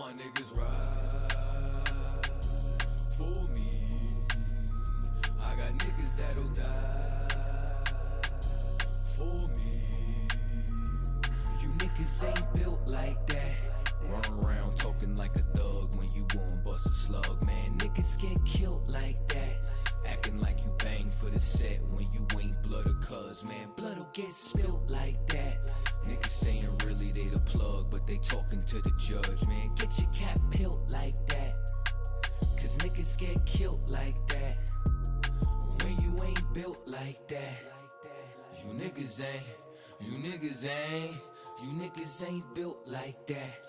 my niggas ride for me. I got niggas that'll die for me. You niggas ain't built like that. Run around talking like a thug when you won't bust a slug, man. Niggas get killed like that. Acting like you bang for the set when you ain't blood or cuz, man. Blood'll get spilt like that. Niggas saying really they the plug, but they talking to the judge, man. Get your cap peeled like that, cause niggas get killed like that when you ain't built like that. You niggas ain't built like that.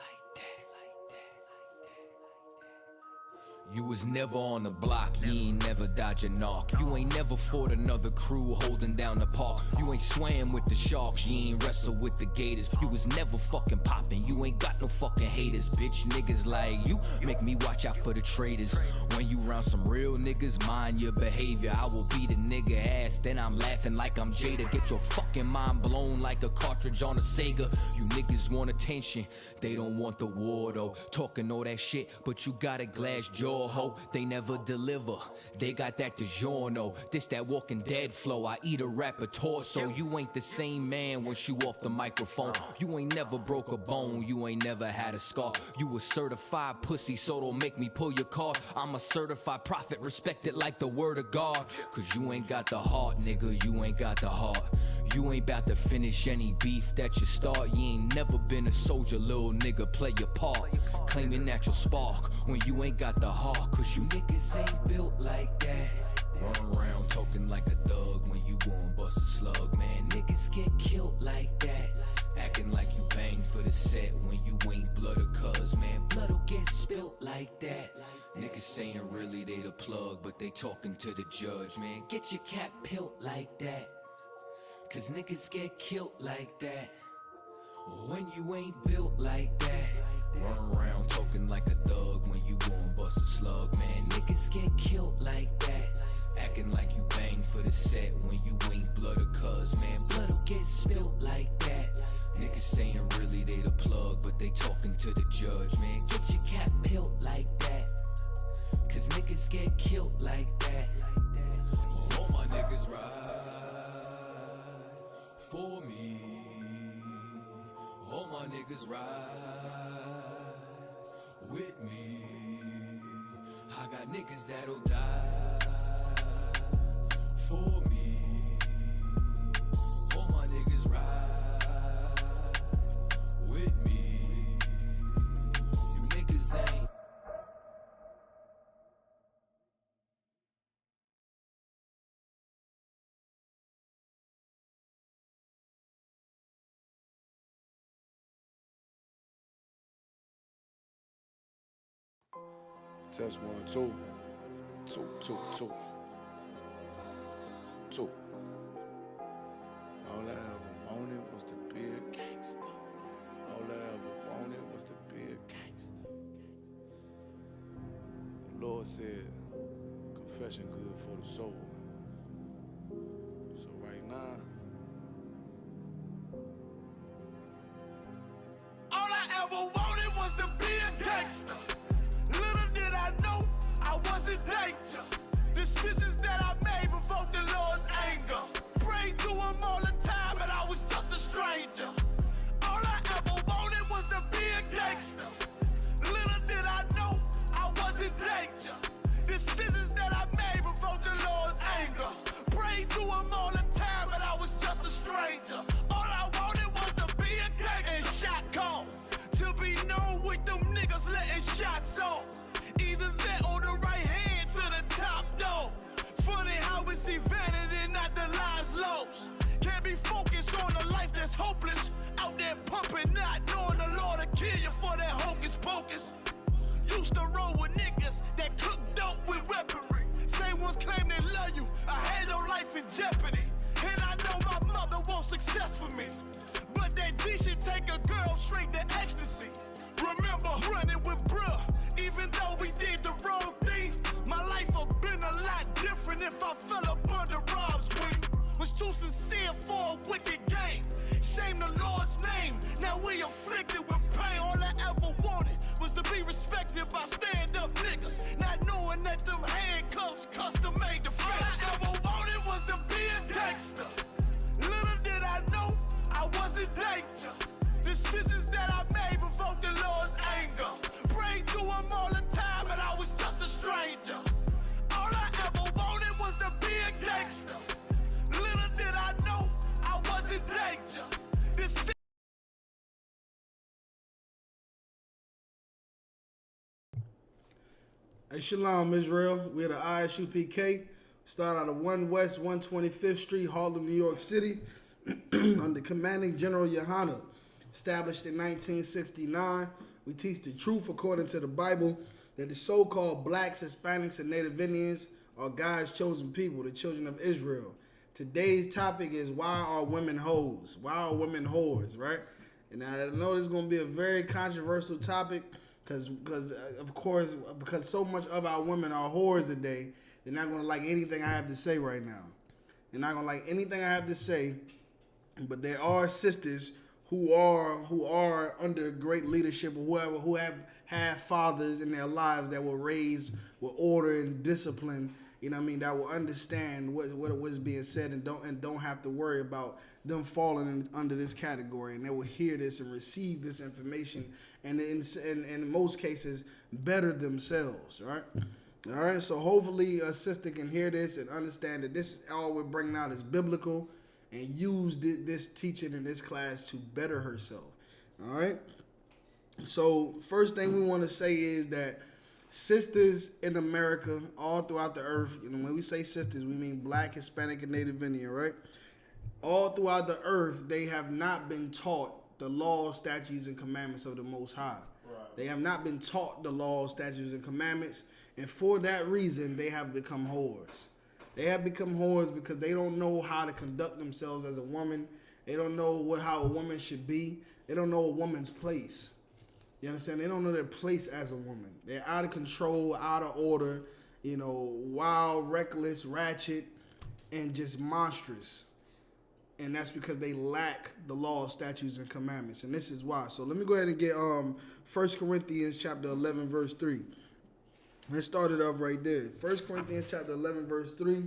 You was never on the block, you ain't never dodge a knock. You ain't never fought another crew holding down the park. You ain't swam with the sharks, you ain't wrestled with the gators. You was never fucking popping, you ain't got no fucking haters. Bitch, niggas like you make me watch out for the traitors. When you round some real niggas, mind your behavior. I will beat a nigga ass, then I'm laughing like I'm Jada. Get your fucking mind blown like a cartridge on a Sega. You niggas want attention, they don't want the war though. Talking all that shit, but you got a glass jaw. Ho, they never deliver. They got that DiGiorno. This that Walking Dead flow. I eat a rapper torso. You ain't the same man once you off the microphone. You ain't never broke a bone. You ain't never had a scar. You a certified pussy, so don't make me pull your card. I'm a certified prophet, respect it like the word of God. Cause you ain't got the heart, nigga. You ain't got the heart. You ain't about to finish any beef that you start. You ain't never been a soldier, little nigga. Play your part. Claiming that you'll spark when you ain't got the heart. Cause you niggas ain't built like that. Run around talking like a thug when you won't bust a slug, man. Niggas get killed like that. Acting like you bang for the set when you ain't blood or cuz, man. Blood'll get spilt like that. Niggas saying really they the plug, but they talking to the judge, man. Get your cap peeled like that, cause niggas get killed like that when you ain't built like that. Run around talking like a thug when you won't bust a slug, man. Niggas get killed like that. Acting like you bang for the set when you ain't blood or cuz, man. Blood'll get spilled like that. Niggas saying really they the plug, but they talking to the judge, man. Get your cap peeled like that, cause niggas get killed like that. All my niggas ride for me. All my niggas ride with me. I got niggas that'll die for me. All my niggas ride with me. You niggas ain't. Test 1, 2. 2, 2, 2. 2. All I ever wanted was to be a gangster. All I ever wanted was to be a gangster. The Lord said, confession good for the soul. So right now, all I ever wanted was to be a gangster. Little did I know I was in danger. Decisions that I made provoked the Lord's anger. Prayed to him all the time, but I was just a stranger. All I ever wanted was to be a gangster. Little did I know I was in danger. Decisions that I made provoked the Lord's anger. Prayed to him all the time, but I was just a stranger. All I wanted was to be a gangster. And shot call to be known with them niggas letting shots off. Either that or the right hand to the top dog. Funny how we see vanity, not the lives lost. Can't be focused on a life that's hopeless. Out there pumping, not knowing the Lord will kill you for that hocus pocus. Used to roll with niggas that cook dope with weaponry. Same ones claim they love you. I had no life in jeopardy. And I know my mother wants success for me. But that G should take a girl straight to ecstasy. Remember running with bruh, even though we did the wrong thing. My life would've been a lot different if I fell up under Rob's wing. Was too sincere for a wicked game. Shame the Lord's name, now we afflicted with pain. All I ever wanted was to be be respected by stand-up niggas, not knowing that them handcuffs custom made the fence. All I ever wanted was to be a gangster. Little did I know I was in danger. Decisions that I made provoked the Lord's anger. Prayed to him all the time, and I was just a stranger. All I ever wanted was to be a gangster. Little did I know I was in danger. Hey, Shalom, Israel. We're the I.S.U.P.K. Start out of 1 West 125th Street, Harlem, New York City, under Commanding General YAHANNA. Established in 1969, we teach the truth according to the Bible that the so-called blacks, Hispanics, and Native Indians are God's chosen people, the children of Israel. Today's topic is why are women hoes? Why are women whores, right? And I know this is going to be a very controversial topic because of course, because so much of our women are whores today, they're not going to like anything I have to say right now. They're not going to like anything I have to say, but there are sisters who are under great leadership or whoever, who have had fathers in their lives that were raised with order and discipline, you know what I mean, that will understand what was being said and don't have to worry about them falling under this category, and they will hear this and receive this information and in most cases better themselves, right? All right, so hopefully a sister can hear this and understand that this all we're bringing out is biblical and use this teaching in this class to better herself. All right. So first thing we want to say is that sisters in America, all throughout the earth, you know, when we say sisters, we mean black, Hispanic, and Native Indian, right? All throughout the earth, they have not been taught the laws, statutes, and commandments of the Most High. Right. They have not been taught the laws, statutes, and commandments, and for that reason, they have become whores. They have become whores because they don't know how to conduct themselves as a woman. They don't know how a woman should be. They don't know a woman's place. You understand? They don't know their place as a woman. They're out of control, out of order, you know, wild, reckless, ratchet, and just monstrous. And that's because they lack the law, statutes, and commandments. And this is why. So let me go ahead and get 1 Corinthians chapter 11, verse 3. Let's start it off right there. 1 Corinthians chapter 11, verse 3.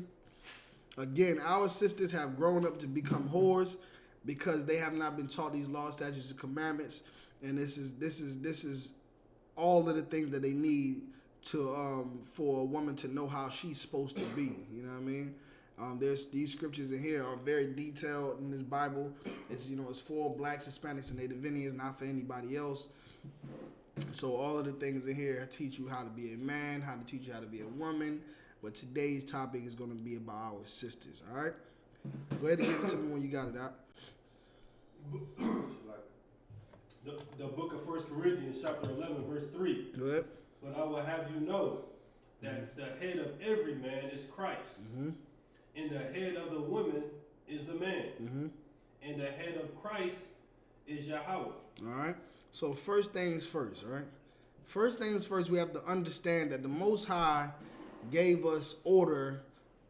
Again, our sisters have grown up to become whores because they have not been taught these laws, statutes, and commandments. And this is all of the things that they need to for a woman to know how she's supposed to be. You know what I mean? There's these scriptures in here are very detailed in this Bible. It's it's for blacks, Hispanics, and Native Indians, not for anybody else. So all of the things in here teach you how to be a man, how to teach you how to be a woman. But today's topic is going to be about our sisters. All right, go ahead and give it to me when you got it out. The book of 1 Corinthians chapter 11 verse 3. Go ahead. But I will have you know that the head of every man is Christ. Mm-hmm. And the head of the woman is the man. Mm-hmm. And the head of Christ is Yahweh. All right. So first things first, all right? First things first, we have to understand that the Most High gave us order,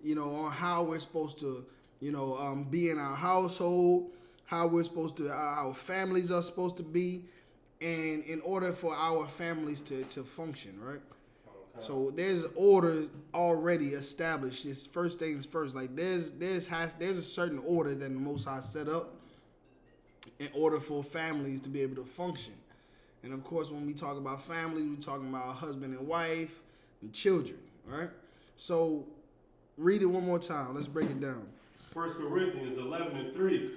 on how we're supposed to, be in our household, how we're supposed to, our families are supposed to be, and in order for our families to function, right? So there's orders already established. It's first things first. Like there's a certain order that the Most High set up in order for families to be able to function. And of course, when we talk about families, we're talking about husband and wife and children, right? So read it one more time. Let's break it down. 1 Corinthians 11 and 3.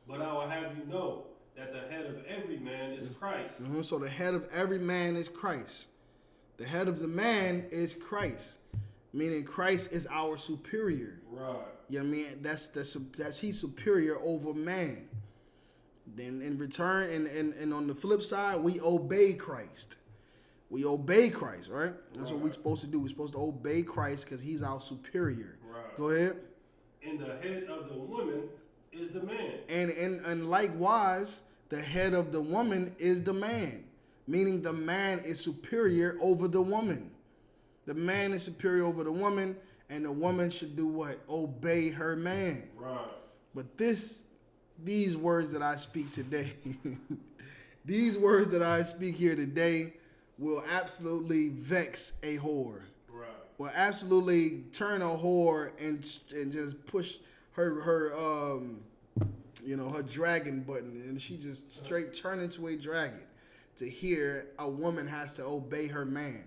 But I will have you know that the head of every man is Christ. Mm-hmm. So the head of every man is Christ. The head of the man is Christ, meaning Christ is our superior. Right. You know what I mean? That's he's superior over man. Then in return, and on the flip side, we obey Christ. We obey Christ, right? That's what we're supposed to do. We're supposed to obey Christ because he's our superior. Right. Go ahead. And the head of the woman is the man. And likewise, the head of the woman is the man, meaning the man is superior over the woman. The man is superior over the woman, and the woman should do what? Obey her man. Right. But these words that I speak today, these words that I speak here today will absolutely vex a whore. Right. Will absolutely turn a whore and just push her her dragon button, and she just straight turn into a dragon to hear a woman has to obey her man.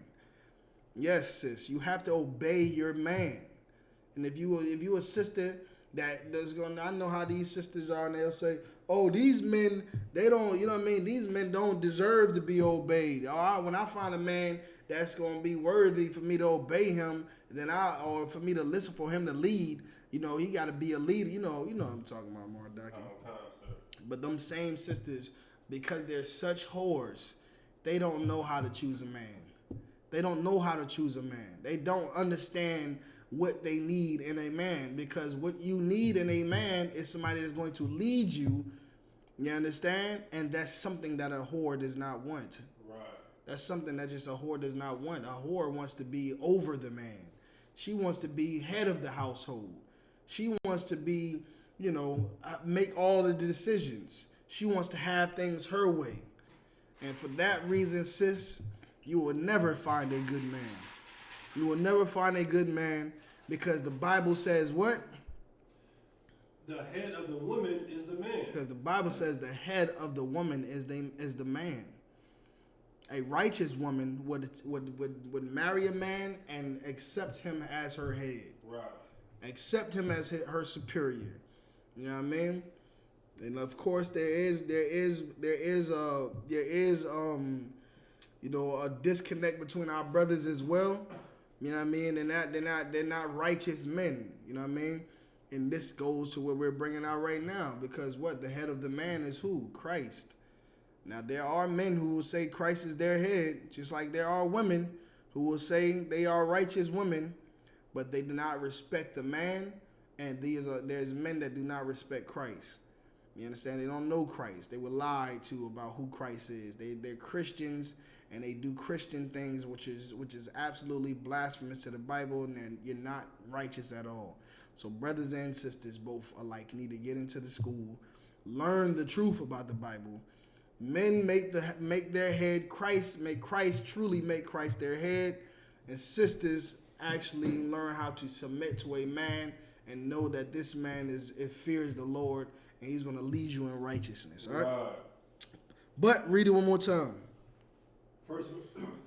Yes, sis, you have to obey your man. And if you a sister that's gonna, I know how these sisters are, and they'll say, "Oh, these men, they don't, you know what I mean? These men don't deserve to be obeyed. When I find a man that's gonna be worthy for me to obey him, or for me to listen for him to lead, he got to be a leader. You know what I'm talking about, Mardaki." But them same sisters, because they're such whores, they don't know how to choose a man. They don't know how to choose a man. They don't understand what they need in a man, because what you need in a man is somebody that's going to lead you. You understand? And that's something that a whore does not want. Right. That's something that just a whore does not want. A whore wants to be over the man. She wants to be head of the household. She wants to be, make all the decisions. She wants to have things her way. And for that reason, sis, you will never find a good man. You will never find a good man, because the Bible says what? The head of the woman is the man. Because the Bible says the head of the woman is the man. A righteous woman would marry a man and accept him as her head. Right. Accept him as her superior. You know what I mean? And of course there is a disconnect between our brothers as well. You know what I mean? They're not righteous men. You know what I mean? And this goes to what we're bringing out right now, because the head of the man is who? Christ. Now there are men who will say Christ is their head, just like there are women who will say they are righteous women, but they do not respect the man. And there's men that do not respect Christ. You understand? They don't know Christ. They were lied to about who Christ is. They're Christians, and they do Christian things, which is absolutely blasphemous to the Bible, and you're not righteous at all. So brothers and sisters, both alike, need to get into the school, learn the truth about the Bible. Men make their head Christ, truly make Christ their head, and sisters actually learn how to submit to a man and know that this man fears the Lord, and he's going to lead you in righteousness. All right? But read it one more time. First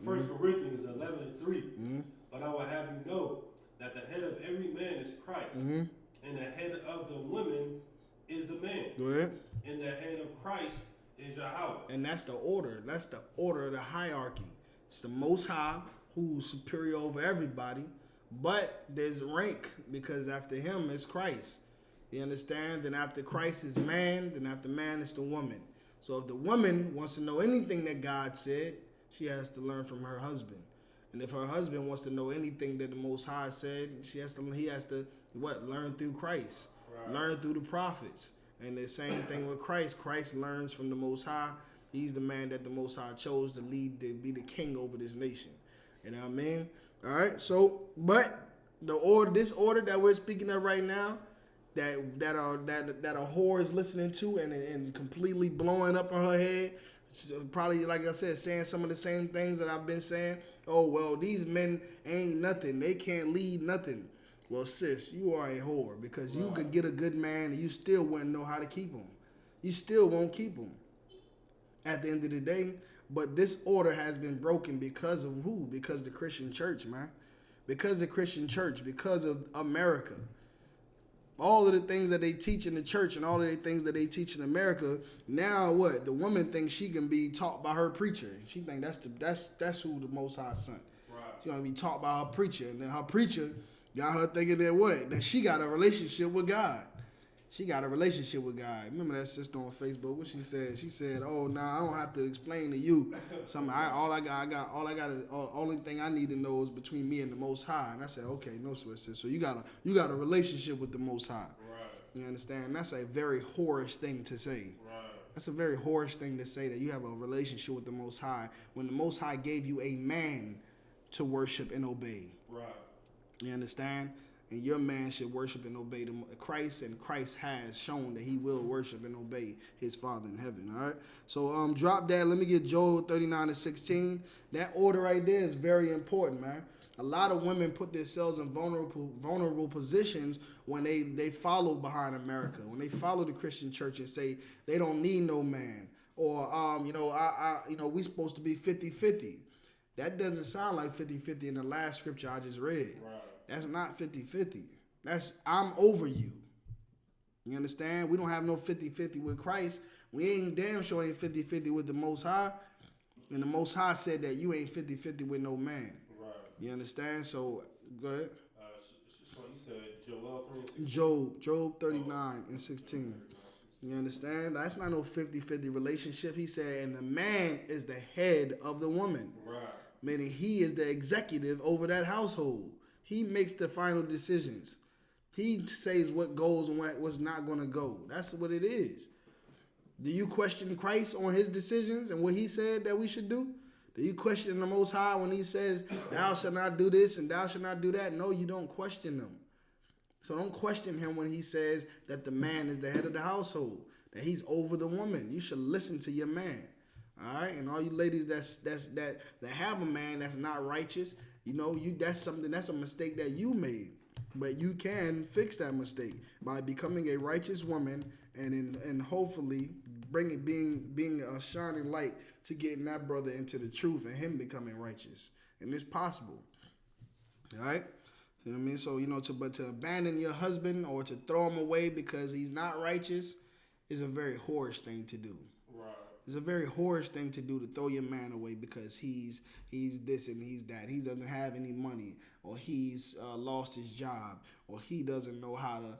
Corinthians 11:3. But I will have you know that the head of every man is Christ, and the head of the woman is the man. Go ahead. And the head of Christ is Yahweh. And that's the order. That's the order of the hierarchy. It's the Most High who's superior over everybody, but there's rank, because after him is Christ. You understand? Then after Christ is man. Then after man is the woman. So if the woman wants to know anything that God said, she has to learn from her husband. And if her husband wants to know anything that the Most High said, he has to learn through Christ, learn through the prophets. And the same thing with Christ. Christ learns from the Most High. He's the man that the Most High chose to lead, to be the king over this nation. You know what I mean? All right. So, but this order that we're speaking of right now, that a whore is listening to and completely blowing up on her head. Probably, like I said, saying some of the same things that I've been saying. Oh, well, these men ain't nothing. They can't lead nothing. Well, sis, you are a whore, because you could get a good man and you still wouldn't know how to keep him. You still won't keep him at the end of the day. But this order has been broken because of who? Because the Christian church, man. Because the Christian church, because of America. All of the things that they teach in the church and all of the things that they teach in America, now what? The woman thinks she can be taught by her preacher. She thinks that's who the Most High sent. Right. She's going to be taught by her preacher. And then her preacher got her thinking that what? That she got a relationship with God. She got a relationship with God. Remember that sister on Facebook? What she said? She said, "Oh, nah, I don't have to explain to you something. Only thing I need to know is between me and the Most High." And I said, "Okay, no sweat, sis. So you got a relationship with the Most High." Right. You understand? That's a very whorish thing to say. Right. That's a very whorish thing to say, that you have a relationship with the Most High when the Most High gave you a man to worship and obey. Right. You understand? and your man should worship and obey Christ, and Christ has shown that he will worship and obey his Father in heaven. All right. So drop that. Let me get Job 39-16. That order right there is very important, man. A lot of women put themselves in vulnerable positions when they follow behind America, when they follow the Christian church and say they don't need no man, or we supposed to be 50-50. That doesn't sound like 50-50 in the last scripture I just read. Right. That's not 50-50. That's I'm over you. You understand? We don't have no 50-50 with Christ. We ain't damn sure ain't 50-50 with the Most High. And the Most High said that you ain't 50-50 with no man. Right. You understand? So, go ahead. So you said Joel 3:16? Job 39-16. You understand? That's not no 50-50 relationship. He said, and the man is the head of the woman. Right. Meaning he is the executive over that household. He makes the final decisions. He says what goes and what's not going to go. That's what it is. Do you question Christ on his decisions and what he said that we should do? Do you question the Most High when he says, thou shalt not do this and thou shalt not do that? No, you don't question them. So don't question him when he says that the man is the head of the household, that he's over the woman. You should listen to your man. All right? And all you ladies that have a man that's not righteous, that's a mistake that you made. But you can fix that mistake by becoming a righteous woman and hopefully being a shining light to getting that brother into the truth and him becoming righteous. And it's possible. All right? You know what I mean? So, to abandon your husband or to throw him away because he's not righteous is a very whorish thing to do. Right. It's a very whorish thing to do, to throw your man away because he's this and he's that. He doesn't have any money, or he's lost his job, or he doesn't know how to,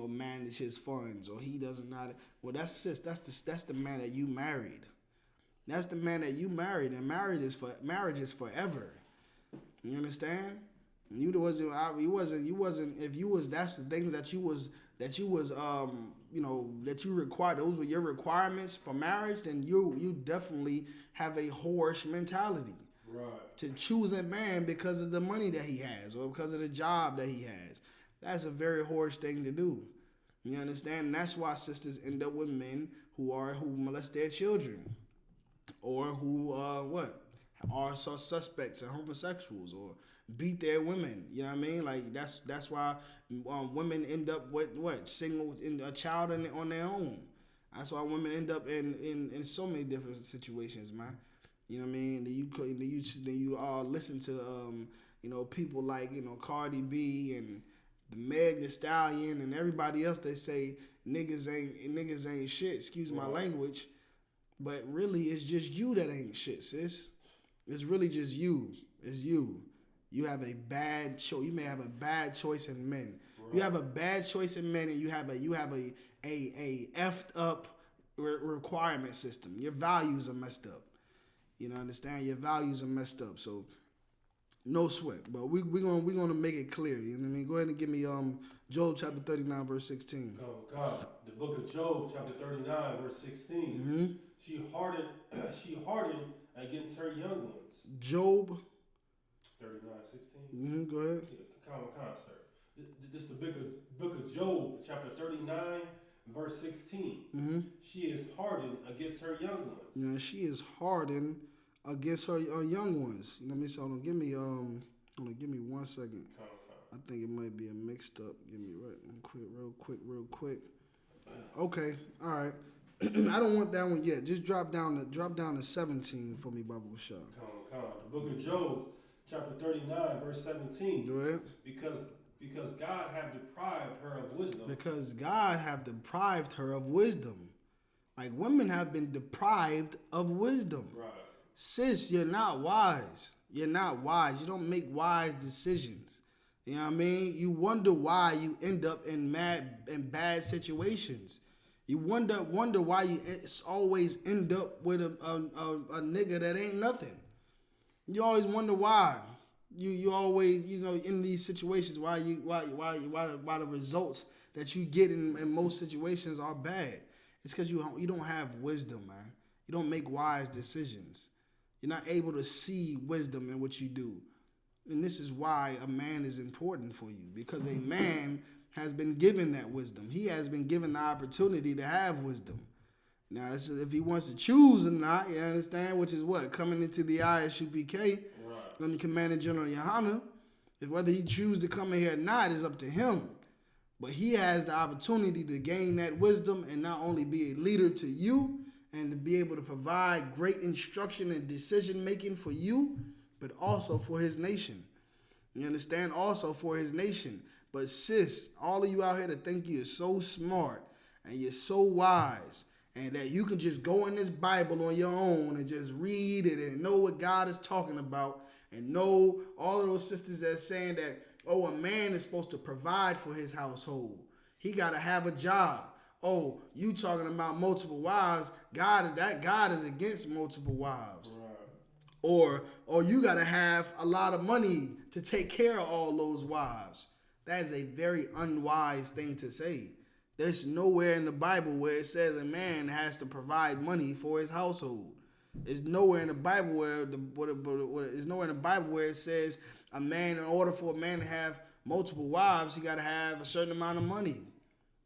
manage his funds, or he doesn't know how to. Well, that's the man that you married. That's the man that you married, and marriage is forever. You understand? You wasn't. If you was, that's the things that you required. Those were your requirements for marriage. Then you definitely have a whorish mentality. Right. To choose a man because of the money that he has or because of the job that he has. That's a very whorish thing to do. You understand? And that's why sisters end up with men who molest their children, or who are suspects and homosexuals, or beat their women. You know what I mean? Like that's why women end up with single in a child on their own. That's why women end up in so many different situations, man. You know what I mean? Then you all listen to people like Cardi B and the Meg Thee Stallion and everybody else. They say niggas ain't shit. Excuse my language, but really it's just you that ain't shit, sis. It's really just you. It's you. You have a bad choice. You may have a bad choice in men. Right. You have a bad choice in men, and you have a effed up requirement system. Your values are messed up. Understand? Your values are messed up. So no sweat. But we're gonna make it clear. You know what I mean? Go ahead and give me Job chapter 39 verse 16. Oh God, the book of Job chapter 39 verse 16. Mm-hmm. She hardened against her young ones. Job 39:16. Mm-hmm. Go ahead. Come, sir. This is the book of Job, chapter 39, verse 16. Mm-hmm. She is hardened against her young ones. Yeah, she is hardened against her young ones. You know what I mean? So give me 1 second. Come. I think it might be a mixed up. Give me real quick. Okay, all right. I don't want that one yet. Just drop down to 17 for me, Baba Shah. Come. The book of Job, chapter 39, verse 17. Go ahead. Because God have deprived her of wisdom. Because God have deprived her of wisdom. Like women have been deprived of wisdom. Right. Sis, you're not wise. You're not wise. You don't make wise decisions. You know what I mean? You wonder why you end up in bad situations. You wonder why you always end up with a nigga that ain't nothing. You always wonder why. You always, in these situations, why the results that you get in most situations are bad. It's because you don't have wisdom, man. You don't make wise decisions. You're not able to see wisdom in what you do. And this is why a man is important for you, because a man has been given that wisdom. He has been given the opportunity to have wisdom. Now, if he wants to choose or not, you understand, which is what? Coming into the I.S.U.P.K, Right. on the Commanding General YAHANNA, if whether he chooses to come in here or not is up to him. But he has the opportunity to gain that wisdom and not only be a leader to you and to be able to provide great instruction and decision making for you, but also for his nation. You understand? Also for his nation. But sis, all of you out here that think you're so smart and you're so wise and that you can just go in this Bible on your own and just read it and know what God is talking about, and know all of those sisters that are saying that, oh, a man is supposed to provide for his household. He got to have a job. Oh, you talking about multiple wives. God is against multiple wives. Right. Or you got to have a lot of money to take care of all those wives. That is a very unwise thing to say. There's nowhere in the Bible where it says a man has to provide money for his household. There's nowhere in the Bible where it says a man, in order for a man to have multiple wives, he got to have a certain amount of money.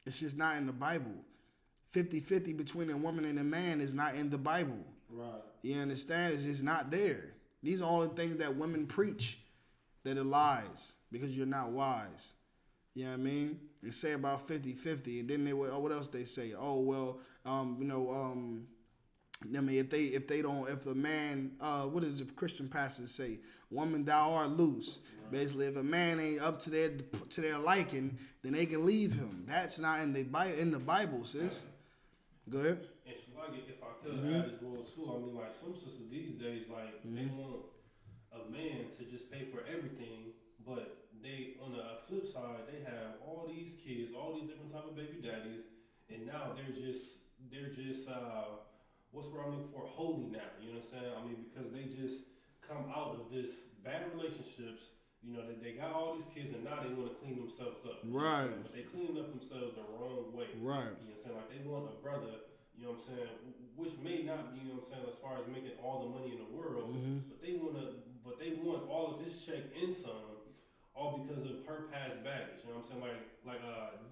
It's just not in the Bible. 50-50 between a woman and a man is not in the Bible. Right. You understand? It's just not there. These are all the things that women preach that are lies because you're not wise. You know what I mean? They say about 50-50, and then what else they say? Oh, well, I mean, if the man, what does the Christian pastors say? Woman, thou art loose. Right. Basically, if a man ain't up to their liking, then they can leave him. That's not in the Bible, sis. Go ahead. And if I could add as well too, I mean, like some sisters these days, like they want a man to just pay for everything, but they, on the flip side, they have all these kids, all these different type of baby daddies, and now they're just what's what I'm looking for, holy now, you know what I'm saying? I mean, because they just come out of this bad relationships, you know, that they got all these kids and now they want to clean themselves up. Right. But they cleaning up themselves the wrong way. Right. You know what I'm saying? Like they want a brother, you know what I'm saying, which may not be, you know what I'm saying, as far as making all the money in the world, but they want all of his check and some, all because of her past baggage. You know what I'm saying? Like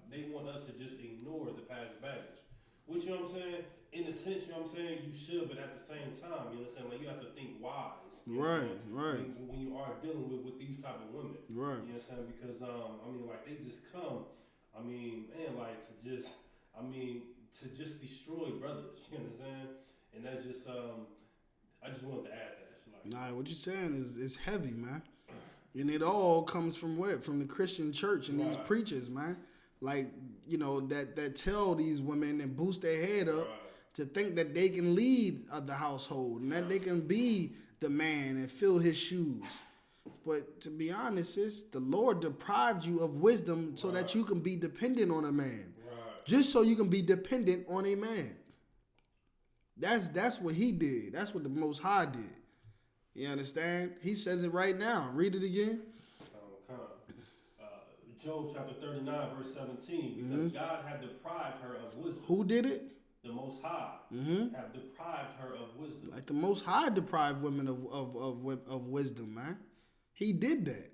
they want us to just ignore the past baggage. Which, you know what I'm saying? In a sense, you know what I'm saying, you should, but at the same time, you know what I'm saying, like you have to think wise. Right, right. When you are dealing with these type of women. Right. You know what I'm saying? Because, I mean, like they just come, I mean, man, like to just destroy brothers, you know what I'm saying? And that's just, I just wanted to add that. Like, nah, what you're saying is heavy, man. And it all comes from where? From the Christian church and these preachers, man. Like, you know, that tell these women and boost their head up to think that they can lead the household and that they can be the man and fill his shoes. But to be honest, sis, the Lord deprived you of wisdom so that you can be dependent on a man. Just so you can be dependent on a man. That's what he did. That's what the Most High did. You understand? He says it right now. Read it again. Job chapter 39, verse 17. Because God had deprived her of wisdom. Who did it? The Most High have deprived her of wisdom. Like the Most High deprived women of wisdom, man. He did that.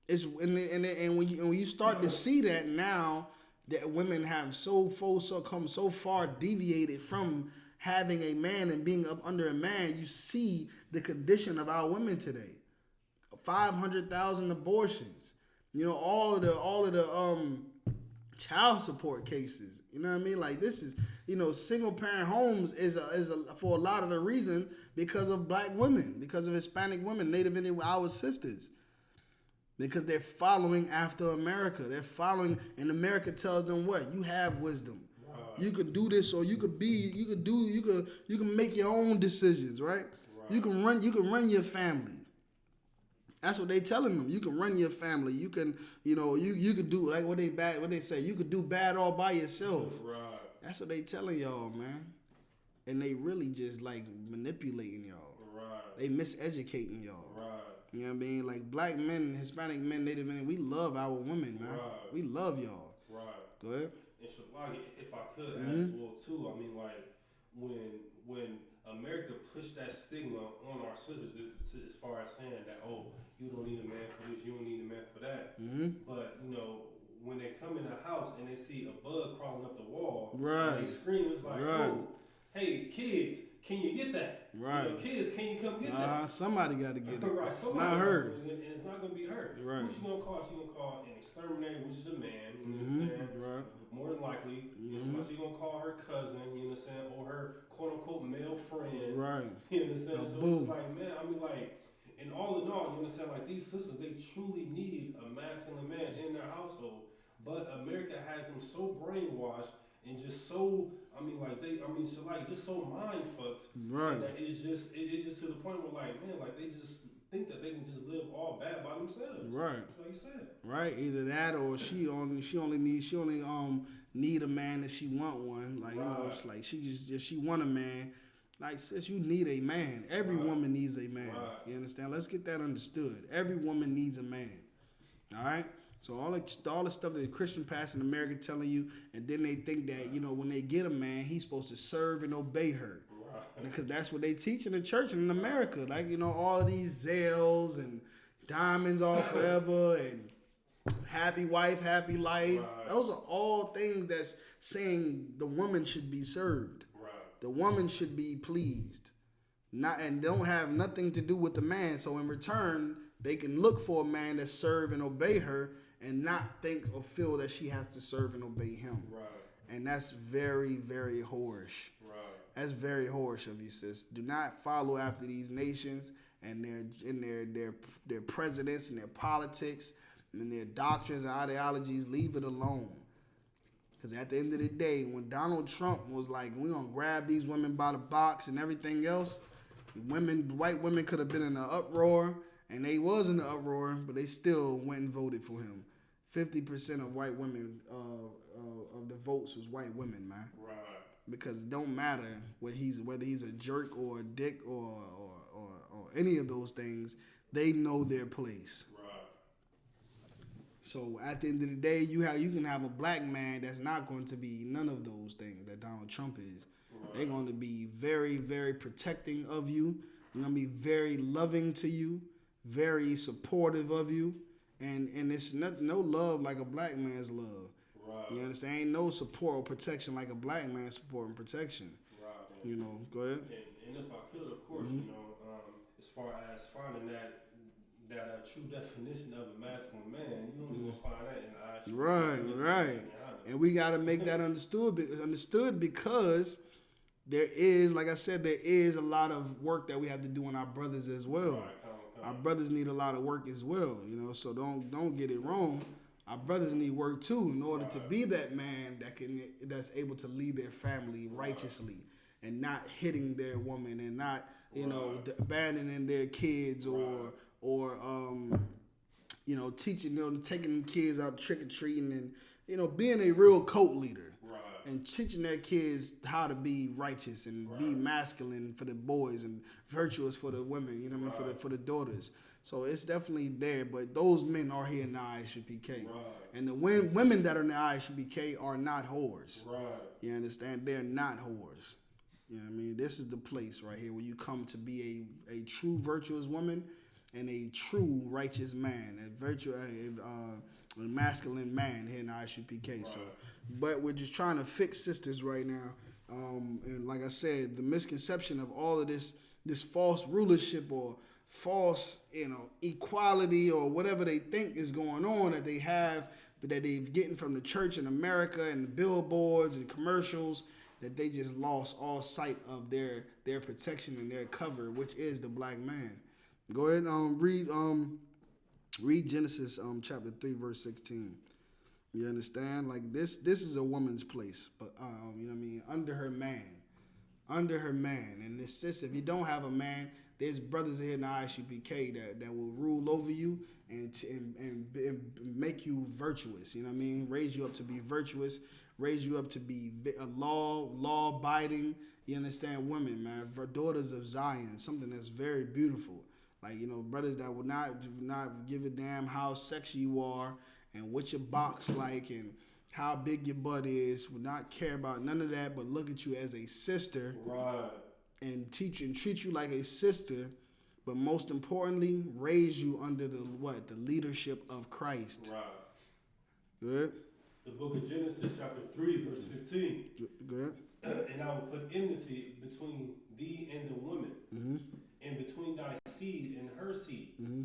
It's and when you start to see that now that women have come so far deviated from having a man and being up under a man, you see the condition of our women today. 500,000 abortions. You know, all of the child support cases. You know what I mean? Like this is, you know, single parent homes is for a lot of the reason because of black women, because of Hispanic women, Native Indian, our sisters. Because they're following after America. They're following, and America tells them what? You have wisdom. You could do this, or you can make your own decisions, right? You can run your family. That's what they telling them. You can run your family. You can, you know, you could do like what they say. You could do bad all by yourself. Right. That's what they telling y'all, man. And they really just like manipulating y'all. Right. They miseducating y'all. Right. You know what I mean? Like black men, Hispanic men, Native Indian, we love our women, man. Right. We love y'all. Right. Go ahead. And if I could add as well too, I mean, like when America pushed that stigma on our sisters as far as saying that, oh, you don't need a man for this, you don't need a man for that. But when they come in the house and they see a bug crawling up the wall, right, and they scream, it's like, oh, hey kids, can you get that? Right. Kids, can you come get that? Somebody got to get it. Right, It's not her. And it's not gonna be her. Right. Who she gonna call? She gonna call an exterminator, which is a man. You understand? Right. More than likely, she gonna call her cousin. You understand? Or her quote unquote male friend. Right. You understand? So boom. it's like, man, I mean, like, and all in all, you understand? Like, these sisters, they truly need a masculine man in their household. But America has them so brainwashed and just so, just so mind fucked. Right. So that it's just to the point where, like, man, like, they just think that they can just live all bad by themselves. Right. Like you said. Right. Either that or she only need a man if she want one. Like, it's like if she want a man, like, sis, you need a man. Every woman needs a man. Right. You understand? Let's get that understood. Every woman needs a man. All right? So all the stuff that the Christian pastor in America telling you, and then they think that, when they get a man, he's supposed to serve and obey her. Right. Because that's what they teach in the church in America. Like, all of these Zales and diamonds all forever and happy wife, happy life. Right. Those are all things that's saying the woman should be served. Right. The woman should be pleased. And don't have nothing to do with the man. So in return, they can look for a man that serve and obey her and not think or feel that she has to serve and obey him. Right. And that's very, very whorish. Right. That's very whorish of you, sis. Do not follow after these nations and their presidents and their politics and their doctrines and ideologies. Leave it alone. Because at the end of the day, when Donald Trump was like, we're going to grab these women by the box and everything else, white women could have been in an uproar, and they was in the uproar, but they still went and voted for him. 50% of white women, of the votes was white women, man. Right. Because it don't matter whether he's a jerk or a dick or any of those things, they know their place. Right. So at the end of the day, you can have a black man that's not going to be none of those things that Donald Trump is. Right. They're going to be very, very protecting of you. They're going to be very loving to you, very supportive of you. And it's no love like a black man's love. Right. You understand? Ain't no support or protection like a black man's support and protection. Right. Go ahead. And if I could, of course, as far as finding that true definition of a masculine man, you only gonna find that in I.S.U.P.K. Right. And we got to make that understood because there is, like I said, there is a lot of work that we have to do on our brothers as well. Right. Our brothers need a lot of work as well, so don't get it wrong. Our brothers need work too in order to be that man that's able to lead their family righteously and not hitting their woman and not abandoning their kids or teaching taking kids out trick or treating and being a real cult leader. And teaching their kids how to be righteous and be masculine for the boys and virtuous for the women, for the daughters. So it's definitely there, but those men are here in the I.S.U.P.K. Right. And the women that are in the I.S.U.P.K. are not whores. Right. You understand? They're not whores. You know what I mean? This is the place right here where you come to be a true virtuous woman and a true righteous man, a masculine man here in the I.S.U.P.K. Right. So, but we're just trying to fix sisters right now. And like I said, the misconception of all of this false rulership or false, equality or whatever they think is going on that they have, but that they've gotten from the church in America and the billboards and commercials, that they just lost all sight of their protection and their cover, which is the black man. Go ahead and read Genesis chapter 3 verse 16. You understand? Like this is a woman's place, but under her man. And this sis, if you don't have a man, there's brothers here in the I.S.U.P.K. that will rule over you and make you virtuous. You know what I mean? Raise you up to be virtuous. Raise you up to be a law abiding. You understand? Women, man, for daughters of Zion, something that's very beautiful. Like brothers that will not give a damn how sexy you are and what your box like and how big your butt is, would not care about none of that, but look at you as a sister Right. and teach and treat you like a sister, but most importantly, raise you under the leadership of Christ. Right. Good. The book of Genesis, chapter 3, verse 15. Good. And I will put enmity between thee and the woman, Mm-hmm. and between thy seed and her seed. Mm-hmm.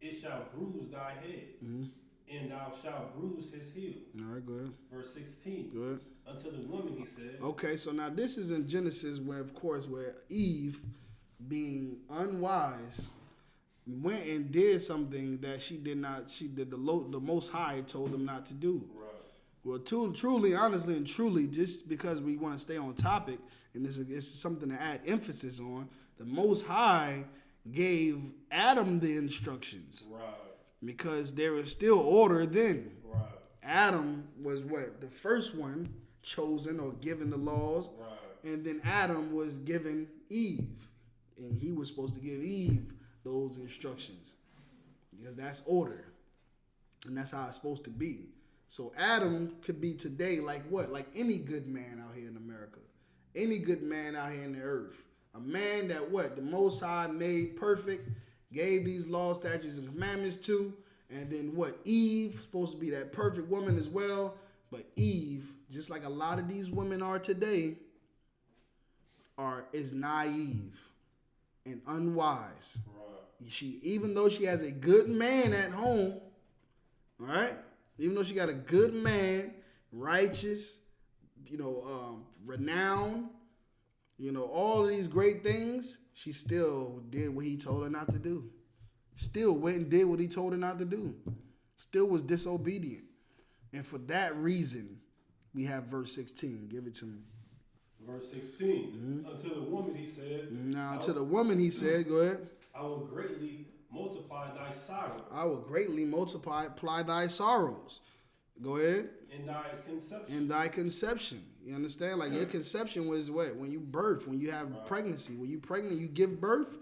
It shall bruise thy head, Mm-hmm. and thou shalt bruise his heel. All right, good. Verse 16. Good. Unto the woman he said, Okay, so now this is in Genesis where, of course, where Eve, being unwise, went and did something that she did not. She did the Most High told them not to do. right. Well, truly, honestly, and truly, just because we want to stay on topic, and this is something to add emphasis on, the Most High gave Adam the instructions Right. because there was still order then. Right. Adam was the first one chosen or given the laws, Right. and then Adam was given Eve, and he was supposed to give Eve those instructions because that's order, and that's how it's supposed to be. So Adam could be today like what? Like any good man out here in America, any good man out here in the earth, a man that the Most High made perfect, gave these laws, statutes, and commandments to, and then Eve supposed to be that perfect woman as well, but Eve, just like a lot of these women are today, is naive and unwise. Right. Even though she has a good man at home, all right? Even though she got a good man, righteous, renowned, all of these great things, she still did what he told her not to do. Still went and did what he told her not to do. Still was disobedient. And for that reason, we have verse 16. Give it to me. Verse 16. Unto the woman he said, Now, to the woman he said, go ahead. I will greatly multiply thy sorrow. I will greatly multiply thy sorrows. Go ahead. In thy conception. In thy conception. You understand? Like your conception was what? When you birth, when you have pregnancy. When you pregnant, you give birth,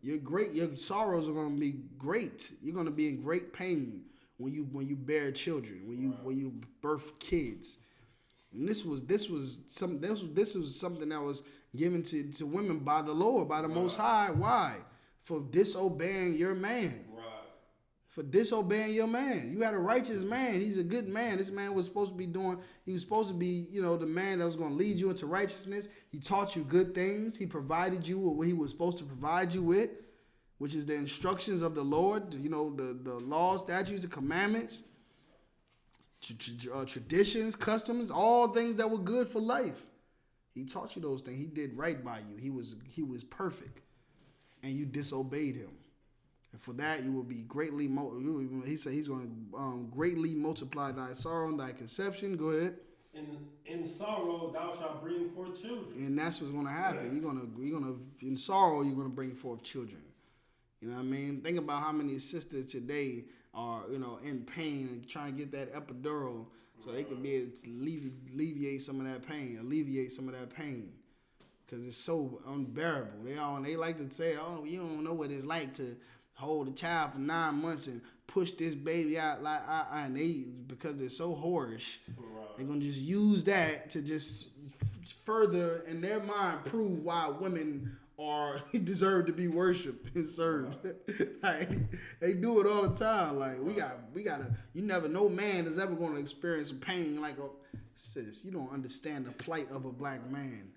you're great. Your sorrows are gonna be great. You're gonna be in great pain when you bear children, when you birth kids. And this was something that was given to women by the Lord, by the Most High. Why? For disobeying your man. Right. For disobeying your man. You had a righteous man. He's a good man. This man was supposed to be the man that was going to lead you into righteousness. He taught you good things. He provided you with what he was supposed to provide you with, which is the instructions of the Lord, the laws, statutes, and commandments, traditions, customs, all things that were good for life. He taught you those things. He did right by you. He was perfect. And you disobeyed him. And for that, you will be greatly, he said he's going to greatly multiply thy sorrow and thy conception. Go ahead. In sorrow thou shalt bring forth children. And that's what's going to happen. You're going to, in sorrow, you're going to bring forth children. You know what I mean? Think about how many sisters today are, in pain and trying to get that epidural so they can be able to alleviate some of that pain. Because it's so unbearable. They like to say, oh, you don't know what it's like to hold a child for 9 months and push this baby out and because they're so whorish, they're going to just use that to just further, in their mind, prove why women deserve to be worshipped and served. Like, they do it all the time. Like, we gotta, you never know man is ever going to experience pain like sis, you don't understand the plight of a black man.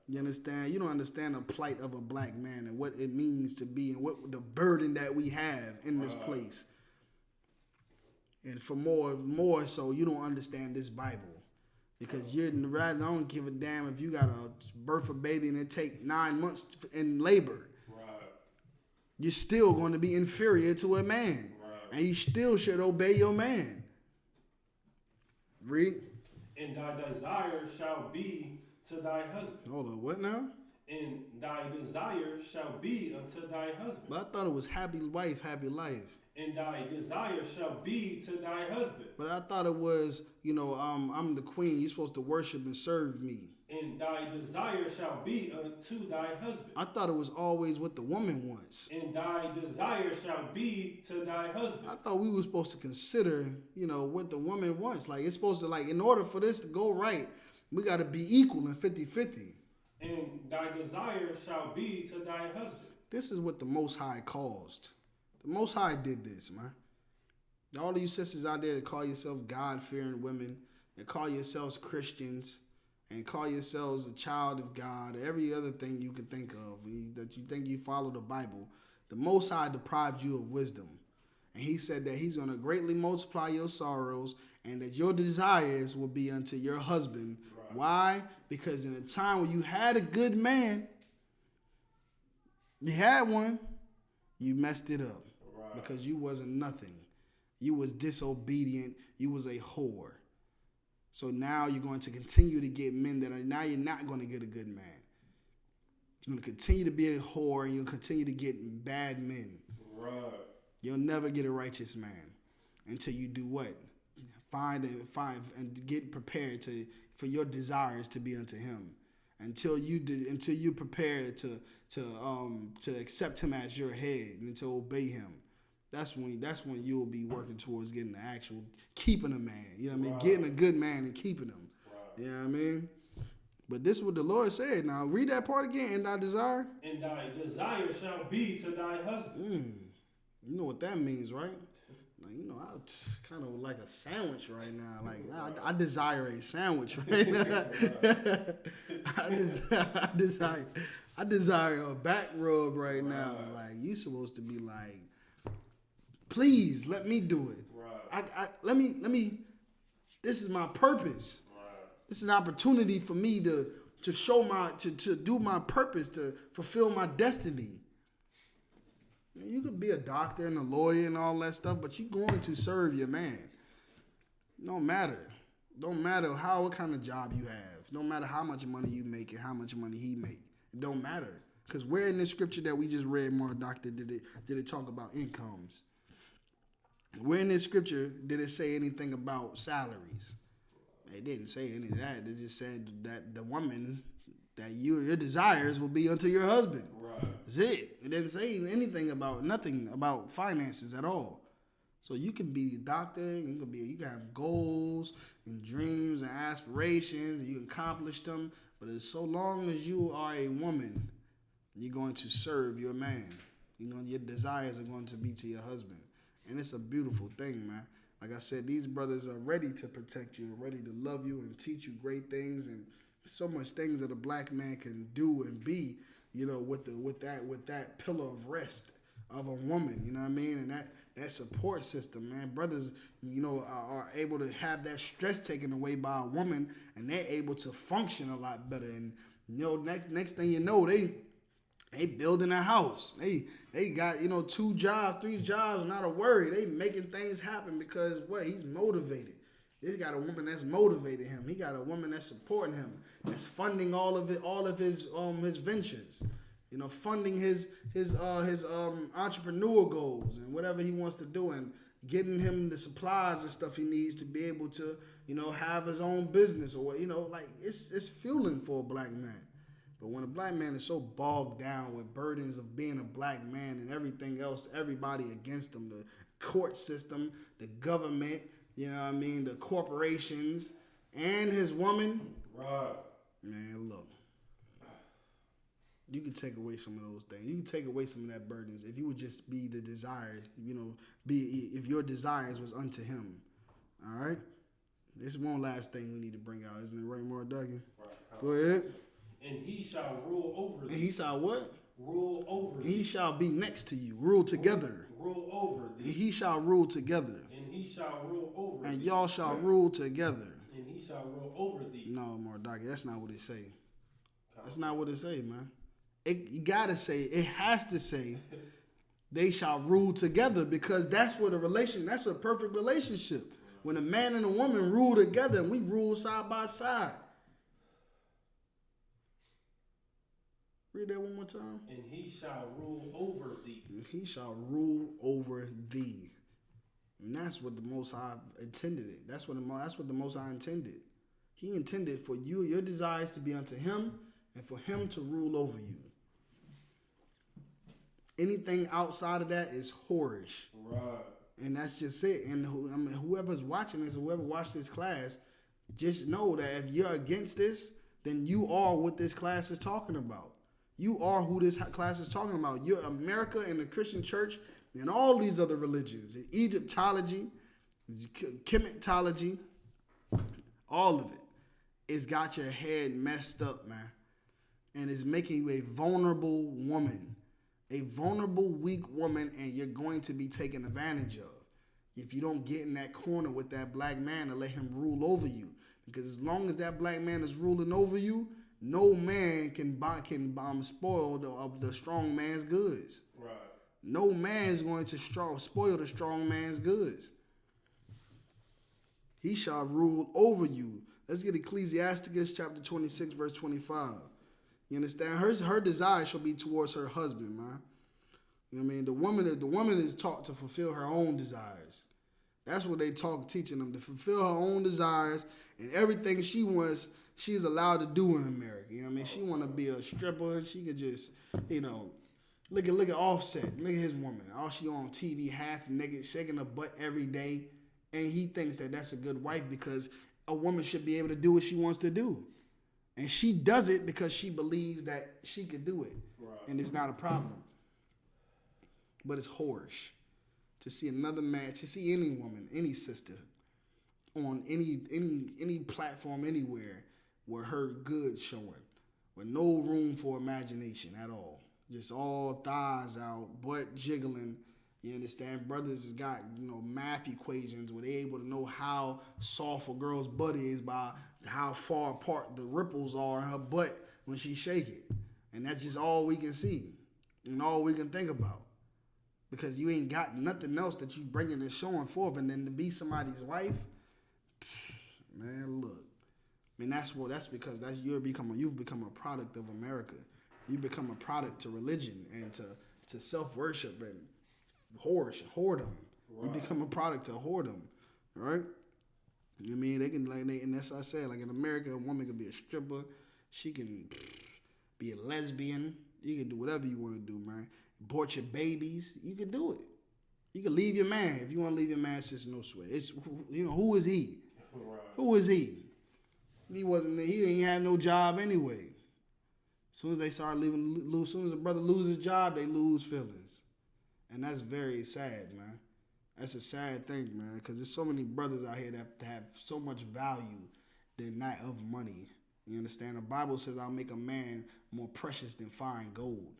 You understand? You don't understand the plight of a black man and what it means to be and what the burden that we have in this place. And for more so, you don't understand this Bible. Because I don't give a damn if you got to birth a baby and it take 9 months in labor. Right. You're still going to be inferior to a man. Right. And you still should obey your man. Read. And thy desire shall be to thy husband. Hold on, what now? And thy desire shall be unto thy husband. But I thought it was happy wife, happy life. And thy desire shall be to thy husband. But I thought it was, I'm the queen. You're supposed to worship and serve me. And thy desire shall be unto thy husband. I thought it was always what the woman wants. And thy desire shall be to thy husband. I thought we were supposed to consider, what the woman wants. Like, it's supposed to, in order for this to go right, we got to be equal in 50-50. And thy desire shall be to thy husband. This is what the Most High caused. The Most High did this, man. All of you sisters out there that call yourself God-fearing women, that call yourselves Christians, and call yourselves a child of God, or every other thing you can think of, that you think you follow the Bible, the Most High deprived you of wisdom. And he said that he's going to greatly multiply your sorrows and that your desires will be unto your husband. Right. Why? Because in a time when you had a good man, you had one, you messed it up. Right. Because you wasn't nothing. You was disobedient. You was a whore. So now you're going to continue to get men now you're not going to get a good man. You're going to continue to be a whore and you'll continue to get bad men. Right. You'll never get a righteous man until you do what? Find and get prepared for your desires to be unto him. Until you prepare to accept him as your head and to obey him. That's when you'll be working towards getting the actual keeping a man. You know what I mean? Right. Getting a good man and keeping him. Right. You know what I mean? But this is what the Lord said. Now read that part again. And thy desire? And thy desire shall be to thy husband. You know what that means, right? I kind of like a sandwich right now. Like I desire a sandwich right now. I desire a back rub right now. Like you supposed to be like, please let me do it. Right. Let me. This is my purpose. Right. This is an opportunity for me to show to do my purpose, to fulfill my destiny. You could be a doctor and a lawyer and all that stuff, but you're going to serve your man. No matter. Don't matter what kind of job you have. No matter how much money you make and how much money he make. It don't matter. Because where in this scripture that we just read, more doctor, did it talk about incomes? Where in this scripture did it say anything about salaries? It didn't say any of that. It just said that the woman, that your desires will be unto your husband. Right. That's it. It didn't say nothing about finances at all. So you can be a doctor, you can have goals and dreams and aspirations, and you can accomplish them. But as so long as you are a woman, you're going to serve your man. Your desires are going to be to your husband. And it's a beautiful thing, man. Like I said, these brothers are ready to protect you, ready to love you and teach you great things, and so much things that a black man can do and be, with that pillar of rest of a woman, you know what I mean? And that support system, man. Brothers, are able to have that stress taken away by a woman, and they're able to function a lot better. And next thing you know, they building a house. They got 2 jobs, 3 jobs, not a worry. They making things happen because he's motivated. He's got a woman that's motivated him. He got a woman that's supporting him, that's funding all of his ventures. Funding his entrepreneurial goals and whatever he wants to do, and getting him the supplies and stuff he needs to be able to have his own business, or it's fueling for a black man. But when a black man is so bogged down with burdens of being a black man and everything else, everybody against him, the court system, the government, the corporations, and his woman. Right. Man, look. You can take away some of those things. You can take away some of that burdens if you would just be the desire, if your desires was unto him. All right? This is one last thing we need to bring out, isn't it right, more Dougie? Right. Go ahead. And he shall rule over thee. And he shall what? Rule over thee. And he shall be next to you. Rule together. Rule over thee. And he shall rule together. And he shall rule over thee. And y'all shall rule together. And he shall rule over thee. No, Mordecai, that's not what it say. That's not what it say, man. It has to say, they shall rule together, because that's a perfect relationship. When a man and a woman rule together and we rule side by side. Read that one more time. And he shall rule over thee. And he shall rule over thee. And that's what the Most High intended it. That's what the Most High intended. He intended for you, your desires to be unto him, and for him to rule over you. Anything outside of that is whorish. Right. And that's just it. And whoever's watching this, whoever watched this class, just know that if you're against this, then you are what this class is talking about. You are who this class is talking about. You're America and the Christian church and all these other religions. Egyptology, chematology, all of it. It's got your head messed up, man. And it's making you a vulnerable woman. A vulnerable, weak woman, and you're going to be taken advantage of if you don't get in that corner with that black man and let him rule over you. Because as long as that black man is ruling over you, no man can spoil the strong man's goods. Right. No man is going to spoil the strong man's goods. He shall rule over you. Let's get Ecclesiasticus chapter 26, verse 25. You understand? Her desire shall be towards her husband, man. You know what I mean? The woman is taught to fulfill her own desires. That's what they teaching them, to fulfill her own desires, and everything she wants, she's allowed to do in America. You know what I mean? She want to be a stripper. She could just, look at Offset. Look at his woman. All she on TV, half naked, shaking her butt every day, and he thinks that that's a good wife because a woman should be able to do what she wants to do. And she does it because she believes that she could do it. Right. And it's not a problem. But it's whorish to see another man, to see any woman, any sister on any platform anywhere where her goods showing, with no room for imagination at all. Just all thighs out, butt jiggling. You understand? Brothers has got, math equations where they able to know how soft a girl's butt is by how far apart the ripples are in her butt when she shake it. And that's just all we can see and all we can think about. Because you ain't got nothing else that you bringing and showing forth. And then to be somebody's wife, man, look. I mean, that's because you've become a product of America. You become a product to religion and to self-worship and whoredom. Right. You become a product to whoredom, right? You know what I mean? They can and that's what I said. Like in America, a woman can be a stripper. She can be a lesbian. You can do whatever you want to do, man. Abort your babies. You can do it. You can leave your man if you want to leave your man. Sis, no sweat. It's who is he? Right. Who is he? He ain't had no job anyway. As soon as they start as soon as a brother loses his job, they lose feelings. And that's very sad, man. That's a sad thing, man, because there's so many brothers out here that have so much value than that of money. You understand? The Bible says, I'll make a man more precious than fine gold.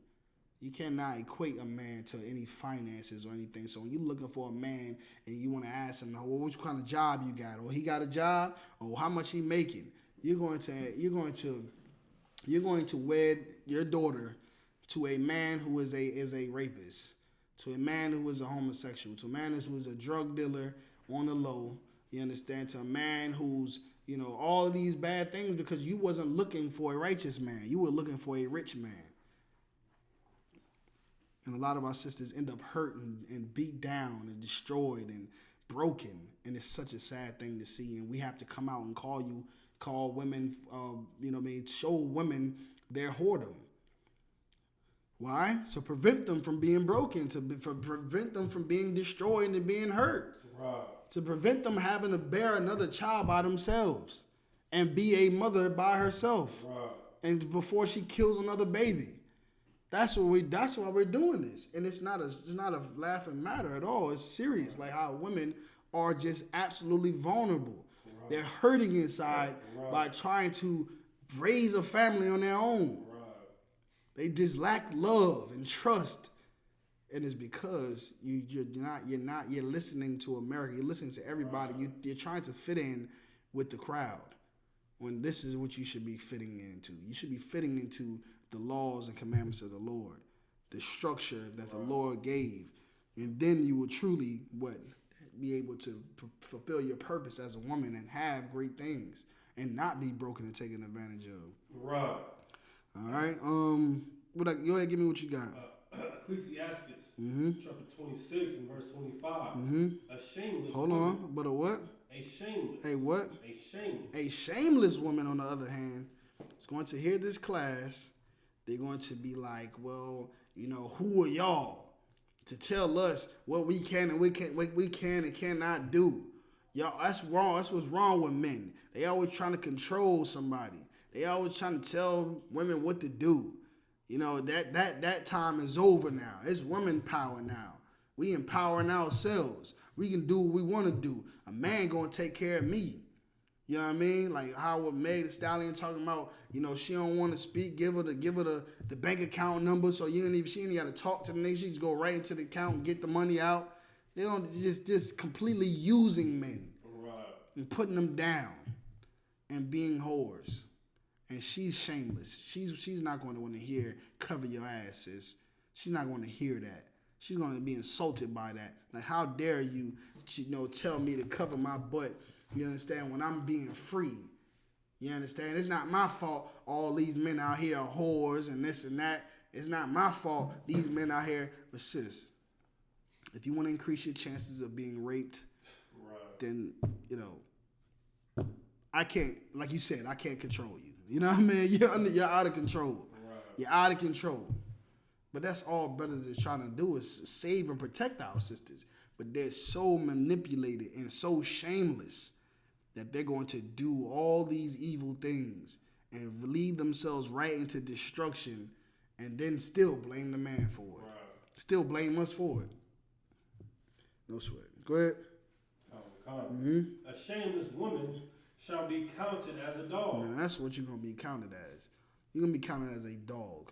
You cannot equate a man to any finances or anything. So when you're looking for a man and you want to ask him, well, what kind of job you got? Or he got a job? Or how much he making? You're going to wed your daughter to a man who is a rapist, to a man who is a homosexual, to a man who is a drug dealer on the low. You understand? To a man who's, all of these bad things, because you wasn't looking for a righteous man. You were looking for a rich man. And a lot of our sisters end up hurt and beat down and destroyed and broken. And it's such a sad thing to see. And we have to come out and call women, show women their whoredom. Why? To prevent them from being broken, to prevent them from being destroyed and being hurt. Right. To prevent them having to bear another child by themselves and be a mother by herself. Right. And before she kills another baby. That's why we're doing this. And it's not a laughing matter at all. It's serious. Like how women are just absolutely vulnerable. Right. They're hurting inside by trying to raise a family on their own. Right. They just lack love and trust. And it's because you're listening to America. You're listening to everybody. Right. You're trying to fit in with the crowd. When this is what you should be fitting into. You should be fitting into the laws and commandments of the Lord, the structure that the Lord gave, and then you will truly be able to fulfill your purpose as a woman and have great things and not be broken and taken advantage of. Right. All right. Go ahead, give me what you got. Ecclesiasticus, chapter 26 and verse 25. A shameless Hold woman. on, but a what? A shameless. A what? A shameless. A shameless woman, on the other hand, is going to hear this class. They're going to be like, well, you know, who are y'all to tell us what we can and we can and cannot do? Y'all, that's wrong. That's what's wrong with men. They always trying to control somebody. They always trying to tell women what to do. You know, that time is over now. It's women power now. We empowering ourselves. We can do what we want to do. A man gonna take care of me. You know what I mean? Like how with Meg Thee Stallion talking about, you know, she don't want to speak. Give her the bank account number, so she ain't even got to talk to the nigga. She just go right into the account and get the money out. They don't just completely using men and putting them down and being whores. And she's shameless. She's not going to want to hear cover your ass, sis. She's not going to hear that. She's going to be insulted by that. Like, how dare you, tell me to cover my butt, you understand, when I'm being free. You understand? It's not my fault all these men out here are whores and this and that. It's not my fault these men out here. But sis, if you want to increase your chances of being raped, then, I can't, like you said, I can't control you. You know what I mean? You're out of control. Right. You're out of control. But that's all brothers is trying to do is save and protect our sisters. But they're so manipulated and so shameless that they're going to do all these evil things and lead themselves right into destruction and then still blame the man for it. Right. Still blame us for it. No sweat. Go ahead. Mm-hmm. A shameless woman shall be counted as a dog. Now, that's what you're going to be counted as. You're going to be counted as a dog.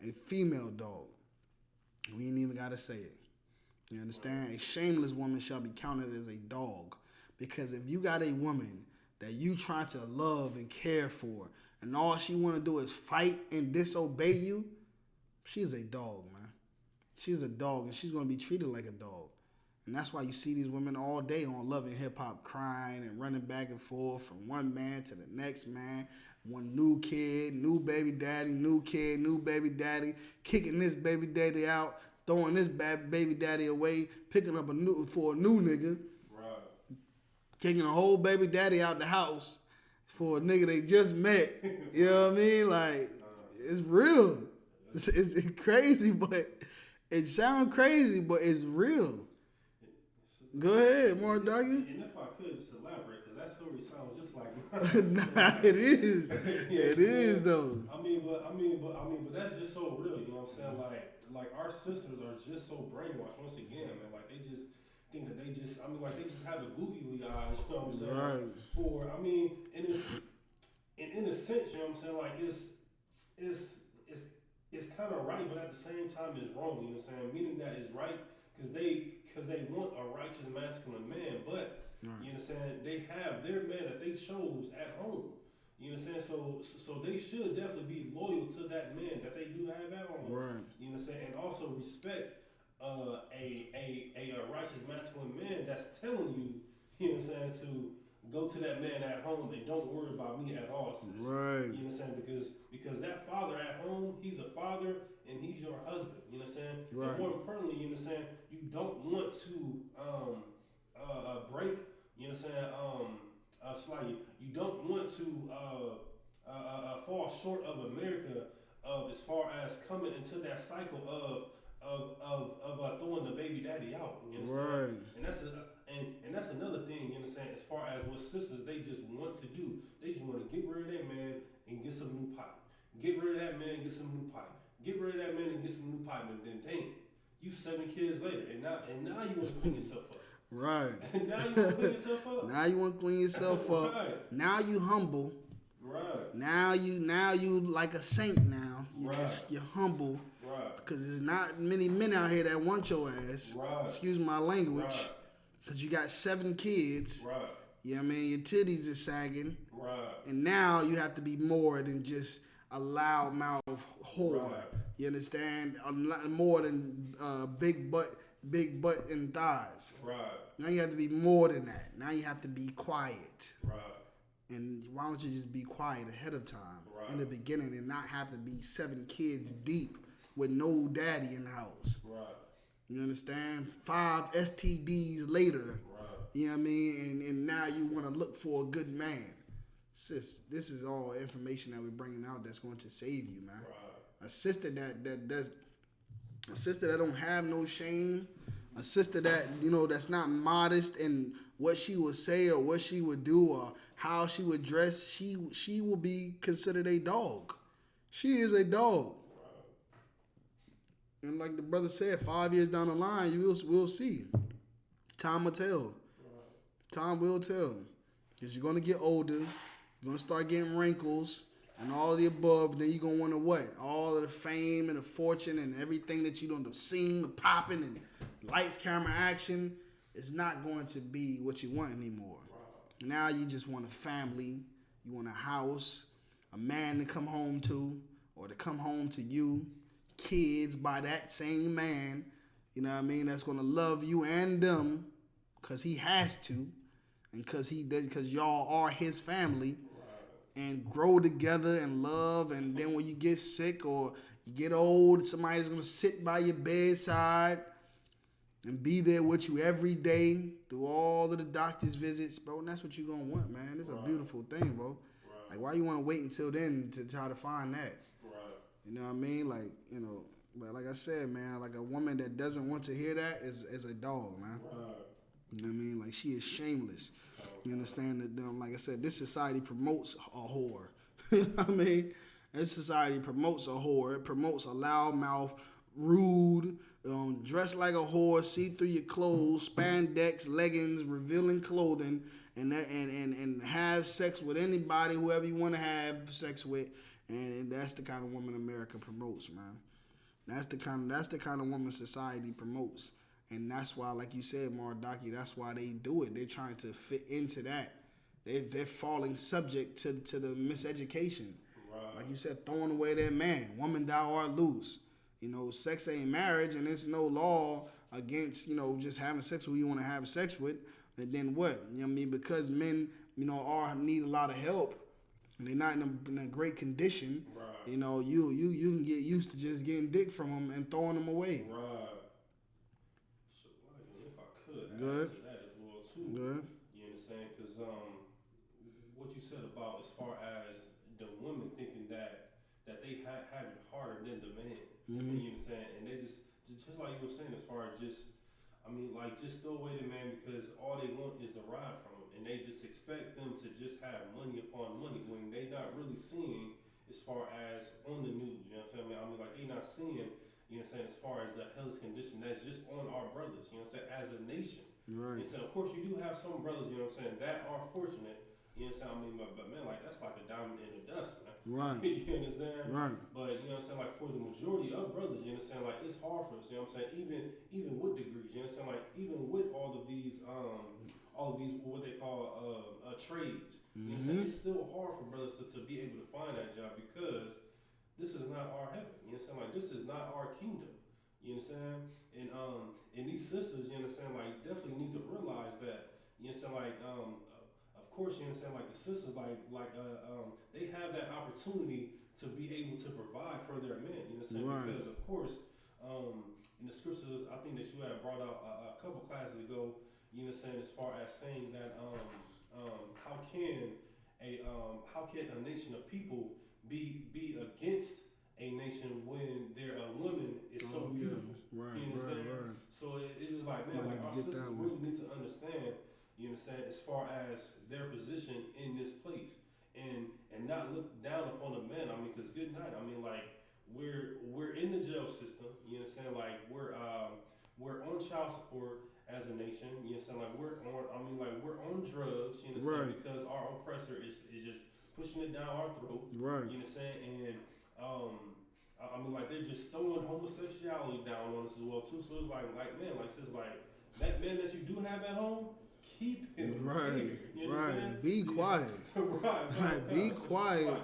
A female dog. We ain't even got to say it. You understand? A shameless woman shall be counted as a dog. Because if you got a woman that you try to love and care for, and all she want to do is fight and disobey you, she's a dog, man. She's a dog, and she's going to be treated like a dog. And that's why you see these women all day on Love and Hip Hop crying and running back and forth from one man to the next man. One new kid, new baby daddy, new kid, new baby daddy, kicking this baby daddy out, throwing this baby daddy away, picking up a new nigga. Right. Kicking a whole baby daddy out the house for a nigga they just met. You know what I mean? Like, it's real. It's crazy, but it sounds crazy, but it's real. Go ahead, more doggy. And if I could just elaborate, because that story sounds just like mine. Nah, it is. It is though. But that's just so real. You know what I'm saying? Like our sisters are just so brainwashed. Once again, man. Like they just think that they just have the googly eyes. You know what I'm saying? Right. In a sense, you know what I'm saying? Like it's kind of right, but at the same time, it's wrong. You know what I'm saying? Meaning that it's right because they want a righteous masculine man, but you understand they have their man that they chose at home. You understand? So they should definitely be loyal to that man that they do have at home. Right. You understand? And also respect a righteous masculine man that's telling you, you understand, to go to that man at home and don't worry about me at all, sis. Right. You understand? Because that father at home, he's a father and he's your husband. You understand? Right. And more importantly, you understand, you don't want to break, you understand, you don't want to fall short of America as far as coming into that cycle of throwing the baby daddy out. You understand? Right. And that's another thing, you understand, as far as what sisters they just want to do. They just want to get rid of that man and get some new pipe. Get rid of that man and get some new pipe. Get rid of that man and get some new pipe. And then dang, you 7 kids later, and now you want to clean yourself up. Right. Now you want to clean yourself up. Now you want to clean yourself up. Right. Now you humble. Right. Now you like a saint. Now you're humble. Right. Because there's not many men out here that want your ass. Right. Excuse my language. Right. Because you got 7 kids. Right. You know what I mean? Your titties are sagging. Right. And now you have to be more than just a loudmouth whore. Right. You understand? More than big butt and thighs. Right. Now you have to be more than that. Now you have to be quiet. Right. And why don't you just be quiet ahead of time in the beginning and not have to be 7 kids deep with no daddy in the house? Right. You understand? 5 STDs later. Right. You know what I mean? And now you want to look for a good man. Sis, this is all information that we're bringing out that's going to save you, man. Right. A sister that don't have no shame, a sister that, you know, that's not modest in what she would say or what she would do or how she would dress, she will be considered a dog. She is a dog. And like the brother said, 5 years down the line, we'll see. Time will tell. Time will tell. Because you're going to get older. You're going to start getting wrinkles and all of the above. Then you're going to want to what? All of the fame and the fortune and everything that you done seen, the popping and lights, camera, action. It's not going to be what you want anymore. Now you just want a family. You want a house, a man to come home to or to come home to you. Kids by that same man, you know what I mean, that's gonna love you and them because he has to and because y'all are his family, and grow together and love. And then when you get sick or you get old, somebody's gonna sit by your bedside and be there with you every day through all of the doctor's visits, bro. And that's what you're gonna want, man. It's a beautiful thing, bro. Like, why you want to wait until then to try to find that? You know what I mean? Like, you know, but like I said, man, like a woman that doesn't want to hear that is a dog, man. You know what I mean? Like, she is shameless. You understand that? Like I said, this society promotes a whore. You know what I mean? This society promotes a whore. It promotes a loudmouth, rude, dress like a whore, see through your clothes, spandex, leggings, revealing clothing, and have sex with anybody, whoever you want to have sex with. And that's the kind of woman America promotes, man. That's the kind of woman society promotes. And that's why, like you said, Mardaki, that's why they do it. They're trying to fit into that. They're falling subject to the miseducation. Right. Like you said, throwing away their man. Woman, thou art loose. You know, sex ain't marriage, and there's no law against, you know, just having sex with who you want to have sex with. And then what? You know what I mean? Because men, you know, need a lot of help. And they're not in a great condition. Right. You know, you can get used to just getting dick from them and throwing them away. Right. So, if I could Good. add to that as well too. Good. You understand? Because what you said about as far as the women thinking that they have it harder than the man. Mm-hmm. You understand? And they just like you were saying, as far as just throw away the man because all they want is the ride from him, and they just expect them to just have money upon money when they not really seeing as far as on the news. You know what I'm saying? I mean, like, they not seeing, you know what I'm saying, as far as the hellish condition that's just on our brothers, you know what I'm saying, as a nation. Right. And so, of course, you do have some brothers, you know what I'm saying, that are fortunate, you know what I'm saying, but man, like, that's like a diamond in the dust, man. Right. You understand? Right. But, you know what I'm saying, like, for the majority of brothers, you understand, like, it's hard for us, you know what I'm saying, even with degrees, you understand, like, even with all of these, what they call, trades, you know what I'm saying, it's still hard for brothers to be able to find that job because this is not our heaven, you know what I'm saying, like, this is not our kingdom, you understand, and these sisters, you understand, like, definitely need to realize that, you understand, like, of course, you understand, like, the sisters, they have that opportunity to be able to provide for their men, you know what I'm saying? Right. Because, of course, in the scriptures, I think that you had brought out a couple classes ago, you know what I'm saying, as far as saying that how can a nation of people be against a nation when their woman is so beautiful? Right, you understand? right. So it's just like, man, like, our sisters really need to understand, you understand, as far as their position in this place, and not look down upon the men. I mean, because good night. I mean, like, we're in the jail system. You understand? Like, we're on child support as a nation. You understand? Like, we're on drugs. You understand? Right. Because our oppressor is just pushing it down our throat. Right. You understand? And I mean, like, they're just throwing homosexuality down on us as well too. So it's like man, like, sis, like, that man that you do have at home, keep him right, here, right. Be quiet. right. Be quiet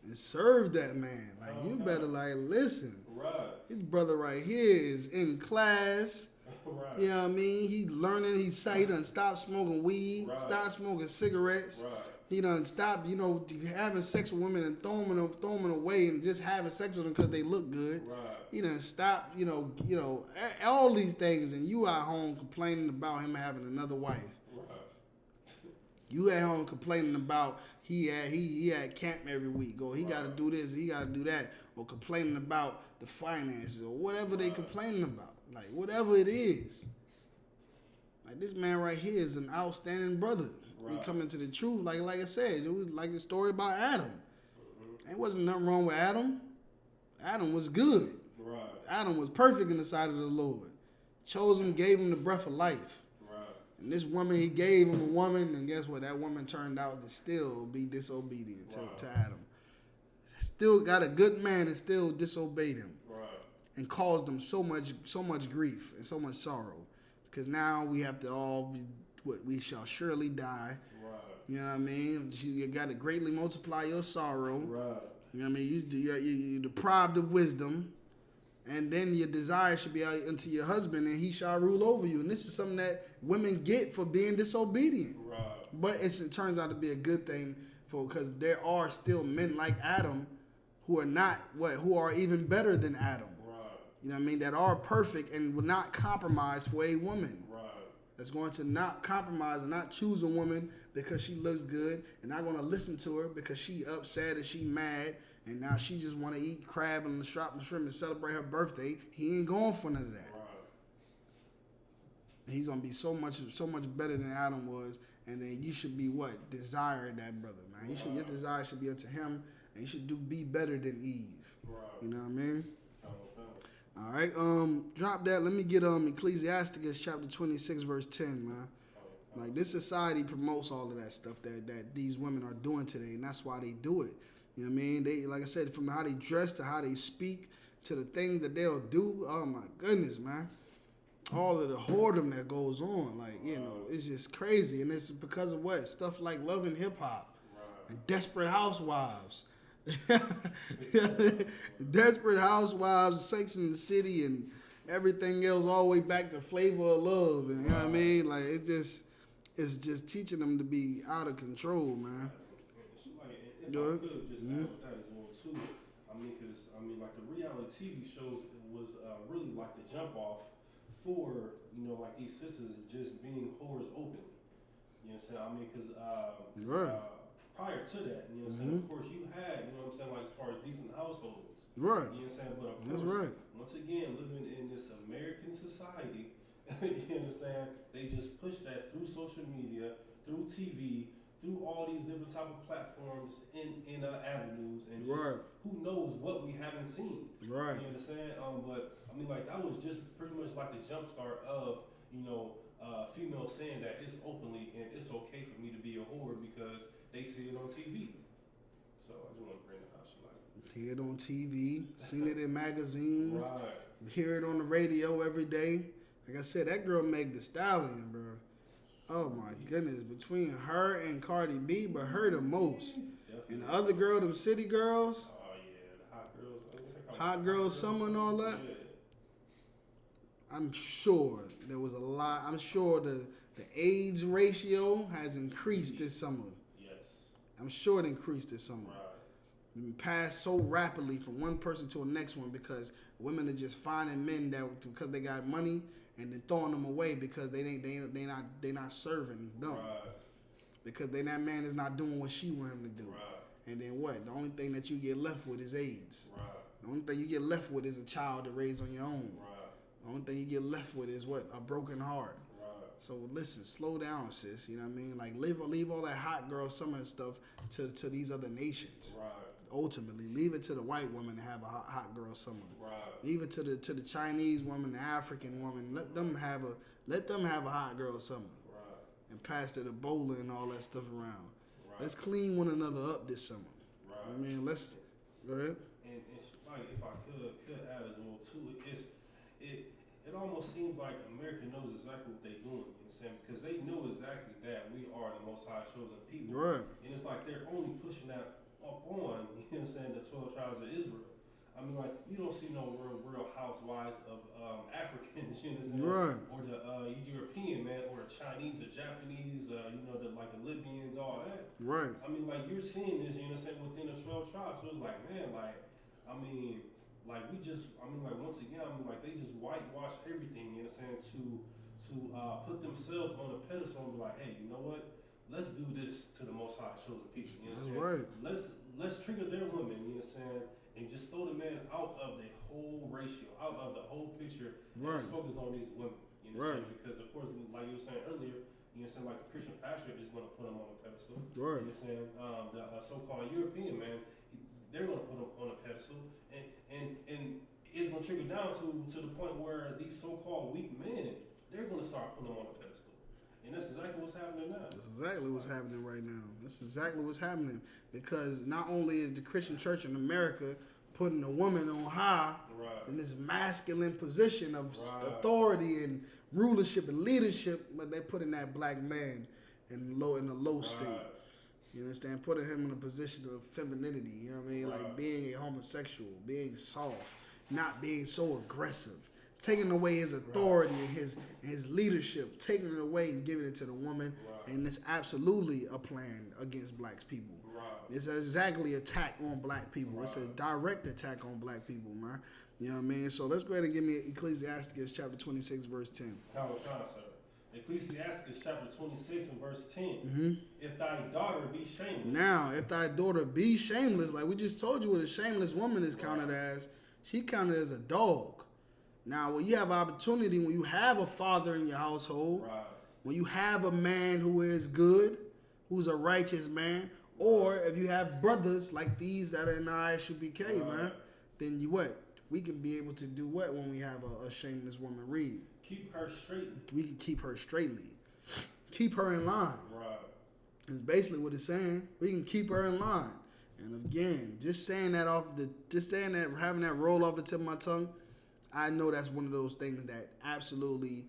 and serve that man. Like, you better, like, listen. Right. His brother right here is in class. Right. You know what I mean? He's learning. He done stopped smoking weed, stopped smoking cigarettes. Right. He done stopped, you know, having sex with women and throwing them away and just having sex with them because they look good. Right. He done stopped, you know, all these things, and you at home complaining about him having another wife. Right. You at home complaining about he had camp every week, or he got to do this, he got to do that, or complaining about the finances, or whatever they complaining about. Like, whatever it is. Like, this man right here is an outstanding brother. He coming to the truth. Like I said, it was like the story about Adam. There wasn't nothing wrong with Adam. Adam was good. Right. Adam was perfect in the sight of the Lord. Chose him, gave him the breath of life. Right. And this woman, he gave him a woman, and guess what? That woman turned out to still be disobedient to Adam. Still got a good man and still disobeyed him. Right. And caused him so much grief and so much sorrow. Because now we have to all be, we shall surely die. Right. You know what I mean? You got to greatly multiply your sorrow. Right. You know what I mean? You're deprived of wisdom. And then your desire should be out unto your husband, and he shall rule over you. And this is something that women get for being disobedient. Right. But it turns out to be a good thing because there are still men like Adam who are even better than Adam. Right. You know what I mean? That are perfect and will not compromise for a woman. Right. That's going to not compromise and not choose a woman because she looks good and not going to listen to her because she upset and she mad and now she just want to eat crab and shrimp and celebrate her birthday. He ain't going for none of that. Right. And he's going to be so much better than Adam was. And then you should be what? Desire that brother, man. Your desire should be unto him, and you should be better than Eve. Right. You know what I mean? Okay. All right, drop that. Let me get Ecclesiasticus chapter 26, verse 10, man. Like, this society promotes all of that stuff that these women are doing today, and that's why they do it. You know what I mean? They, like I said, from how they dress to how they speak to the things that they'll do. Oh my goodness, man! All of the whoredom that goes on, like, you know, it's just crazy, and it's because of what stuff like Love and Hip Hop and Desperate Housewives. Desperate Housewives, Sex in the City, and everything else, all the way back to Flavor of Love. And, you know what I mean? Like, it's just teaching them to be out of control, man. If I could just add with that as well too. Like the reality TV shows was really like the jump off for like these sisters just being whores openly. You know what I'm saying? Because prior to that, you know what I'm saying, of course you had, like as far as decent households. Right. You know what I'm saying? But of That's course, right. once again, living in this American society, you understand, they just push that through social media, through TV, through all these different type of platforms in avenues, and just who knows what we haven't seen. Right. You understand? But like that was just pretty much like the jump start of females saying that it's openly and it's okay for me to be a whore because they see it on TV. So I just want to bring it out. Hear it on TV, seen it in magazines, Right. hear it on the radio every day. Like I said, that girl Meg Thee Stallion, bro. Oh my goodness, between her and Cardi B, but her the most. Definitely. And the other girl, them city girls, Oh yeah, the hot girls. Hot Girl Summer and all that. Yeah. I'm sure there was a lot. I'm sure the AIDS ratio has increased this summer. Yes. I'm sure it increased this summer. Right. Passed so rapidly from one person to the next one because women are just finding men that because they got money and then throwing them away because they not serving them. Right. Because then that man is not doing what she want him to do. Right. And then what? The only thing that you get left with is AIDS. Right. The only thing you get left with is a child to raise on your own. Right. The only thing you get left with is what? A broken heart. Right. So listen, slow down, sis. You know what I mean? Like leave all that hot girl summer stuff to these other nations. Right. Ultimately, leave it to the white woman to have a hot girl summer. Right. Leave it to the Chinese woman, the African woman. Let them have a hot girl summer. Right. And pass it Ebola and all that stuff around. Right. Let's clean one another up this summer. Right. I mean, let's go ahead. And like if I could add as well too, it almost seems like America knows exactly what they're doing. You know what I'm saying? Because they know exactly that we are the Most High chosen people. Right. And it's like they're only pushing that up on, you know what I'm saying, the 12 tribes of Israel. Like you don't see no real housewives of Africans, you know what I'm saying? Right. Or the European man, or the Chinese, the Japanese, the the Libyans, all that. Right. Like you're seeing this, you know what I'm saying, within the 12 tribes. So it's like, man, we just, once again, they just whitewash everything, you know what I'm saying, to put themselves on a pedestal and be like, hey, you know what? let's do this to the Most High chosen people. You know what I'm That's saying? right. Let's trigger their women. You know what I'm saying? And just throw the man out of the whole ratio, out of the whole picture, and Right. let's focus on these women. You know what I'm Right. saying? Because of course, like you were saying earlier, you know what I'm saying, like the Christian pastor is going to put him on a pedestal. Right. You know what I'm saying? The so-called European man, they're going to put him on a pedestal, and it's going to trigger down to the point where these so-called weak men, they're going to start putting him on a pedestal. And that's exactly what's happening now. That's exactly what's happening right now. That's exactly what's happening. Because not only is the Christian church in America putting the woman on high Right. in this masculine position of Right. authority and rulership and leadership, but they're putting that black man in the low state. Right. You understand? Putting him in a position of femininity. You know what I mean? Right. Like being a homosexual, being soft, not being so aggressive. Taking away his authority and his leadership, taking it away and giving it to the woman, Right. and it's absolutely a plan against black people. Right. It's exactly an attack on black people. It's a Right. direct attack on black people, man. You know what I mean? So let's go ahead and give me Ecclesiastes chapter 26, verse 10. Kind of, sir. Ecclesiastes chapter 26 and verse 10. Mm-hmm. If thy daughter be shameless. Now, if thy daughter be shameless, like we just told you what a shameless woman is counted as, she counted as a dog. Now, when you have opportunity, when you have a father in your household, Right. when you have a man who is good, who's a righteous man, or if you have brothers like these that are in the I.S.U.P.K, Right. man, then you what? We can be able to do what when we have a shameless woman read? Keep her straight. We can keep her straightly. Keep her in line. Right. Is basically what it's saying. We can keep her in line. And again, just saying that, having that roll off the tip of my tongue, I know that's one of those things that absolutely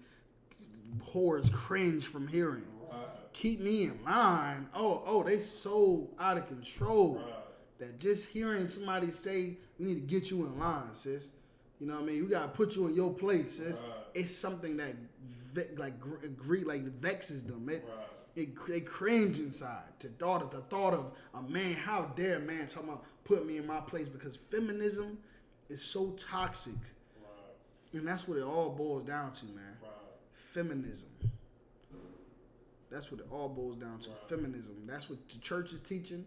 whores cringe from hearing. Right. Keep me in line. Oh, they so out of control Right. that just hearing somebody say, we need to get you in line, sis. You know what I mean? We gotta put you in your place, sis. Right. It's something that vexes them. Right. They cringe inside. The thought of a man, how dare a man talking about put me in my place, because feminism is so toxic. Right. And that's what it all boils down to, man. Right. Feminism. That's what it all boils down to. Right. Feminism. That's what the church is teaching.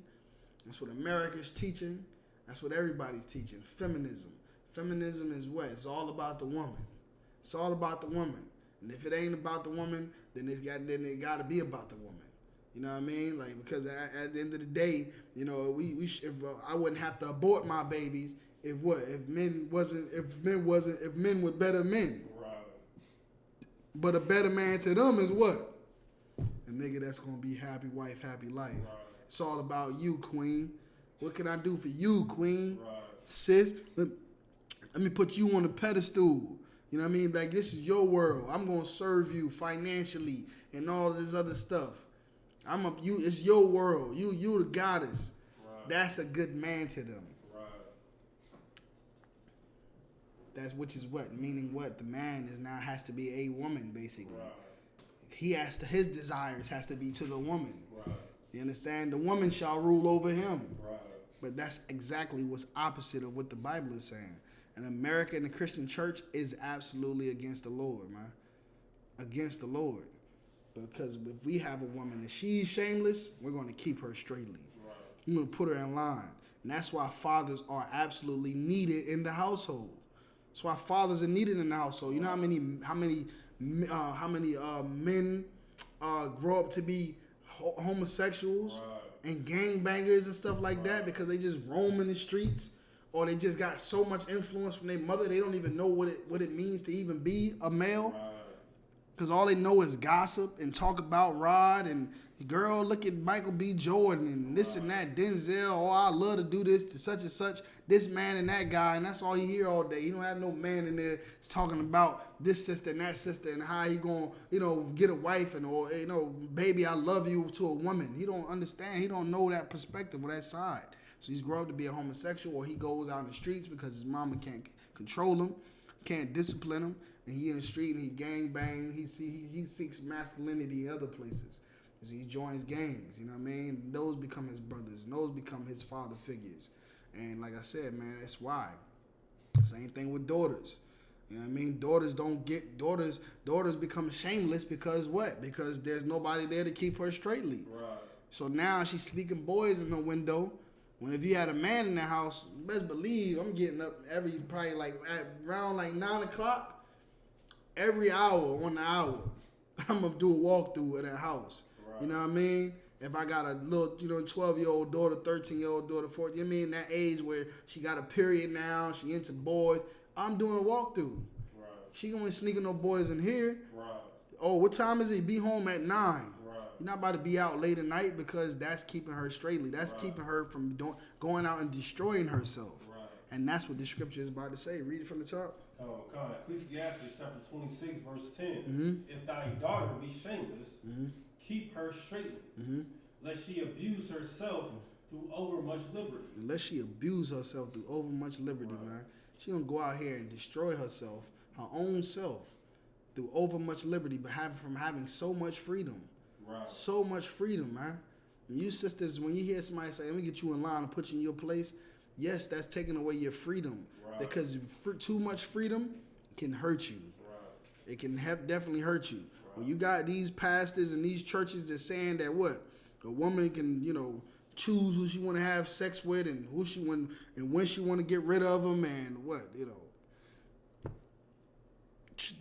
That's what America's teaching. That's what everybody's teaching. Feminism. Feminism is what? It's all about the woman. It's all about the woman. And if it ain't about the woman, then it got to be about the woman. You know what I mean? Like, because at the end of the day, you know, if I wouldn't have to abort my babies if men were better men. Right. But a better man to them is what? A nigga that's gonna be happy wife, happy life. Right. It's all about you, queen. What can I do for you, queen? Right. Sis, let me put you on a pedestal. You know what I mean? Like, this is your world. I'm gonna serve you financially and all this other stuff. It's your world. You the goddess. Right. That's a good man to them. Right. That's which is what? Meaning what? The man has to be a woman, basically. Right. His desires has to be to the woman. Right. You understand? The woman shall rule over him. Right. But that's exactly what's opposite of what the Bible is saying. And America and the Christian church is absolutely against the Lord, man. Against the Lord. Because if we have a woman and she's shameless, we're going to keep her straightly. Right. We're going to put her in line. And that's why fathers are absolutely needed in the household. That's why fathers are needed in the household. You know how many men grow up to be homosexuals and gangbangers and stuff like that because they just roam in the streets, or they just got so much influence from their mother they don't even know what it means to even be a male. Because all they know is gossip and talk about Rod and, girl, look at Michael B. Jordan and this and that, Denzel, oh, I love to do this to such and such, this man and that guy, and that's all you hear all day. You don't have no man in there talking about this sister and that sister and how he going to, get a wife and, or, baby, I love you to a woman. He don't understand. He don't know that perspective or that side. So he's grown up to be a homosexual, or he goes out in the streets because his mama can't control him, can't discipline him, and he in the street and he gangbang. He seeks masculinity in other places. So he joins gangs, you know what I mean? Those become his brothers, and those become his father figures. And like I said, man, that's why. Same thing with daughters. You know what I mean? Daughters become shameless because what? Because there's nobody there to keep her straightly. Right. So now she's sneaking boys in the window. When if you had a man in the house, best believe I'm getting up probably like around like 9 o'clock, every hour on the hour. I'm gonna do a walkthrough of that house. Right. You know what I mean? If I got a little, 12-year-old daughter, 13-year-old daughter, 14, you know what I mean? That age where she got a period now, she into boys, I'm doing a walkthrough. Right. She gonna sneaking no boys in here. Right. Oh, what time is it? Be home at 9. Right. You're not about to be out late at night because that's keeping her straightly. That's keeping her from going out and destroying herself. Right. And that's what the scripture is about to say. Read it from the top. Ecclesiastes chapter 26, verse 10. Mm-hmm. If thy daughter be shameless, keep her straightly, lest she abuse herself through overmuch liberty. Unless she abuse herself through overmuch liberty, man. She gonna go out here and destroy herself, her own self, through overmuch liberty, but from having so much freedom. Right. So much freedom, man. And you sisters, when you hear somebody say, let me get you in line and put you in your place, yes, that's taking away your freedom. Right. Because too much freedom can hurt you. Right. It can definitely hurt you. Right. When you got these pastors and these churches that saying that what? A woman can, choose who she want to have sex with and who she want and when she want to get rid of them and what,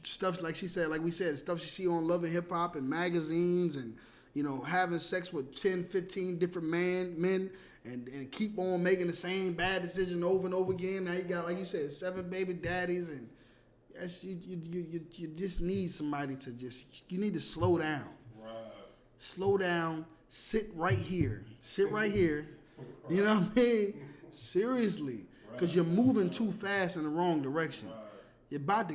stuff like she said, like we said, stuff she see on Love and Hip Hop and magazines and, having sex with 10, 15 different men and keep on making the same bad decision over and over again. Now you got, like you said, 7 baby daddies and yes, you just need somebody to you need to slow down. Right. Slow down, sit right here. Sit right here. You know what I mean? Seriously. Because you're moving too fast in the wrong direction. Right. You're about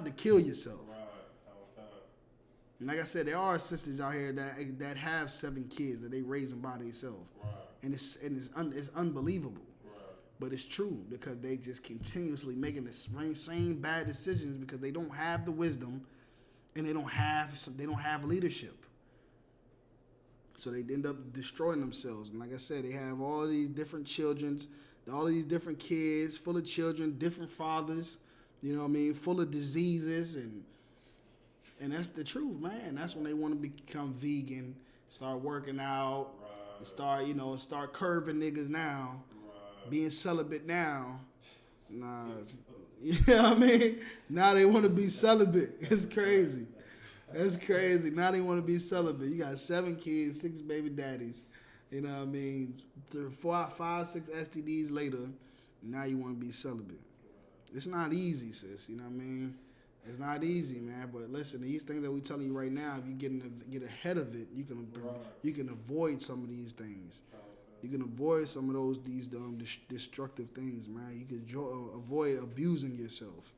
to kill yourself. Right. And like I said, there are sisters out here that have 7 kids that they raising by themselves. Right. And it's unbelievable. Right. But it's true because they just continuously making the same bad decisions because they don't have the wisdom and they don't have leadership. So they end up destroying themselves. And like I said, they have all these different children, all these different kids, full of children, different fathers, full of diseases. And that's the truth, man. That's when they want to become vegan, start working out, and start curving niggas now, being celibate now. Nah, you know what I mean? Now they want to be celibate. It's crazy. That's crazy. Now they want to be celibate. You got 7 kids, 6 baby daddies. You know what I mean? 5, 6 STDs later, now you want to be celibate. It's not easy, sis. You know what I mean? It's not easy, man. But listen, these things that we telling you right now, if you get ahead of it, you can avoid some of these things. You can avoid some of these destructive things, man. You can avoid abusing yourself.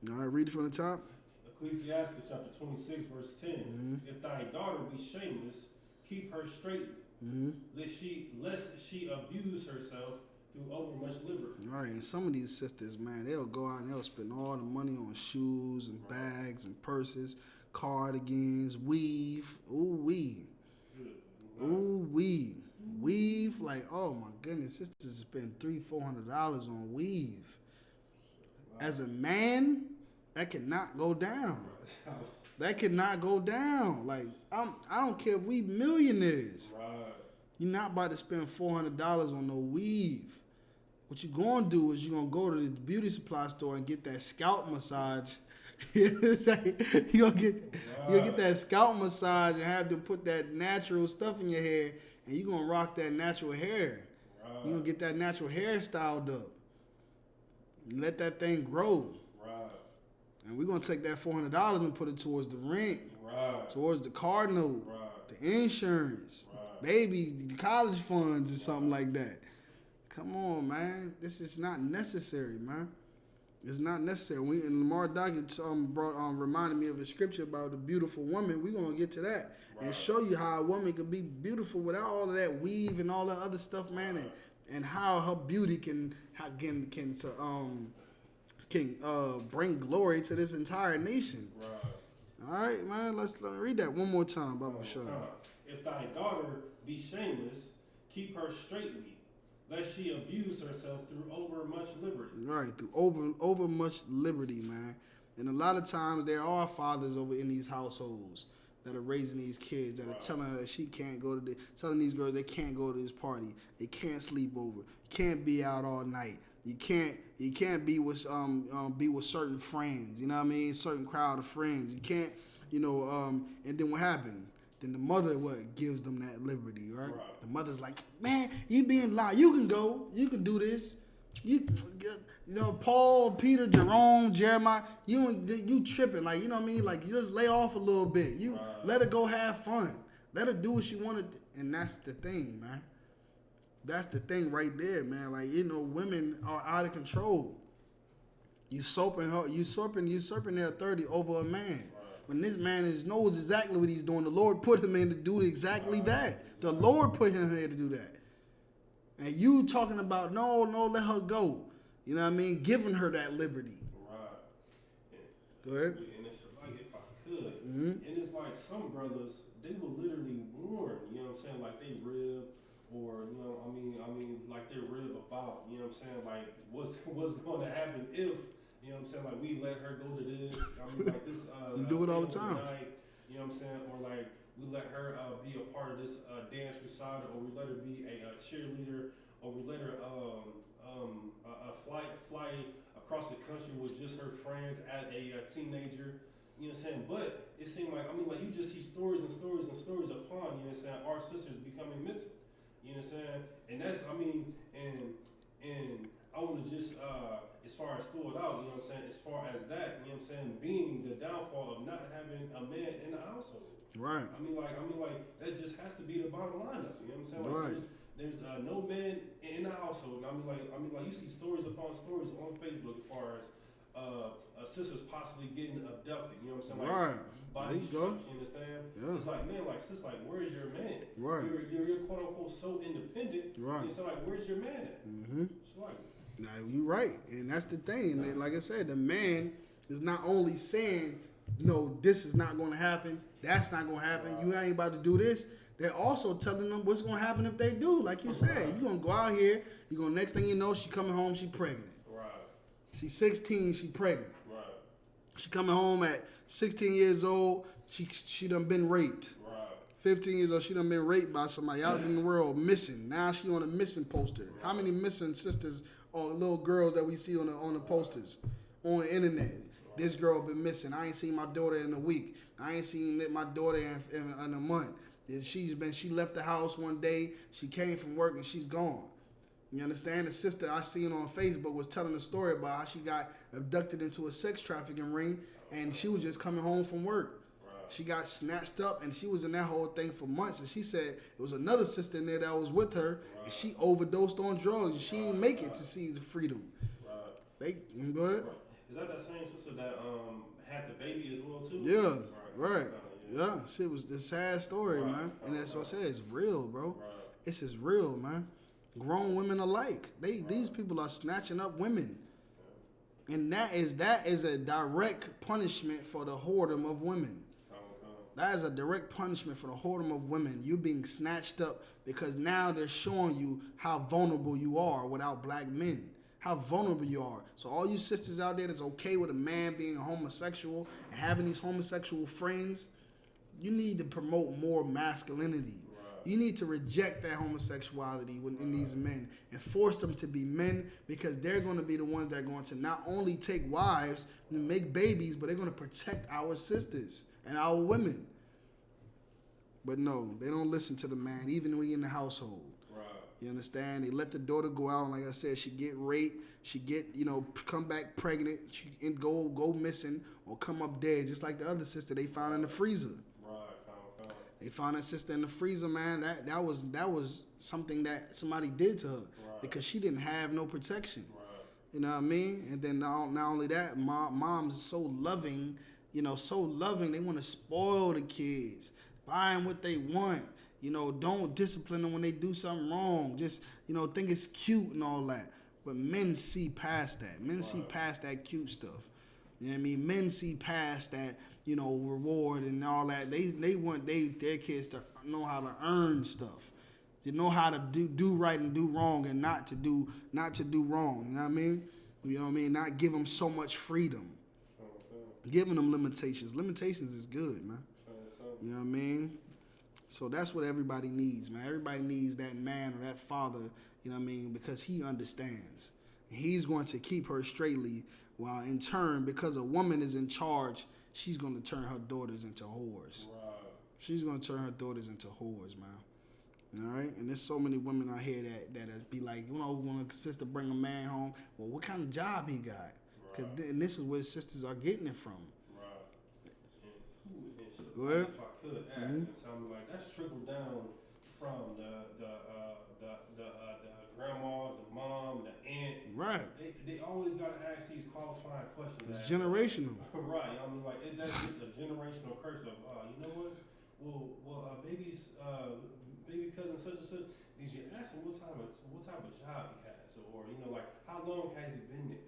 All right, read it from the top. Ecclesiastes chapter 26, verse 10. Mm-hmm. If thy daughter be shameless, keep her straightly, lest she abuse herself through overmuch liberty. All right, and some of these sisters, man, they'll go out and they'll spend all the money on shoes and bags and purses, cardigans, weave. Ooh, weave. Ooh, weave. Weave, like, oh my goodness, sisters spend $300-400 on weave. As a man, that cannot go down. That cannot go down. Like, I don't care if we millionaires. Right. You're not about to spend $400 on no weave. What you're going to do is you're going to go to the beauty supply store and get that scalp massage. You're going to get that scalp massage and have to put that natural stuff in your hair, and you're going to rock that natural hair. Right. You're going to get that natural hair styled up. And let that thing grow. Right. And we're going to take that $400 and put it towards the rent, towards the car note, the insurance, maybe the college funds or something like that. Come on, man. This is not necessary, man. It's not necessary. And Lamar Doggett reminded me of a scripture about the beautiful woman. We're going to get to that and show you how a woman can be beautiful without all of that weave and all that other stuff, man, and how her beauty can bring glory to this entire nation. Right. All right, man. Let's read that one more time, Baba Show. If thy daughter be shameless, keep her straightly, lest she abuse herself through overmuch liberty. Right, through overmuch liberty, man. And a lot of times there are fathers over in these households that are raising these kids, that are telling her that she can't go to telling these girls they can't go to this party, they can't sleep over, you can't be out all night, you can't be with certain friends, you know what I mean, certain crowd of friends, you can't, and then what happened? Then the mother gives them that liberty, right? The mother's like, man, you being loud, you can go, you can do this. Paul, Peter, Jerome, Jeremiah, you tripping, like, you know what I mean? Like, you just lay off a little bit. You let her go have fun. Let her do what she wanted, and that's the thing, man. That's the thing right there, man. Like, women are out of control. Usurping their authority over a man. When this man knows exactly what he's doing, the Lord put him in to do exactly that. The Lord put him here to do that. And you talking about, no, let her go. You know what I mean? Giving her that liberty. Right. Go ahead. And it's like, if I could, and it's like some brothers, they will literally warn, you know what I'm saying, like they rib, or, like they rib about, you know what I'm saying, like what's going to happen if, you know what I'm saying, like we let her go to this, like this. You do it all the time. Night, you know what I'm saying, or like we let her be a part of this dance recital, or we let her be a cheerleader, or we let her fly across the country with just her friends as a teenager. You know what I'm saying? But it seemed like, you just see stories and stories and stories upon, you know what I'm saying, our sisters becoming missing. You know what I'm saying? And that's, and I want to just, as far as throw it out, you know what I'm saying, as far as that, you know what I'm saying, being the downfall of not having a man in the household. Right. That just has to be the bottom line of it. You know what I'm saying? Like, right. There's no man in the household. And you see stories upon stories on Facebook as far as sisters possibly getting abducted. You know what I'm saying? Like, right. Body there you go. You understand? Yeah. It's like, man, like, sis, like, where's your man? Right. You're quote unquote so independent. Right. It's like, where's your man at? Mm-hmm. It's like, now you're right, and that's the thing. And like I said, the man is not only saying, this is not going to happen, that's not going to happen, you ain't about to do this. They're also telling them what's going to happen if they do. Like you said, you're going to go out here, next thing you know, she coming home, she pregnant. right. She's 16, she pregnant. Right. She coming home at 16 years old, she done been raped. Right. 15 years old, she done been raped by somebody out in the world, missing. Now she on a missing poster. How many missing sisters or little girls that we see on the posters on the internet? This girl been missing. I ain't seen my daughter in a week. I ain't seen my daughter in a month. She left the house one day, she came from work and she's gone. You understand? The sister I seen on Facebook was telling a story about how she got abducted into a sex trafficking ring and she was just coming home from work. Right. She got snatched up and she was in that whole thing for months, and she said it was another sister in there that was with her, and she overdosed on drugs and she didn't make it to see the freedom. Right. Go ahead. Right. Is that same sister that had the baby as well too? Yeah. Right. Yeah, shit was the sad story, man. And that's what I said. It's real, bro. Right. It's just real, man. Grown women alike. These people are snatching up women. And that is a direct punishment for the whoredom of women. That is a direct punishment for the whoredom of women. You being snatched up because now they're showing you how vulnerable you are without black men. How vulnerable you are. So all you sisters out there that's okay with a man being a homosexual and having these homosexual friends, you need to promote more masculinity. Right. You need to reject that homosexuality in these men and force them to be men, because they're going to be the ones that are going to not only take wives and make babies, but they're going to protect our sisters and our women. But no, they don't listen to the man, even when we in the household. Right. You understand? They let the daughter go out, and like I said, she get raped, she get, come back pregnant, she go missing or come up dead, just like the other sister they found in the freezer. They found that sister in the freezer, man. That was something that somebody did to her, because she didn't have no protection. Right. You know what I mean? And then not only that, mom's so loving, so loving. They want to spoil the kids, buy them what they want. Don't discipline them when they do something wrong. Just, think it's cute and all that. But men see past that. Men see past that cute stuff. You know what I mean? Men see past that, reward and all that. They want their kids to know how to earn stuff. To know how to do right and do wrong, and not to do wrong. You know what I mean? Not give them so much freedom. Giving them limitations. Limitations is good, man. You know what I mean? So that's what everybody needs, man. Everybody needs that man or that father, you know what I mean, because he understands. He's going to keep her straightly, while in turn, because a woman is in charge, she's going to turn her daughters into whores. Right. She's going to turn her daughters into whores, man. All right? And there's so many women out here that be like, you know, when a sister bring a man home, well, what kind of job he got? Because and this is where sisters are getting it from. Right. And Go ahead. if I could add, and something like that's trickled down from the grandma, the mom, the aunt. Right. They always gotta ask these qualifying questions. It's generational. Right. I mean, like that's just a generational curse of, you know what? Well, baby cousin such and such. Did you ask him what type of job he has, or you know, like how long has he been there?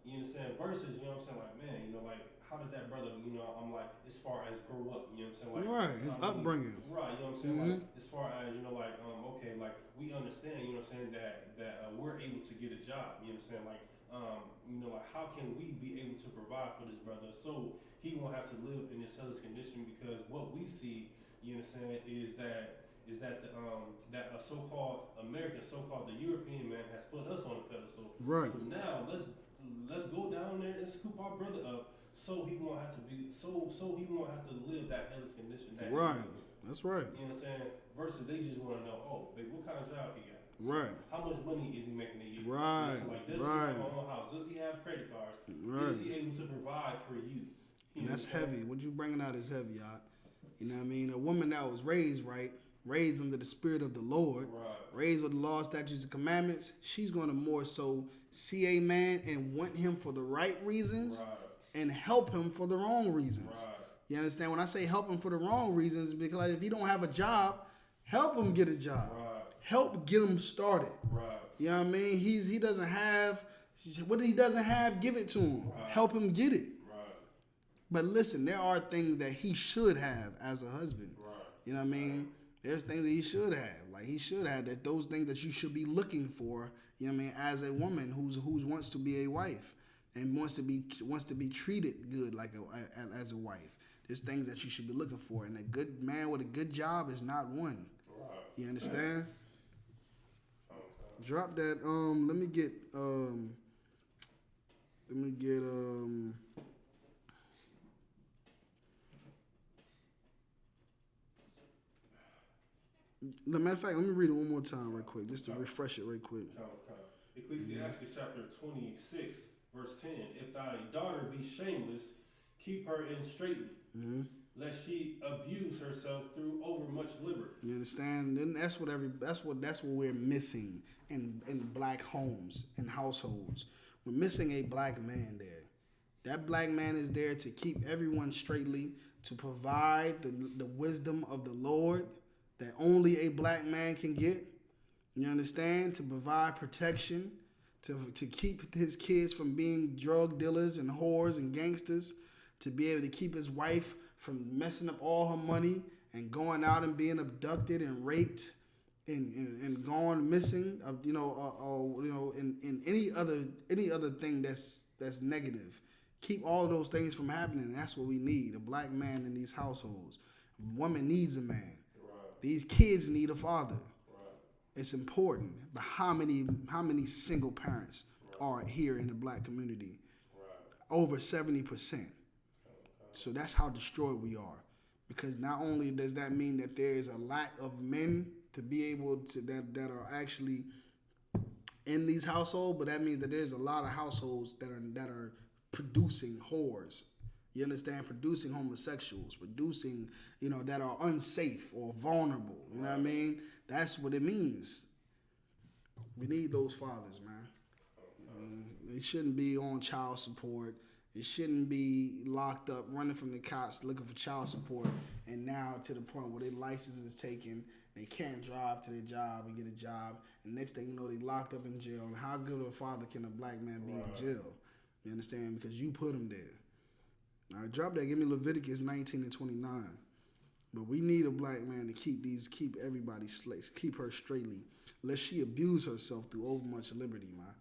You understand? Versus, you know what I'm saying? Like, man, you know, like how did that brother? You know, I'm like as far as grow up. You know what I'm saying? Like, right. His upbringing. Right. You know what I'm saying? Like as far as you know, like okay, like we understand. You know what I'm saying? That we're able to get a job. You know what I'm saying? Like you know, like how can we be able to provide for this brother so he won't have to live in this hellish condition? Because what we see, you know what I'm saying, is that that a so-called American, so-called the European man has put us on a pedestal. Right. So now let's go down there and scoop our brother up so he won't have to be so he won't have to live that hellish condition. That right. That's right. You know what I'm saying? Versus they just want to know, oh, babe, what kind of job he got? Right. How much money is he making a year? Right. So like, does he right. have a own house? Does he have credit cards? Right. Is he able to provide for you? And that's heavy. What you bringing out is heavy, y'all. You know what I mean? A woman that was raised right, raised under the spirit of the Lord, raised with the law, statutes, and commandments, she's going to more so see a man and want him for the right reasons and help him for the wrong reasons. Right. You understand? When I say help him for the wrong reasons, because if he don't have a job, help him get a job. Right. Help get him started. Right. You know what I mean? He doesn't have, what he doesn't have, give it to him. Right. Help him get it. Right. But listen, there are things that he should have as a husband. Right. You know what I mean? There's things that he should have. Like he should have that. Those things that you should be looking for. You know what I mean? As a woman who's wants to be a wife and wants to be treated good like as a wife. There's things that you should be looking for, and a good man with a good job is not one. Right. You understand? Drop that. Let me get. Matter of fact, let me read it one more time real quick, just to refresh it real quick. Ecclesiastes chapter 26, verse 10. If thy daughter be shameless, keep her in straitly, lest she abuse herself through overmuch liberty. You understand? Then that's what we're missing in black homes and households. We're missing a black man there. That black man is there to keep everyone straightly, to provide the wisdom of the Lord that only a black man can get. You understand? To provide protection, to keep his kids from being drug dealers and whores and gangsters, to be able to keep his wife from messing up all her money and going out and being abducted and raped and going missing, in any other thing that's negative. Keep all those things from happening. That's what we need. A black man in these households. A woman needs a man. Right. These kids need a father. Right. It's important. But how many single parents are here in the black community? Right. Over 70%. So that's how destroyed we are. Because not only does that mean that there is a lack of men to be able to that are actually in these households, but that means that there's a lot of households that are producing whores. You understand? Producing homosexuals, producing, that are unsafe or vulnerable. You know what I mean? That's what it means. We need those fathers, man. They shouldn't be on child support. They shouldn't be locked up, running from the cops, looking for child support, and now to the point where their license is taken, they can't drive to their job and get a job, and next thing you know, they locked up in jail. And how good of a father can a black man be in jail? You understand? Because you put him there. All right, drop that. Give me Leviticus 19 and 29. But we need a black man to keep everybody keep her straightly, lest she abuse herself through overmuch liberty, man.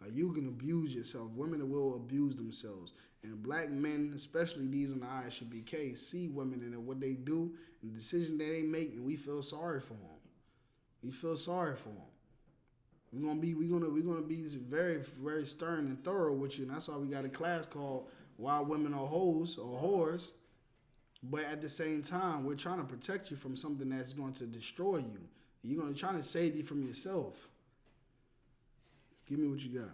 Like, you can abuse yourself. Women will abuse themselves. And black men, especially these in the I.S.U.P.K, see women and what they do and the decision that they make, and we feel sorry for them. We feel sorry for them. We're gonna be very, very stern and thorough with you, and that's why we got a class called Why Women Are Hoes or Whores. But at the same time, we're trying to protect you from something that's going to destroy you. You're gonna try to save you from yourself. Give me what you got.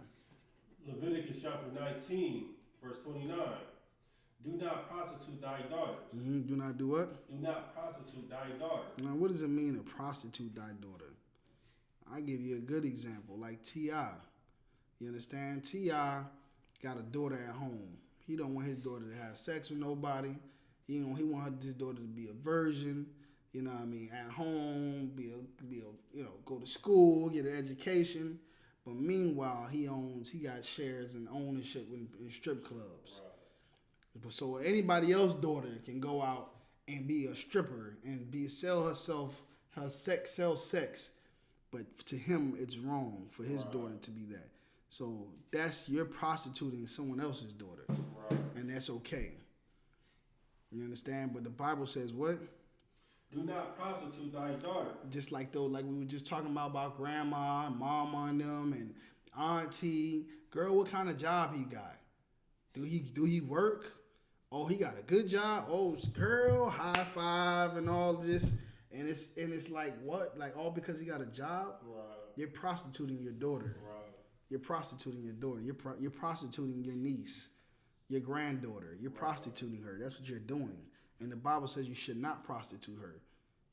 Leviticus chapter 19, verse 29. Do not prostitute thy daughters. Do not do what? Do not prostitute thy daughters. Now, what does it mean to prostitute thy daughter? I'll give you a good example, like T.I. You understand? T.I. got a daughter at home. He don't want his daughter to have sex with nobody. He want his daughter to be a virgin. You know what I mean? At home, go to school, get an education. But meanwhile, he got shares and ownership in strip clubs. Right. So anybody else's daughter can go out and be a stripper and sell sex. But to him, it's wrong for his daughter to be that. So you're prostituting someone else's daughter. Right. And that's okay. You understand? But the Bible says what? Do not prostitute thy daughter. Just like we were just talking about grandma and mama and them and auntie. Girl, what kind of job he got? Do he work? Oh, he got a good job. Oh, girl, high five and all this. And it's like what? Like all because he got a job? Right. You're prostituting your daughter. Right. You're prostituting your daughter. You're prostituting your niece, your granddaughter. You're prostituting her. That's what you're doing. And the Bible says you should not prostitute her.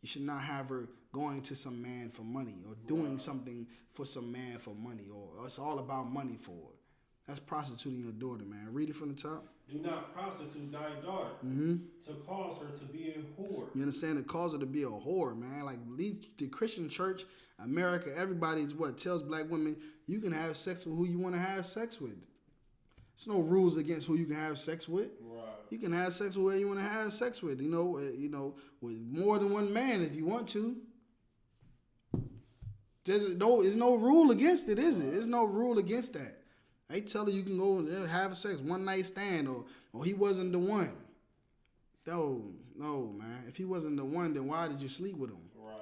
You should not have her going to some man for money or doing something for some man for money, or it's all about money for it. That's prostituting your daughter, man. Read it from the top. Do not prostitute thy daughter to cause her to be a whore. You understand? To cause her to be a whore, man. Like the Christian church, America, everybody's tells black women you can have sex with who you want to have sex with. There's no rules against who you can have sex with. Right. You can have sex with whoever you want to have sex with. You know, with more than one man if you want to. There's no rule against it, is it? There's no rule against that. They tell you can go and have sex, one night stand, or he wasn't the one. No, man. If he wasn't the one, then why did you sleep with him? Right.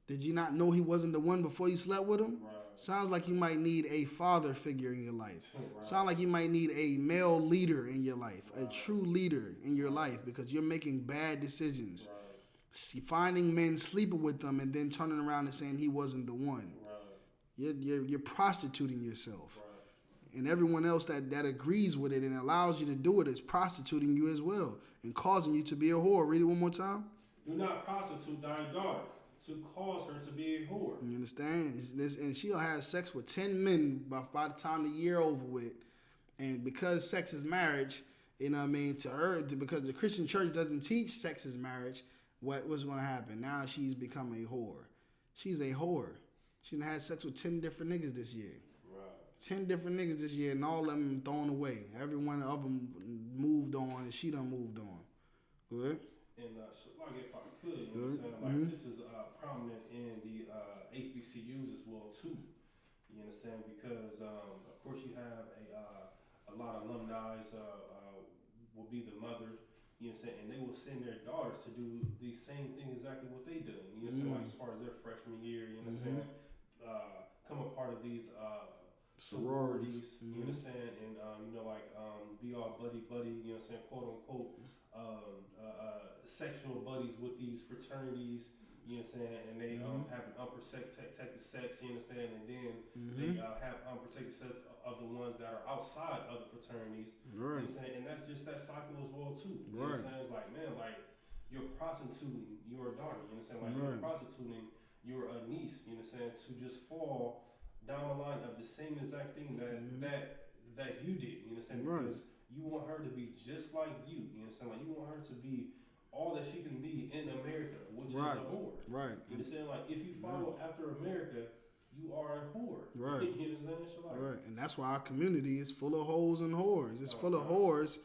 Did you not know he wasn't the one before you slept with him? Right. Sounds like you might need a father figure in your life. Right. Sounds like you might need a male leader in your life, a true leader in your life, because you're making bad decisions. Right. Finding men, sleeping with them, and then turning around and saying he wasn't the one. Right. You're prostituting yourself. Right. And everyone else that agrees with it and allows you to do it is prostituting you as well and causing you to be a whore. Read it one more time. Do not prostitute thy daughter to cause her to be a whore. You understand? And she'll have sex with 10 men by the time the year over with. And because sex is marriage, you know what I mean, to her, because the Christian church doesn't teach sex is marriage, what's going to happen? Now she's become a whore. She's a whore. She done had sex with 10 different niggas this year. 10 different niggas this year, and all of them thrown away. Every one of them moved on, and she done moved on. Good? And like if I could, you know what I'm saying? Like this is prominent in the HBCUs as well too. You understand? Because of course you have a lot of alumni will be the mothers. You know what I'm saying? And they will send their daughters to do the same thing exactly what they do. You know what I'm saying? Like as far as their freshman year, you know what I'm saying? Come a part of these sororities, you know what I'm saying, and be all buddy, you know what I'm saying, quote unquote, sexual buddies with these fraternities, you know what I'm saying, and they have an unprotected sex, you know what I'm saying, and then they have unprotected sex of the ones that are outside of the fraternities, you know what I'm saying, and that's just that cycle as well too. You know what I'm saying? It's like, man, like you're prostituting your daughter, you know what I'm saying, like you're prostituting your niece, you know what I'm saying, to just fall down the line of the same exact thing that you did, you know what I'm saying? Because you want her to be just like you know what I'm saying? Like you want her to be all that she can be in America, which is a whore. Right. You know what I'm saying? Like if you follow after America, you are a whore. Right. You know what I'm saying? Right. And that's why our community is full of hoes and whores. It's full of whores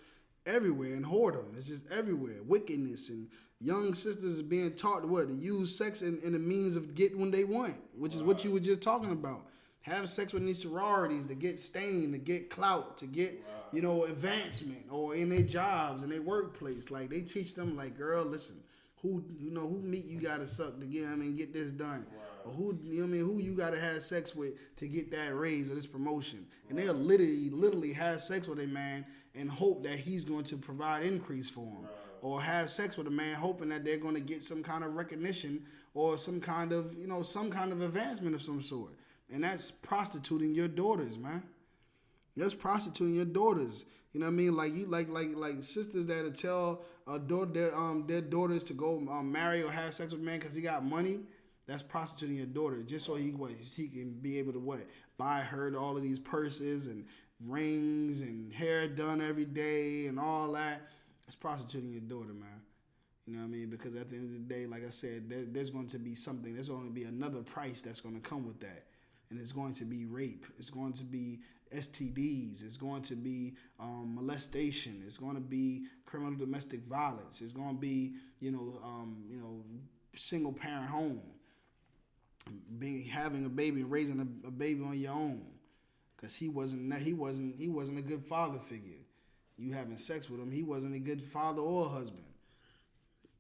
everywhere, and whoredom. It's just everywhere. Wickedness, and young sisters are being taught to use sex in the means of getting what they want, which is what you were just talking about. having sex with these sororities to get stained, to get clout, to get, you know, advancement, or in their jobs, in their workplace. Like, they teach them, like, girl, listen, who meat you gotta suck to get, get this done. Or who you gotta have sex with to get that raise or this promotion. And they'll literally have sex with a man and hope that he's going to provide increase for them. Or have sex with a man hoping that they're going to get some kind of recognition or some kind of advancement of some sort. And that's prostituting your daughters, man. That's prostituting your daughters. You know what I mean? Like you like sisters that'll tell their daughters to go marry or have sex with a man because he got money. That's prostituting your daughter just so he can be able to buy her all of these purses and rings and hair done every day and all that. That's prostituting your daughter, man. You know what I mean? Because at the end of the day, like I said, there's going to be something. There's going to be another price that's going to come with that. And it's going to be rape. It's going to be STDs. It's going to be molestation. It's going to be criminal domestic violence. It's going to be, single parent home. Having a baby and raising a baby on your own. Because he wasn't a good father figure. You having sex with him, he wasn't a good father or husband.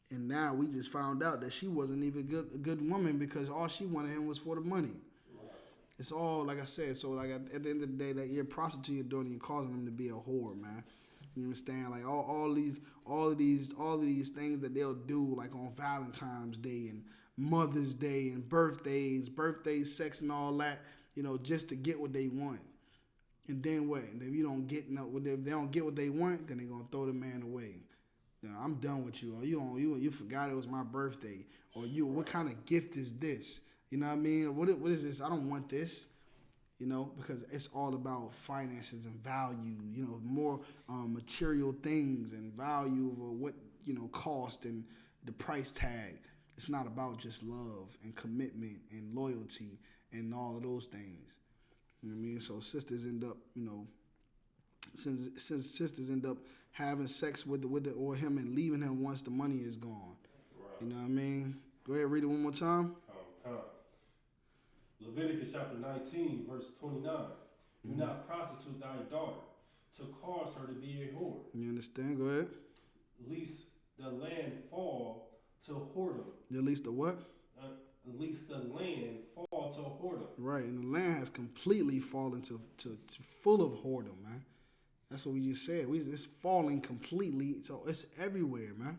And now we just found out that she wasn't even a good woman because all she wanted him was for the money. It's all, like I said, so like at the end of the day, that you're prostituting your daughter and you're causing them to be a whore, man. You understand? Like all of these things that they'll do, like on Valentine's Day and Mother's Day and birthday sex and all that, just to get what they want. And then what? And if you don't get if they don't get what they want, then they're gonna throw the man away. I'm done with you. Or you forgot it was my birthday. Or what kind of gift is this? You know what I mean? What is this? I don't want this. Because it's all about finances and value. More material things and value of what cost and the price tag. It's not about just love and commitment and loyalty and all of those things. You know what I mean? So sisters end up, since sisters end up having sex with or him and leaving him once the money is gone. Right. You know what I mean? Go ahead, read it one more time. Leviticus chapter 19, verse 29. Do not prostitute thy daughter to cause her to be a whore. You understand? Go ahead. Lest the land fall to whoredom. Lest the what? Lest the land fall to whoredom. Right, and the land has completely fallen to full of whoredom, man. That's what we just said. It's falling completely, so it's everywhere, man.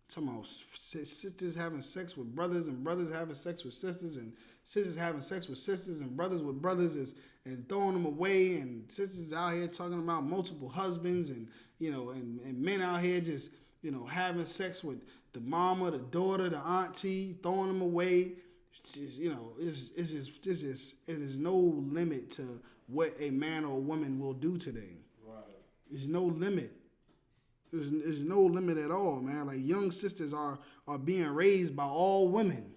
Talking about sisters having sex with brothers and brothers having sex with sisters and sisters having sex with sisters and brothers with brothers and throwing them away, and sisters out here talking about multiple husbands and and men out here just having sex with the mama, the daughter, the auntie, throwing them away. It is no limit to what a man or a woman will do today. Right. There's no limit. There's no limit at all, man. Like, young sisters are being raised by all women,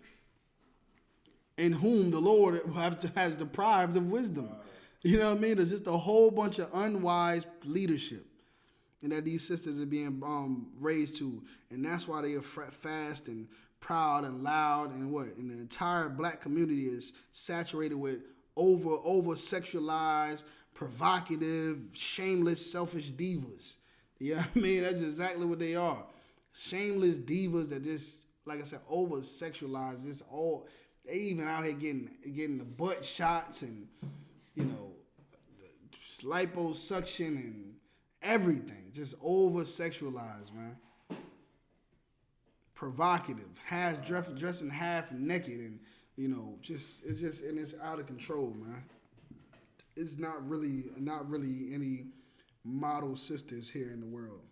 in whom the Lord has deprived of wisdom. Right. You know what I mean? There's just a whole bunch of unwise leadership, and that these sisters are being raised to, and that's why they are fast and proud and loud, and and the entire black community is saturated with over sexualized, provocative, shameless, selfish divas. You know what I mean? That's exactly what they are. Shameless divas that just, like I said, over sexualized. They even out here getting the butt shots and the liposuction and everything, just over sexualized, man. Provocative, dressing half naked, and it's out of control, man. It's not really any model sisters here in the world.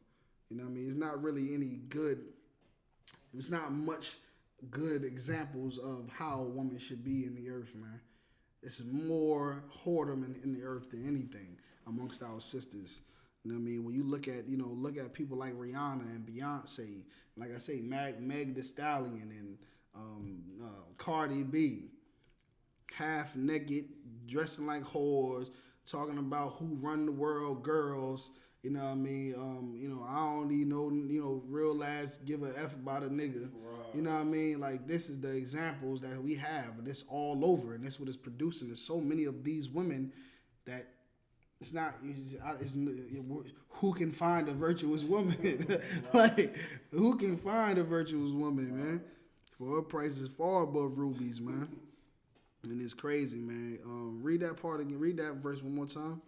You know what I mean? It's not really any good. It's not much good examples of how a woman should be in the earth, man. It's more whoredom in the earth than anything amongst our sisters. You know what I mean? When you look at people like Rihanna and Beyonce, like I say, Meg Thee Stallion and Cardi B, half naked, dressing like whores, talking about who run the world, girls, You know what I mean? I don't need no, real ass give a F about a nigga. Right. You know what I mean? Like, this is the examples that we have. And it's all over. And that's what it's producing. There's so many of these women that it's not, who can find a virtuous woman? Like, who can find a virtuous woman, man? For her price is far above rubies, man. And it's crazy, man. Read that part again. Read that verse one more time.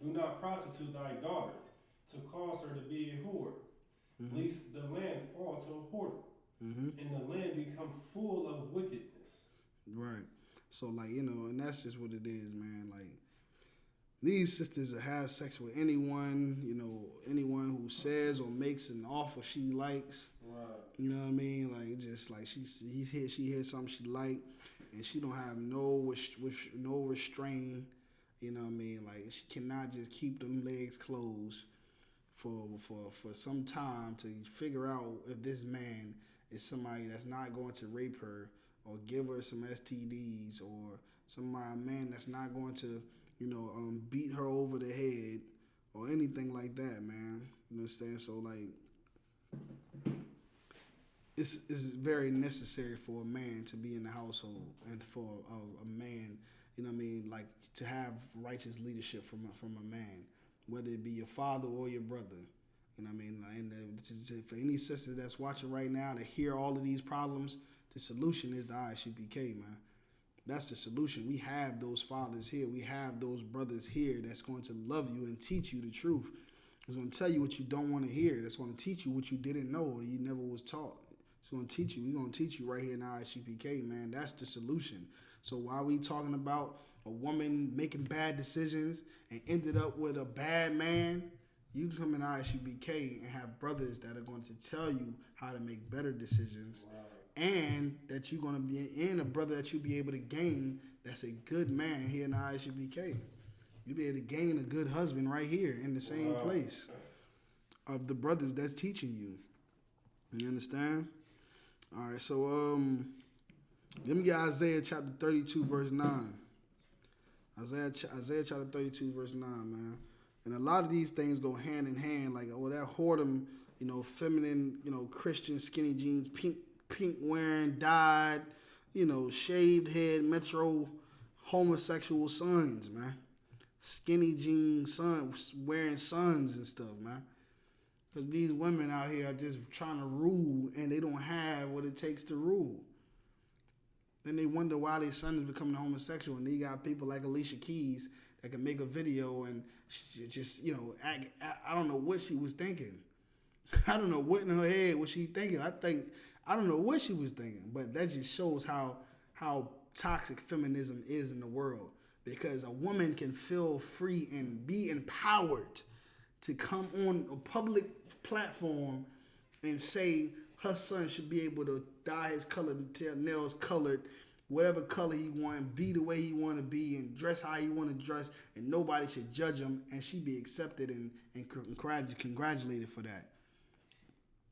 Do not prostitute thy daughter to cause her to be a whore, lest the land fall to a hoarder, and the land become full of wickedness. Right. So, like, and that's just what it is, man. Like, these sisters that have sex with anyone, anyone who says or makes an offer she likes. Right. You know what I mean? Like, just like she hears something she like, and she don't have no restraint. You know what I mean? Like, she cannot just keep them legs closed for some time to figure out if this man is somebody that's not going to rape her or give her some STDs, or a man that's not going to, beat her over the head or anything like that, man. You understand? So, like, it's very necessary for a man to be in the household, and for a man, like, to have righteous leadership from a man, whether it be your father or your brother. You know what I mean? And for any sister that's watching right now to hear all of these problems, the solution is the I.S.U.P.K, man. That's the solution. We have those fathers here. We have those brothers here that's going to love you and teach you the truth. It's going to tell you what you don't want to hear. That's going to teach you what you didn't know or you never was taught. It's going to teach you. We're going to teach you right here in I.S.U.P.K, man. That's the solution. So while we talking about a woman making bad decisions and ended up with a bad man, you can come in I.S.U.P.K and have brothers that are going to tell you how to make better decisions. Wow. And that you're going to be in a brother that you'll be able to gain that's a good man here in I.S.U.P.K. You'll be able to gain a good husband right here in the same place of the brothers that's teaching you. You understand? All right, so let me get Isaiah chapter 32, verse 9. Isaiah chapter 32, verse 9, man. And a lot of these things go hand in hand, like, that whoredom, feminine, Christian skinny jeans, pink wearing, dyed, shaved head, metro homosexual sons, man. Skinny jeans, wearing sons and stuff, man. Because these women out here are just trying to rule, and they don't have what it takes to rule. Then they wonder why their son is becoming homosexual, and they got people like Alicia Keys that can make a video and just, act, I don't know what she was thinking. I don't know what in her head was she thinking. I don't know what she was thinking, but that just shows how toxic feminism is in the world. Because a woman can feel free and be empowered to come on a public platform and say her son should be able to dye his nails colored, whatever color he want, be the way he want to be, and dress how he want to dress, and nobody should judge him, and she be accepted and congratulated for that.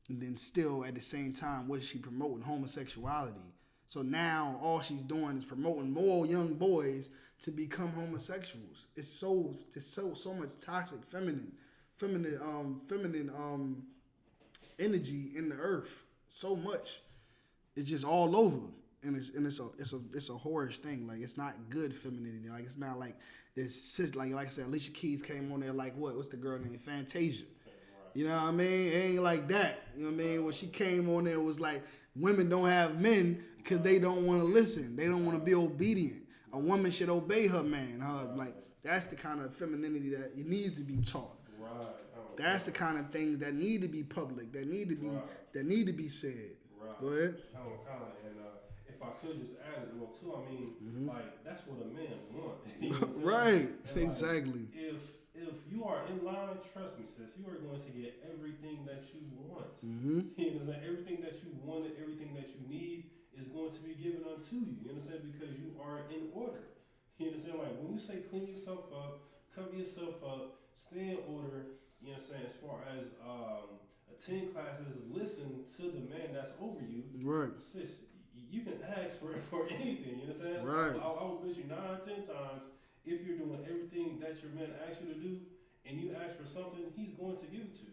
And then still at the same time, what is she promoting? Homosexuality. So now all she's doing is promoting more young boys to become homosexuals. It's so much toxic feminine energy in the earth. So much. It's just all over. And it's a whorish thing. Like, it's not good femininity. Like, it's not like this, like I said, Alicia Keys came on there like what's the girl named Fantasia. You know what I mean? It ain't like that. You know what I mean? When she came on there, it was like women don't have men because they don't want to listen. They don't want to be obedient. A woman should obey her man. Like, that's the kind of femininity that it needs to be taught. Right. That's the kind of things that need to be public, that need to be said. Right. Go ahead. And if I could just add as well too, I mean, like, that's what a man wants. You know what I'm saying? Right. And, like, exactly. If you are in line, trust me, sis, you are going to get everything that you want. Mm-hmm. You understand? Everything that you wanted, everything that you need is going to be given unto you. You understand? Because you are in order. You understand? Like, when you say clean yourself up, cover yourself up, stay in order, you know what I'm saying? As far as attend classes, listen to the man that's over you. Right. Sis, you can ask for anything. You know what I'm saying? Right. I will bet you 9 out of 10 times, if you're doing everything that your man asks you to do, and you ask for something, he's going to give it to you.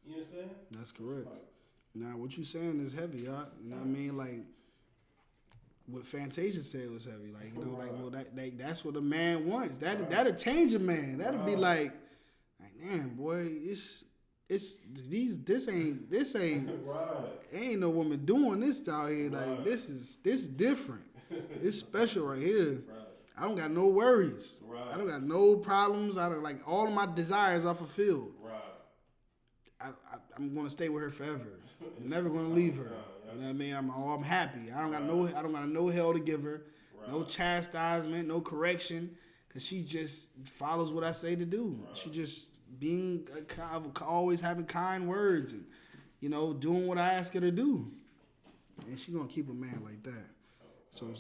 You understand? That's correct. Like, Now, what you saying is heavy, y'all. You know what I mean? Like, what Fantasia said was heavy. Like, you know, like, well, that's what a man wants. That'll change a man. That'll be like, damn, boy, this ain't right. ain't no woman doing this out here. Like, this is different. It's special right here. Right. I don't got no worries. Right. I don't got no problems. I don't like all of my desires are fulfilled. Right. I'm gonna stay with her forever. I'm never gonna leave her. You know what I mean? I'm happy. I don't got no hell to give her, no chastisement, no correction, cause she just follows what I say to do. She just being always having kind words and, you know, doing what I ask her to do, and she gonna keep a man like that. So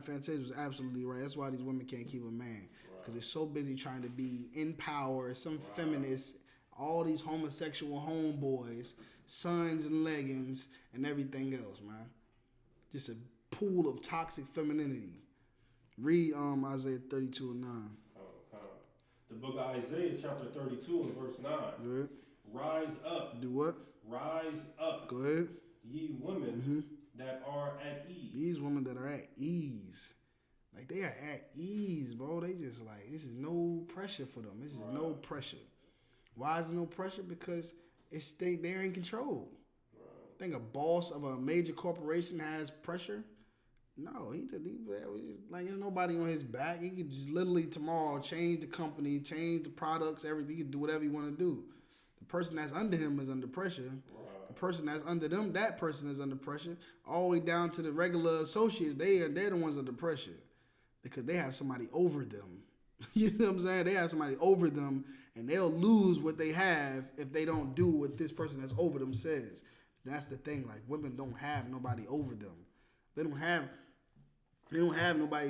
Fantasia was absolutely right. That's why these women can't keep a man, because they're so busy trying to be in power. Some feminists, all these homosexual homeboys, sons and leggings, and everything else, man. Just a pool of toxic femininity. Read Isaiah 32 and 9. The book of Isaiah, chapter 32 and verse 9. Go ahead. Rise up. Do what? Rise up. Go ahead. Ye women that are at ease. These women that are at ease. Like, they are at ease, bro. They just like, this is no pressure for them. This is no pressure. Why is there no pressure? Because they're in control. Think a boss of a major corporation has pressure? No, he like, there's nobody on his back. He could just literally tomorrow change the company, change the products, everything. He could do whatever he want to do. The person that's under him is under pressure. The person that's under them, that person is under pressure. All the way down to the regular associates, they're the ones under pressure because they have somebody over them. You know what I'm saying? They have somebody over them, and they'll lose what they have if they don't do what this person that's over them says. That's the thing. Like, women don't have nobody over them. They don't have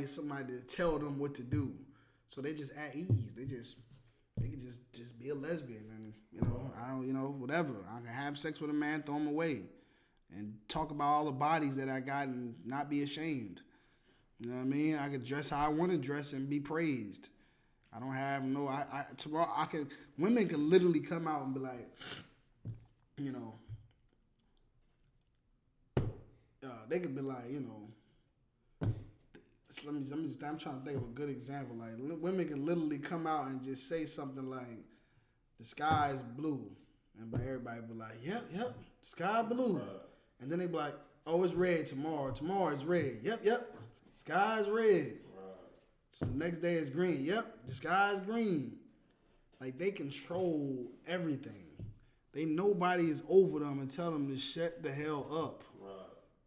somebody to tell them what to do. So they just at ease. They can just be a lesbian, and whatever. I can have sex with a man, throw him away, and talk about all the bodies that I got and not be ashamed. You know what I mean? I could dress how I want to dress and be praised. I don't have tomorrow women could literally come out and be like, you know, they could be like, you know, I'm trying to think of a good example. Like, women can literally come out and just say something like, the sky is blue. And everybody be like, yep, the sky blue. Right. And then they be like, oh, it's red tomorrow. Tomorrow is red. Yep, sky is red. Right. So the next day it's green. Yep, the sky is green. Like, they control everything. Nobody is over them and tell them to shut the hell up.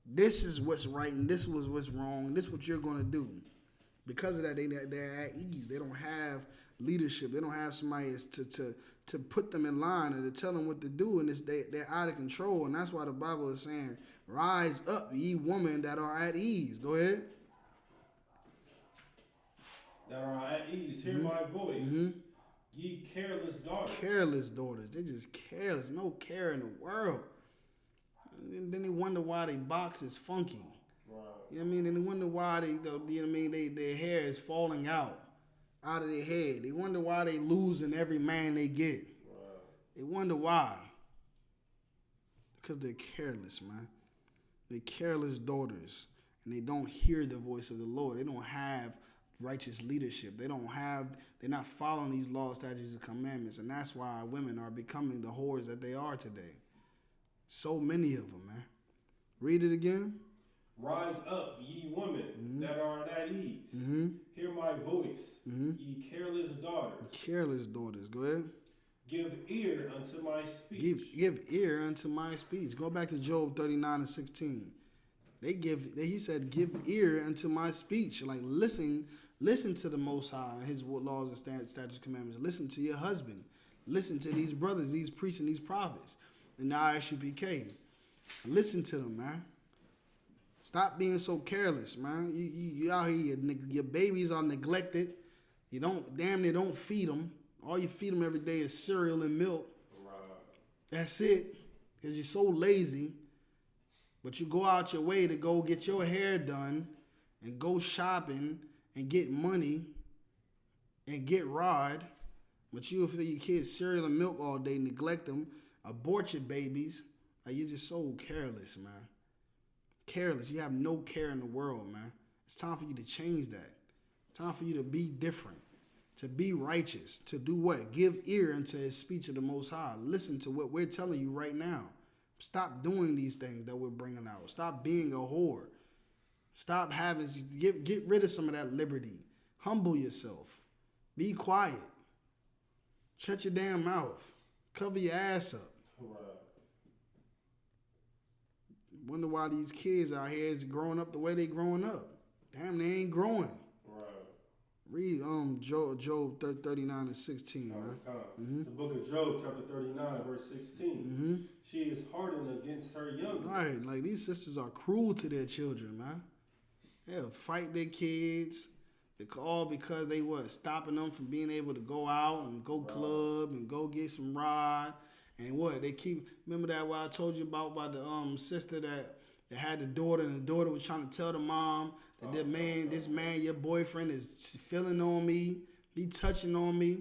This is what's right and this was what's wrong. This is what you're going to do. Because of that, they're at ease. They don't have leadership. They don't have somebody to put them in line or to tell them what to do. And they're out of control. And that's why the Bible is saying, rise up, ye women that are at ease. Go ahead. That are at ease. Hear my voice. Ye careless daughters. Careless daughters. They're just careless. No care in the world. And then they wonder why their box is funky. Right. You know what I mean? And they wonder why their hair is falling out of their head. They wonder why they losing every man they get. Right. They wonder why. Because they're careless, man. They're careless daughters. And they don't hear the voice of the Lord. They don't have righteous leadership. They're not following these laws, statutes, and commandments. And that's why women are becoming the whores that they are today. So many of them, man. Read it again. Rise up, ye women that are at ease. Hear my voice, ye careless daughters. Careless daughters. Go ahead. Give ear unto my speech. Give ear unto my speech. Go back to Job 39 and 16. He said, give ear unto my speech. Like, listen to the Most High, his laws and statutes, commandments. Listen to your husband. Listen to these brothers, these priests, and these prophets. And the I.S.U.P.K. Listen to them, man. Stop being so careless, man. You out here, your babies are neglected. You damn near don't feed them. All you feed them every day is cereal and milk. Right. That's it. Because you're so lazy. But you go out your way to go get your hair done and go shopping and get money and get rod. But you'll feed your kids cereal and milk all day, neglect them, abort your babies. Like, you're just so careless, man. Careless. You have no care in the world, man. It's time for you to change that. It's time for you to be different, to be righteous, to do what? Give ear unto his speech of the Most High. Listen to what we're telling you right now. Stop doing these things that we're bringing out. Stop being a whore. Stop having, get rid of some of that liberty. Humble yourself. Be quiet. Shut your damn mouth. Cover your ass up. Right. Wonder why these kids out here is growing up the way they growing up. Damn, they ain't growing. Right. Read Job 39 and 16, man. The book of Job, chapter 39, verse 16. She is hardened against her young. Right, like these sisters are cruel to their children, man. They'll fight their kids, all because they stopping them from being able to go out and go club and go get some ride. And what they keep, remember that what I told you about the sister that had the daughter, and the daughter was trying to tell the mom that this man, your boyfriend is feeling on me, he touching on me.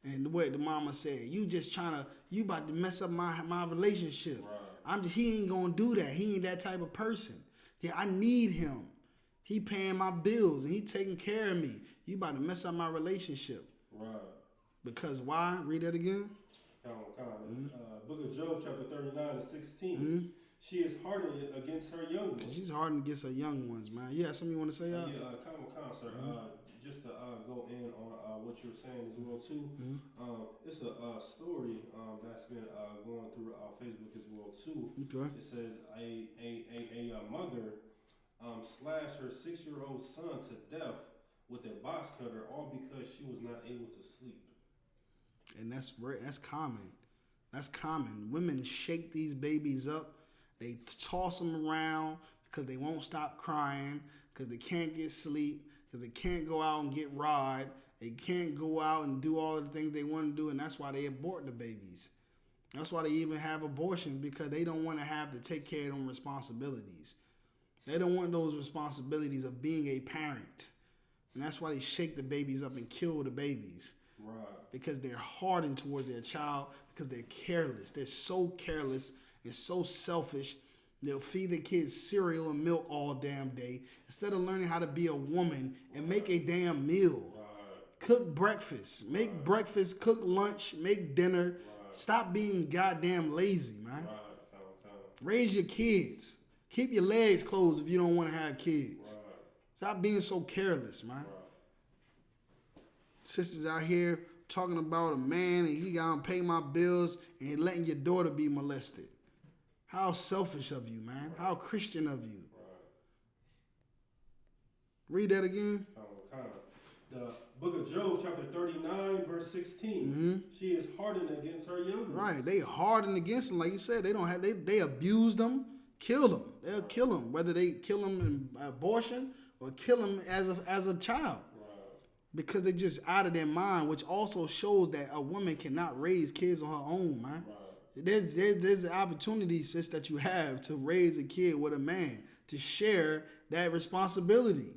And what the mama said, you about to mess up my relationship. Right. He ain't gonna do that. He ain't that type of person. Yeah, I need him. He paying my bills and he taking care of me. You about to mess up my relationship. Right. Because why? Read that again. Book of Job, chapter 39 and 16. She is hardened against her young ones. She's hardened against her young ones, man. Yeah, something you want to say? Yeah, sir. Just to go in on what you're saying as well too. It's a story that's been going through our Facebook as well too. Okay. It says a mother slashed her 6-year-old son to death with a box cutter, all because she was not able to sleep. And that's common. That's common. Women shake these babies up. They toss them around because they won't stop crying, because they can't get sleep, because they can't go out and get ride. They can't go out and do all the things they want to do, and that's why they abort the babies. That's why they even have abortions, because they don't want to have to take care of them responsibilities. They don't want those responsibilities of being a parent. And that's why they shake the babies up and kill the babies. Right. Because they're hardened towards their child, because they're careless. They're so careless and so selfish. They'll feed their kids cereal and milk all damn day instead of learning how to be a woman and make a damn meal. Right. Cook breakfast. Make breakfast, cook lunch, make dinner. Right. Stop being goddamn lazy, man. Right. Raise your kids. Keep your legs closed if you don't want to have kids. Right. Stop being so careless, man. Right. Sisters out here talking about a man and he gotta pay my bills and letting your daughter be molested. How selfish of you, man. How Christian of you. Read that again. The book of Job, chapter 39, verse 16. She is hardened against her young ones. Right, they hardened against them. Like you said, they abuse them, kill them. They'll kill them, whether they kill them in abortion or kill them as a child. Because they're just out of their mind, which also shows that a woman cannot raise kids on her own, man. Right. There's an opportunity, sis, that you have to raise a kid with a man, to share that responsibility.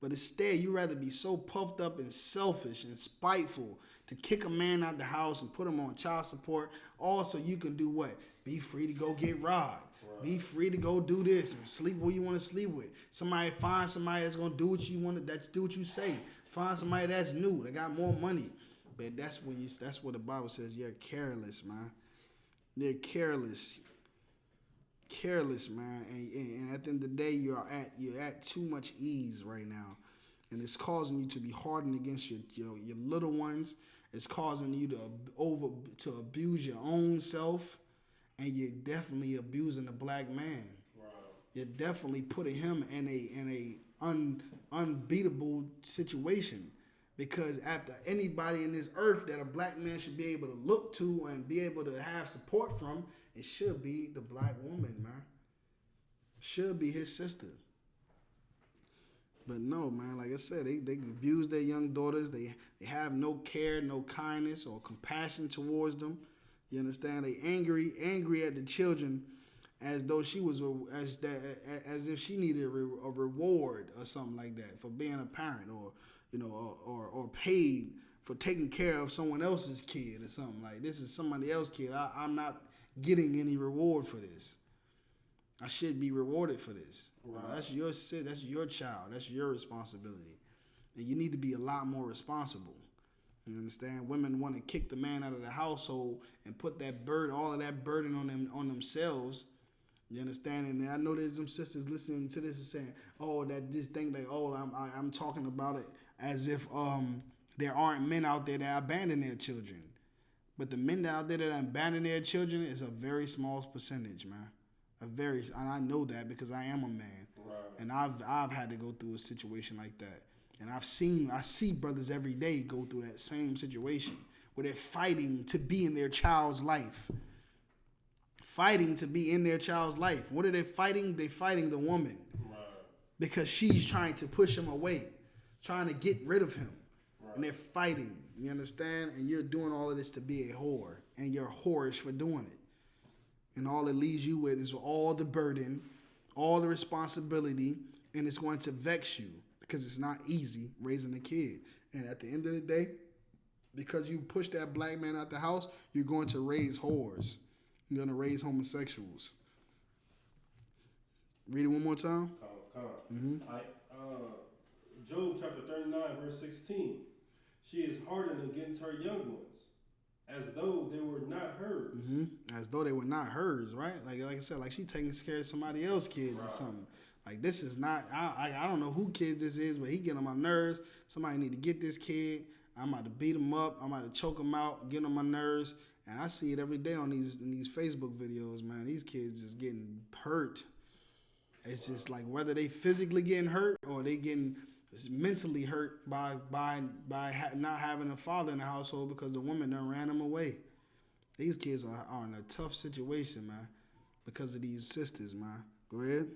But instead, you rather be so puffed up and selfish and spiteful to kick a man out the house and put him on child support. Also, you can do what? Be free to go get robbed. Right. Be free to go do this and sleep who you want to sleep with. Find somebody that's gonna do what you want, that do what you say. Find somebody that's new, that got more money. But that's what the Bible says. You're careless, man. They're careless. Careless, man. And at the end of the day, you're at too much ease right now. And it's causing you to be hardened against your little ones. It's causing you to abuse your own self. And you're definitely abusing the black man. Wow. You're definitely putting him in a unbeatable situation, because after anybody in this earth that a black man should be able to look to and be able to have support from, it should be the black woman, man. Should be his sister. But no, man, like I said, they abuse their young daughters. They have no care, no kindness or compassion towards them. You understand? They angry at the children, as though she was as if she needed a reward or something like that for being a parent, or or paid for taking care of someone else's kid or something. Like, this is somebody else's kid. I'm not getting any reward for this. I should be rewarded for this. Right. That's your sin. That's your child. That's your responsibility. And you need to be a lot more responsible. You understand? Women want to kick the man out of the household and put that burden, all of that burden on themselves. You understand? And I know there's some sisters listening to this and saying, "Oh, that this thing like, oh, I'm talking about it as if there aren't men out there that abandon their children." But the men out there that abandon their children is a very small percentage, man. And I know that because I am a man, Right. and I've had to go through a situation like that. And I see brothers every day go through that same situation where they're fighting to be in their child's life. Fighting to be in their child's life. What are they fighting? They're fighting the woman. Right. Because she's trying to push him away, trying to get rid of him. Right. And they're fighting. You understand? And you're doing all of this to be a whore. And you're whorish for doing it. And all it leaves you with is all the burden, all the responsibility, and it's going to vex you. Because it's not easy raising a kid. And at the end of the day, because you push that black man out the house, you're going to raise whores. You're going to raise homosexuals. Read it one more time. Come. Job chapter 39, verse 16. She is hardened against her young ones, as though they were not hers. As though they were not hers, right? Like I said, like she taking care of somebody else's kids or something. Like, this is not, I don't know who kid this is, but he getting on my nerves. Somebody need to get this kid. I'm about to beat him up. I'm about to choke him out, get on my nerves. And I see it every day on these Facebook videos, man. These kids is getting hurt. It's just like whether they physically getting hurt or they getting mentally hurt by not having a father in the household because the woman done ran them away. These kids are in a tough situation, man, because of these sisters, man. Go ahead.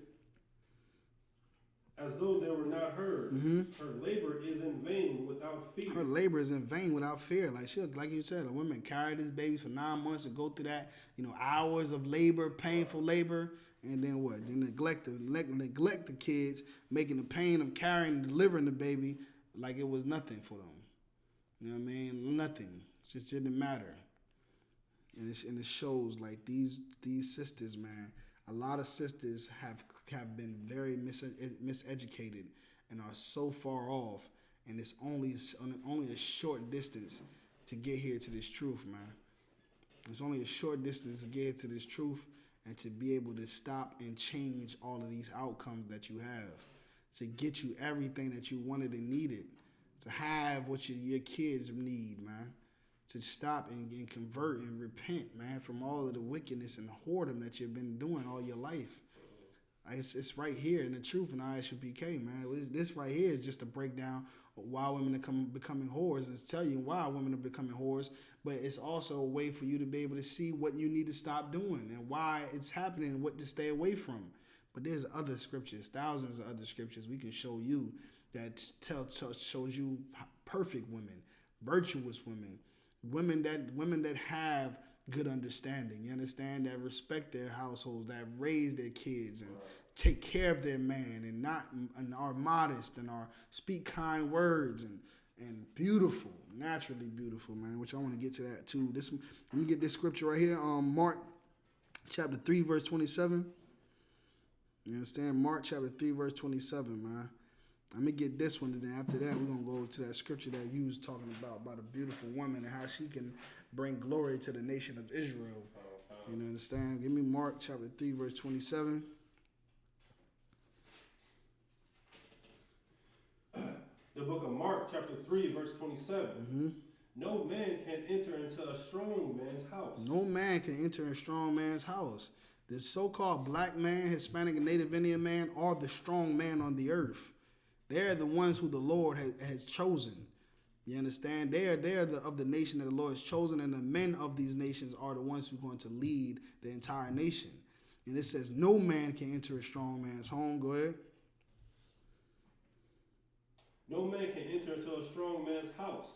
As though they were not hers. Her labor is in vain without fear. Her labor is in vain without fear. Like you said, a woman carried these babies for 9 months and go through that, hours of labor, painful labor, and then what? Then neglect the kids, making the pain of carrying and delivering the baby like it was nothing for them. You know what I mean? Nothing. It just didn't matter. And it shows like these sisters, man. A lot of sisters have been very miseducated and are so far off, and it's only a short distance to get here to this truth, man. It's only a short distance to get to this truth and to be able to stop and change all of these outcomes that you have, to get you everything that you wanted and needed, to have what your kids need, man. To stop and convert and repent, man, from all of the wickedness and the whoredom that you've been doing all your life. It's right here in the truth in I.S.U.P.K, man. This right here is just a breakdown of why women are becoming whores. It's telling you why women are becoming whores, but it's also a way for you to be able to see what you need to stop doing and why it's happening and what to stay away from. But there's other scriptures, thousands of other scriptures we can show you that shows you perfect women, virtuous women, women that have good understanding, you understand, that respect their households, that raise their kids and take care of their man and are modest and are speak kind words and beautiful, naturally beautiful, man, which I want to get to that too. Let me get this scripture right here, Mark chapter 3 verse 27. You understand? Mark chapter 3 verse 27, man. Let me get this one, and then after that, we're going to go to that scripture that you was talking about a beautiful woman and how she can bring glory to the nation of Israel. You understand? Give me Mark chapter 3, verse 27. The book of Mark, chapter 3, verse 27. No man can enter into a strong man's house. No man can enter a strong man's house. The so-called black man, Hispanic, and Native Indian man are the strong man on the earth. They're the ones who the Lord has chosen. You understand? They're of the nation that the Lord has chosen, and the men of these nations are the ones who are going to lead the entire nation. And it says no man can enter a strong man's home. Go ahead. No man can enter into a strong man's house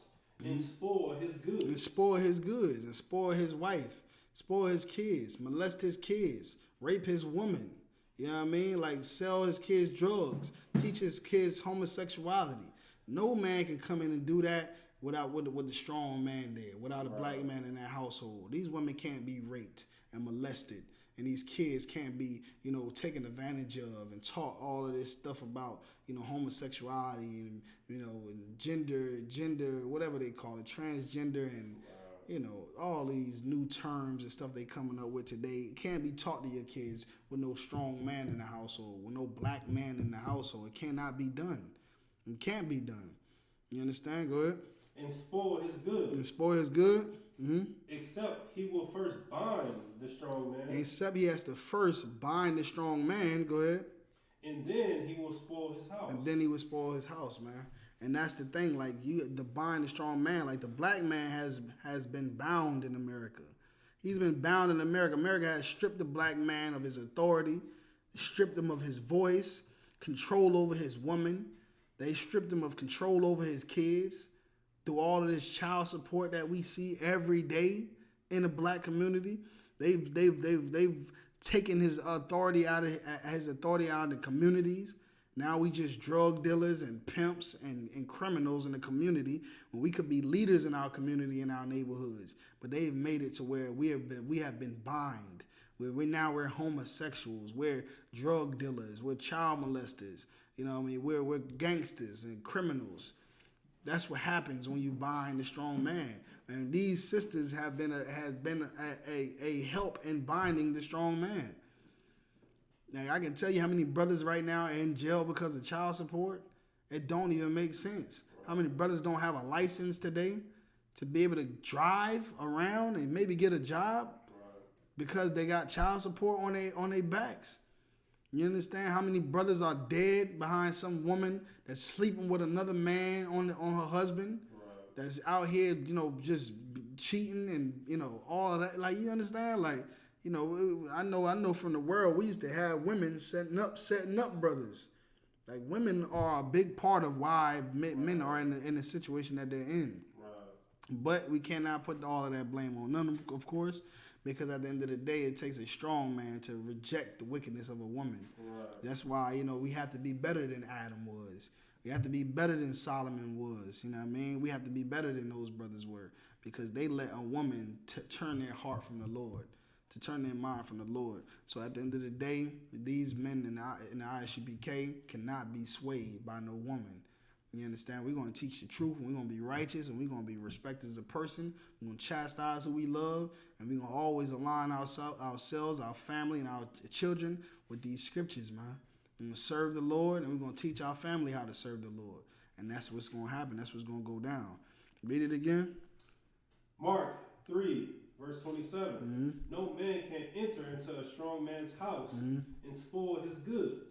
and spoil his goods. And spoil his goods, and spoil his wife, spoil his kids, molest his kids, rape his woman. You know what I mean? Like sell his kids drugs, teach his kids homosexuality. No man can come in and do that without with the strong man there, without a black man in that household. These women can't be raped and molested, and these kids can't be, taken advantage of and taught all of this stuff about, homosexuality and, and gender, whatever they call it, transgender and, all these new terms and stuff they coming up with today. It can't be taught to your kids with no strong man in the household, with no black man in the household. It cannot be done. It can't be done. You understand? Go ahead. And spoil his good. And spoil his good. Mm-hmm. Except he will first bind the strong man. Except he has to first bind the strong man. Go ahead. And then he will spoil his house. And then he will spoil his house, man. And that's the thing, like the bind the strong man, like the black man has been bound in America. He's been bound in America. America has stripped the black man of his authority, stripped him of his voice, control over his woman. They stripped him of control over his kids through all of this child support that we see every day in the black community. They've taken his authority out of the communities. Now we just drug dealers and pimps and criminals in the community when we could be leaders in our community, in our neighborhoods. But they've made it to where we have been bind. We're homosexuals, we're drug dealers, we're child molesters. We're gangsters and criminals. That's what happens when you bind the strong man. And these sisters have been a help in binding the strong man. Now, I can tell you how many brothers right now are in jail because of child support. It don't even make sense. How many brothers don't have a license today to be able to drive around and maybe get a job because they got child support on their backs? You understand how many brothers are dead behind some woman that's sleeping with another man on her husband, that's out here, just cheating and all of that. Like, you understand? Like, I know from the world we used to have women setting up brothers. Like, women are a big part of why men are in the situation that they're in. But we cannot put all of that blame on them, of course. Because at the end of the day, it takes a strong man to reject the wickedness of a woman. That's why, we have to be better than Adam was. We have to be better than Solomon was. You know what I mean? We have to be better than those brothers were. Because they let a woman turn their heart from the Lord, to turn their mind from the Lord. So at the end of the day, these men in the I.S.U.P.K cannot be swayed by no woman. You understand? We're going to teach the truth, and we're going to be righteous, and we're going to be respected as a person. We're going to chastise who we love, and we're going to always align ourselves, our family, and our children with these scriptures, man. We're going to serve the Lord, and we're going to teach our family how to serve the Lord. And that's what's going to happen. That's what's going to go down. Read it again. Mark 3, verse 27. Mm-hmm. No man can enter into a strong man's house and spoil his goods,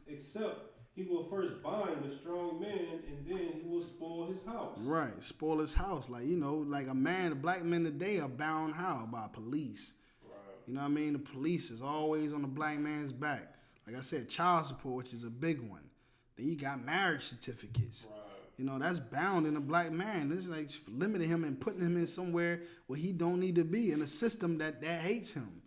except he will first bind the strong man, and then he will spoil his house. Right, spoil his house. Like, like black men today are bound how? By police. Right. You know what I mean? The police is always on the black man's back. Like I said, child support, which is a big one. Then you got marriage certificates. Right. That's bound in a black man. This is like limiting him and putting him in somewhere where he don't need to be, in a system that hates him.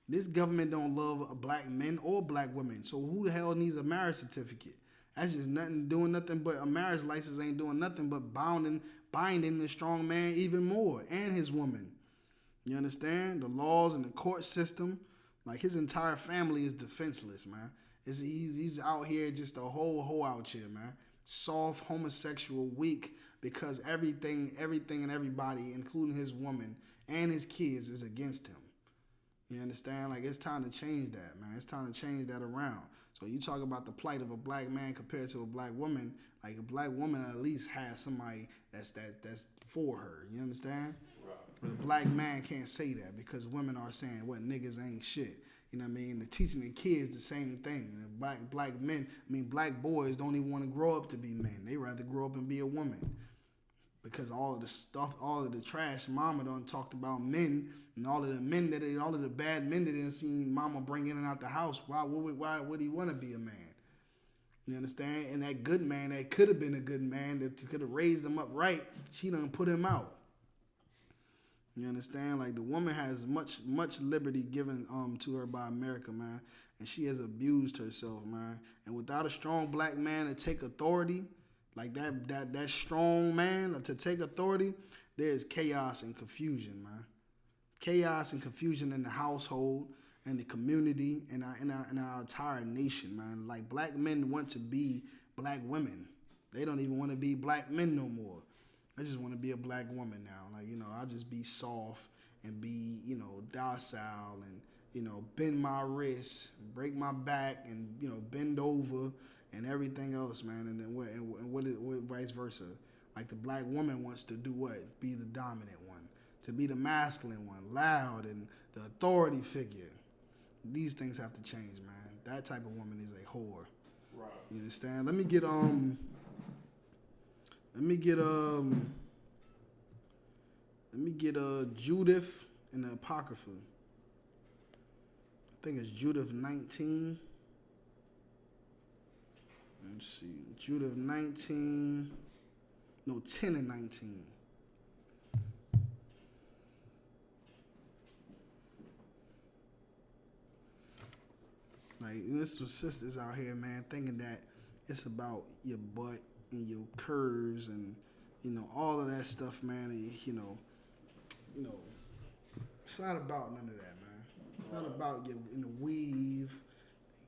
This government don't love black men or black women. So who the hell needs a marriage certificate? That's just doing nothing but a marriage license ain't doing nothing but binding the strong man even more and his woman. You understand? The laws and the court system, like his entire family is defenseless, man. He's out here just a whole out here, man. Soft, homosexual, weak, because everything and everybody, including his woman and his kids, is against him. You understand? Like, it's time to change that, man. It's time to change that around. So you talk about the plight of a black man compared to a black woman. Like, a black woman at least has somebody that's for her. You understand? Right. But a black man can't say that because women are saying, what, niggas ain't shit. You know what I mean? They're teaching the kids the same thing. And black boys don't even want to grow up to be men. They rather grow up and be a woman. Because all of the stuff, all of the trash mama done talked about men, and all of the bad men that didn't see mama bring in and out the house. Why would he want to be a man? You understand? And that good man, that could have been a good man, that could have raised him up right, she done put him out. You understand? Like, the woman has much liberty given to her by America, man, and she has abused herself, man. And without a strong black man to take authority like that strong man to take authority, there's chaos and confusion, man. Chaos and confusion in the household and the community and our entire nation, man. Like black men want to be black women. They don't even want to be black men no more. I just want to be a black woman now. Like, I'll just be soft and be, docile and, bend my wrists, break my back and, bend over and everything else, man. And then what vice versa. Like the black woman wants to do what? Be the dominant one. To be the masculine one, loud and the authority figure. These things have to change, man. That type of woman is a whore. Right. You understand? Let me get Judith in the Apocrypha. I think it's Judith 19. Let's see. Judith 19. No, 10 and 19. Like, there's some sisters out here, man, thinking that it's about your butt and your curves and, all of that stuff, man. And, it's not about none of that, man. It's not about you in the weave.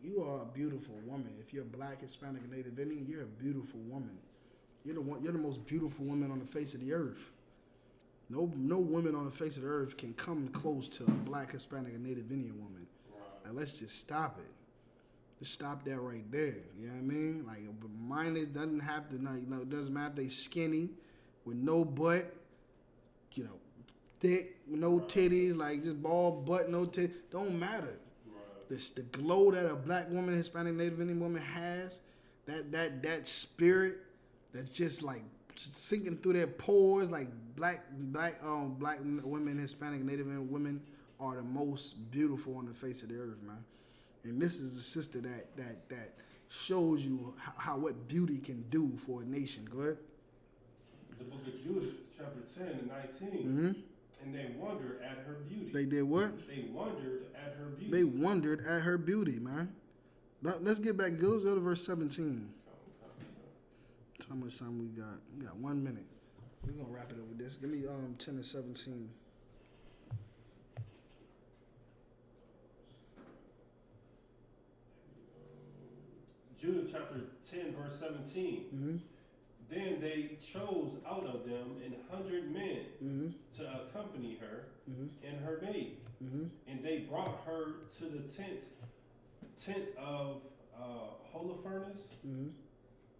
You are a beautiful woman. If you're black, Hispanic, and Native Indian, you're a beautiful woman. You're the most beautiful woman on the face of the earth. No woman on the face of the earth can come close to a black, Hispanic, and Native Indian woman. Like, let's just stop it. Just stop that right there. You know what I mean? Like, mine doesn't have to, it doesn't matter if they skinny, with no butt, thick, no titties, like just bald butt, no titties. Don't matter. The glow that a black woman, Hispanic, Native Indian woman has, that spirit that's just like sinking through their pores, like black women, Hispanic, Native Indian women are the most beautiful on the face of the earth, man. And this is a sister that shows you how what beauty can do for a nation. Go ahead. The book of Judith, chapter 10 and 19. Mm-hmm. And they wondered at her beauty. They did what? They wondered at her beauty. They wondered at her beauty, man. Let's get back. Go to verse 17. How much time we got? We got 1 minute. We're going to wrap it up with this. Give me 10 and 17. Judith chapter 10, verse 17. Mm-hmm. Then they chose out of them 100 men Mm-hmm. to accompany her Mm-hmm. and her maid. Mm-hmm. And they brought her to the tent of Holofernes, Mm-hmm.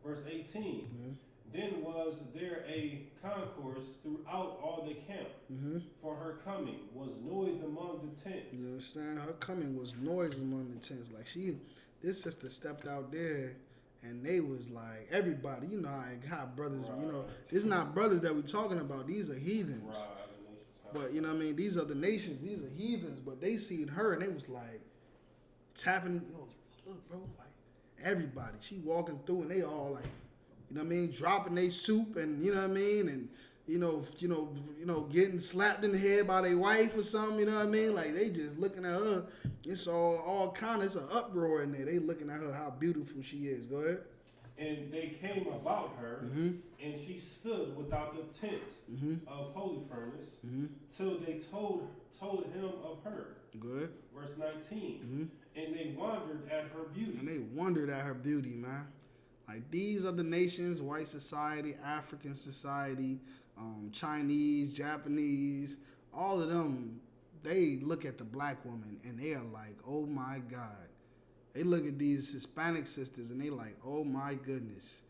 verse 18. Mm-hmm. Then was there a concourse throughout all the camp, Mm-hmm. for her coming was noised among the tents. You understand? Her coming was noise among the tents. Like this sister stepped out there, and they was like everybody. You know how brothers. Right. You know, it's not brothers that we talking about. These are heathens. Right. But you know what I mean? These are the nations. These are heathens. But they seen her, and they was like tapping. Look, bro, like everybody. She walking through, and they all like, you know what I mean, dropping their soup, and you know what I mean, and getting slapped in the head by their wife or something. You know what I mean? Like they just looking at her. It's all kind of. It's an uproar in there. They looking at her, how beautiful she is. Go ahead. And they came about her, Mm-hmm. and she stood without the tent Mm-hmm. of Holofernes, Mm-hmm. till they told him of her. Good. Verse 19. Mm-hmm. And they wondered at her beauty. And they wondered at her beauty, man. Like these other nations, white society, African society, Chinese, Japanese, all of them, they look at the black woman and they are like, oh my God. They look at these Hispanic sisters and they like, oh my goodness.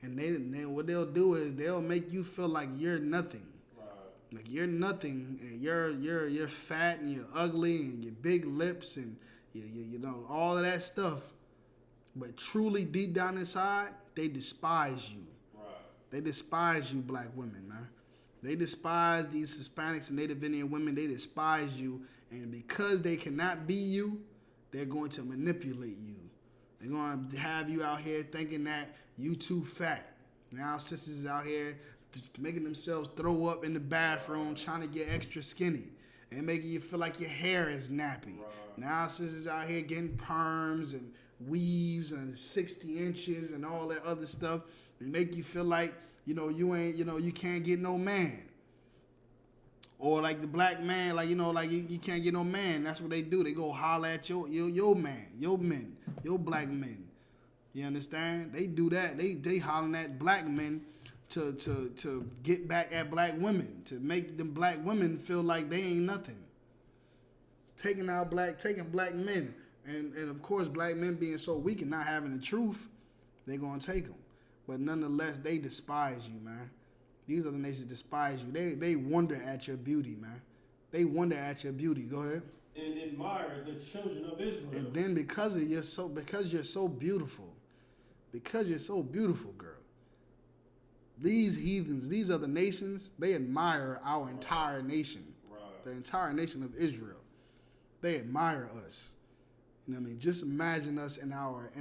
And then what they'll do is they'll make you feel like you're nothing. Right. Like you're nothing, and you're fat and you're ugly and your big lips and you know all of that stuff. But truly deep down inside, they despise you. Right. They despise you, black women, man. They despise these Hispanics and Native Indian women. They despise you, and because they cannot be you, they're going to manipulate you. They're going to have you out here thinking that you too fat. Now sisters out here making themselves throw up in the bathroom trying to get extra skinny and making you feel like your hair is nappy. Right. Now sisters out here getting perms and weaves and 60 inches and all that other stuff They make you feel like, you ain't, you can't get no man. Or like the black man, like, like you can't get no man. That's what they do. They go holler at your man, your men, your black men. You understand? They do that. They hollering at black men to get back at black women, to make them black women feel like they ain't nothing. Taking black men. And of course, black men being so weak and not having the truth, they're going to take them. But nonetheless, they despise you, man. These other nations despise you. They wonder at your beauty, man. They wonder at your beauty. Go ahead. And admire the children of Israel. And then because you're so beautiful, girl, these heathens, these other nations, they admire our entire nation. Right. The entire nation of Israel. They admire us. You know what I mean? Just imagine us in our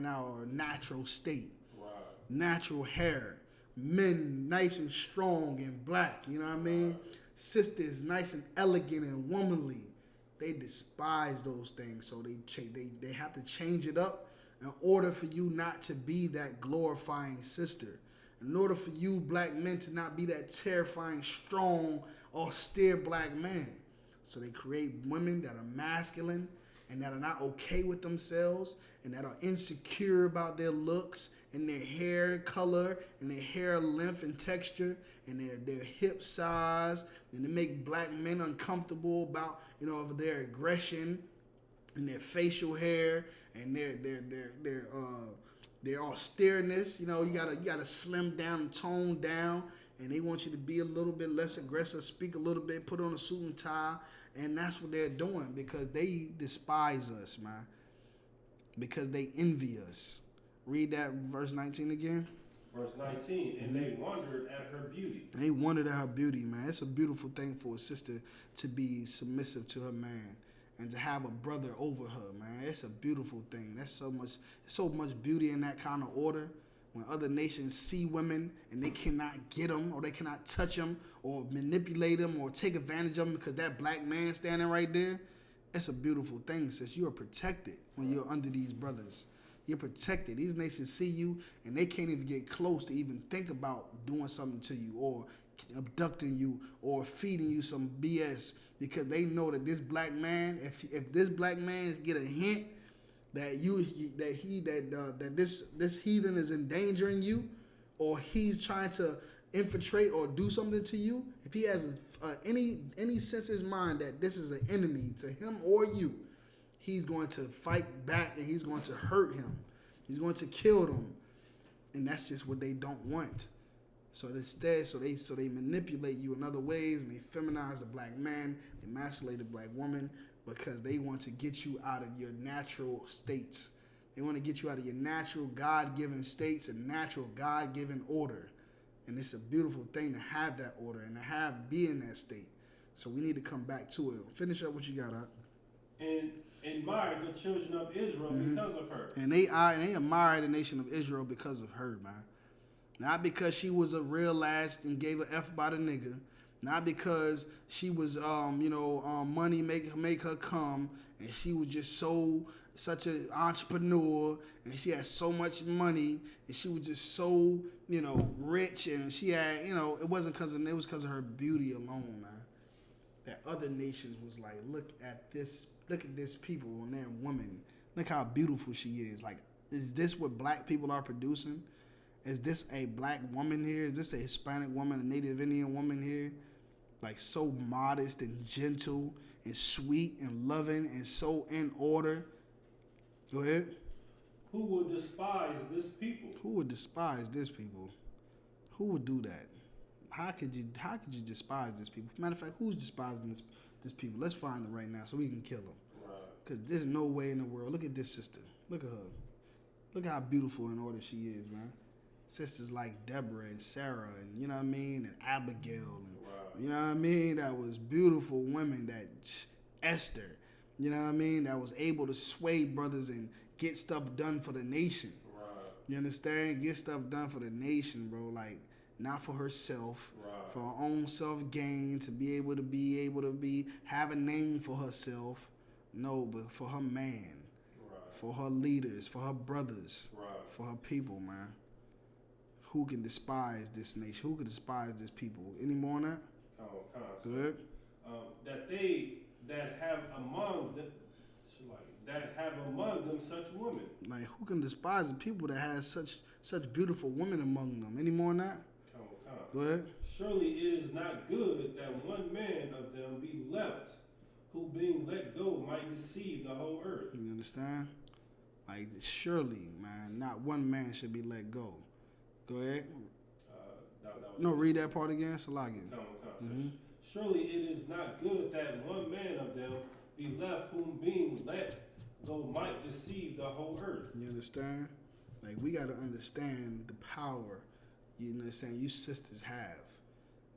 natural state. Right. Natural hair. Men nice and strong and black, you know what I mean? Right. Sisters nice and elegant and womanly. They despise those things, so they have to change it up in order for you not to be that glorifying sister. In order for you black men to not be that terrifying, strong, austere black man. So they create women that are masculine and that are not okay with themselves and that are insecure about their looks and their hair color and their hair length and texture and their hip size, and they make black men uncomfortable about, of their aggression and their facial hair and their austereness. You gotta slim down and tone down, and they want you to be a little bit less aggressive, speak a little bit, put on a suit and tie, and that's what they're doing because they despise us, man. Because they envy us. Read that verse 19 again. Verse 19, and they wondered at her beauty. They wondered at her beauty, man. It's a beautiful thing for a sister to be submissive to her man and to have a brother over her, man. It's a beautiful thing. That's so much beauty in that kind of order. When other nations see women and they cannot get them or they cannot touch them or manipulate them or take advantage of them because that black man standing right there, it's a beautiful thing, sis. You are protected when you're under these brothers. You're protected. These nations see you and they can't even get close to even think about doing something to you or abducting you or feeding you some BS because they know that this black man, if this black man get a hint that this heathen is endangering you or he's trying to infiltrate or do something to you, if he has any sense in his mind that this is an enemy to him or you, he's going to fight back and he's going to hurt him. He's going to kill them. And that's just what they don't want. So instead, so they manipulate you in other ways and they feminize the black man, they emasculate the black woman because they want to get you out of your natural states. They want to get you out of your natural God-given states and natural God-given order. And it's a beautiful thing to have that order and to be in that state. So we need to come back to it. Finish up what you got, Art. And admire the children of Israel because of her. And they admire the nation of Israel because of her, man. Not because she was a real lass and gave a F by the nigga. Not because she was, money make her come, and she was just such an entrepreneur, and she had so much money, and she was just so, rich, and she had, it was because of her beauty alone, man. That other nations was like, look at this people and their woman. Look how beautiful she is. Like, is this what black people are producing? Is this a black woman here? Is this a Hispanic woman, a Native Indian woman here? Like so modest and gentle and sweet and loving and so in order. Go ahead. Who would despise this people? Who would despise this people? Who would do that? How could you despise this people? Matter of fact, who's despising this people? Let's find them right now so we can kill them. Right. Because there's no way in the world. Look at this sister. Look at her. Look how beautiful and order she is, man. Sisters like Deborah and Sarah and, you know what I mean, and Abigail and, right. You know what I mean, that was beautiful women, that Esther, you know what I mean, that was able to sway brothers and get stuff done for the nation. Right. You understand? Get stuff done for the nation, bro. Like, not for herself, right. For her own self-gain, to be able to have a name for herself. No, but for her man, right. For her leaders, for her brothers, right. For her people, man. who can despise this nation? Who can despise this people? Any more on that? Good. That have among them, that have among them such women. Like, who can despise the people that has such beautiful women among them? Any more on that? Go ahead. Surely it is not good that one man of them be left, who being let go might deceive the whole earth. You understand? Like, surely, man, not one man should be let go. Go ahead. No, read that part again. Salagi. Surely it is not good that one man of them be left, whom being let go might deceive the whole earth. You understand? Like, we got to understand the power, you know what I'm saying, you sisters have.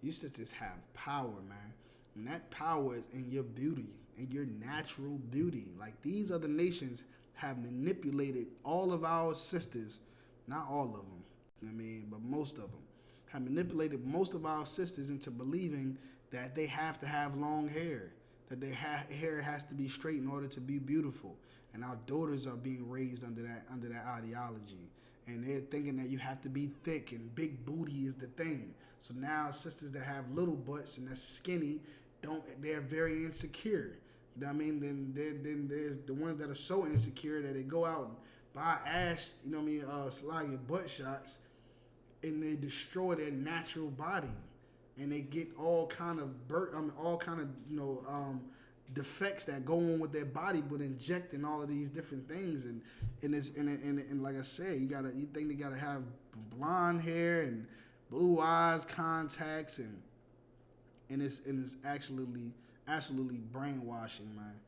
You sisters have power, man. And that power is in your beauty, in your natural beauty. Like, these other nations have manipulated all of our sisters, not all of them, you know what I mean, but most of them, have manipulated most of our sisters into believing that they have to have long hair, that their hair has to be straight in order to be beautiful. And our daughters are being raised under that ideology. And they're thinking that you have to be thick and big booty is the thing. So now sisters that have little butts and that's skinny, they're very insecure. You know what I mean? Then there's the ones that are so insecure that they go out and buy ass, you know what I mean, slide your butt shots, and they destroy their natural body. And they get all kind of defects that go on with their body, but injecting all of these different things, and like I said, you think they gotta have blonde hair and blue eyes, contacts, and it's absolutely brainwashing, man.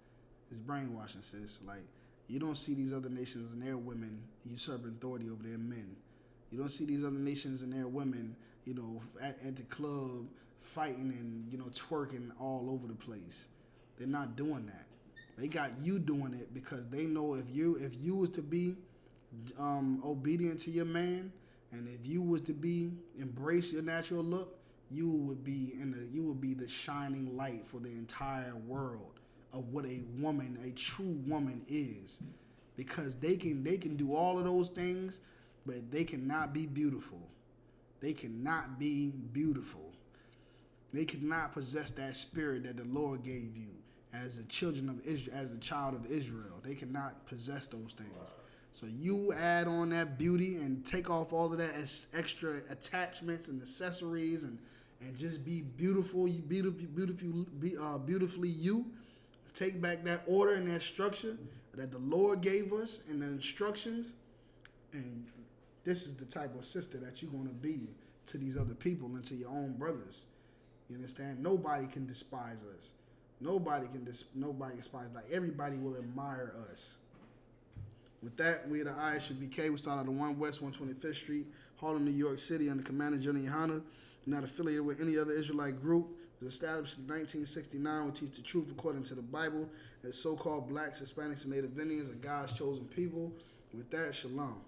It's brainwashing, sis. Like, you don't see these other nations and their women usurping authority over their men. You don't see these other nations and their women, you know, at the club fighting and, you know, twerking all over the place. They're not doing that. They got you doing it because they know if you was to be obedient to your man, and if you was to embrace your natural look, you would be the shining light for the entire world of what a true woman is. Because they can do all of those things, but they cannot be beautiful. They cannot be beautiful. They cannot possess that spirit that the Lord gave you as a child of Israel. They cannot possess those things. So you add on that beauty and take off all of that extra attachments and accessories and just be beautiful, beautifully you. Take back that order and that structure that the Lord gave us and the instructions, and this is the type of sister that you're going to be to these other people and to your own brothers. You understand? Nobody can despise us. Nobody despise. Like, everybody will admire us. With that, we are the I.S.U.P.K. We start out on 1 West 125th Street, Harlem, New York City, under Commander General YAHANNA. We're not affiliated with any other Israelite group. It was established in 1969. We teach the truth according to the Bible. As so-called blacks, Hispanics, and Native Indians are God's chosen people. With that, shalom.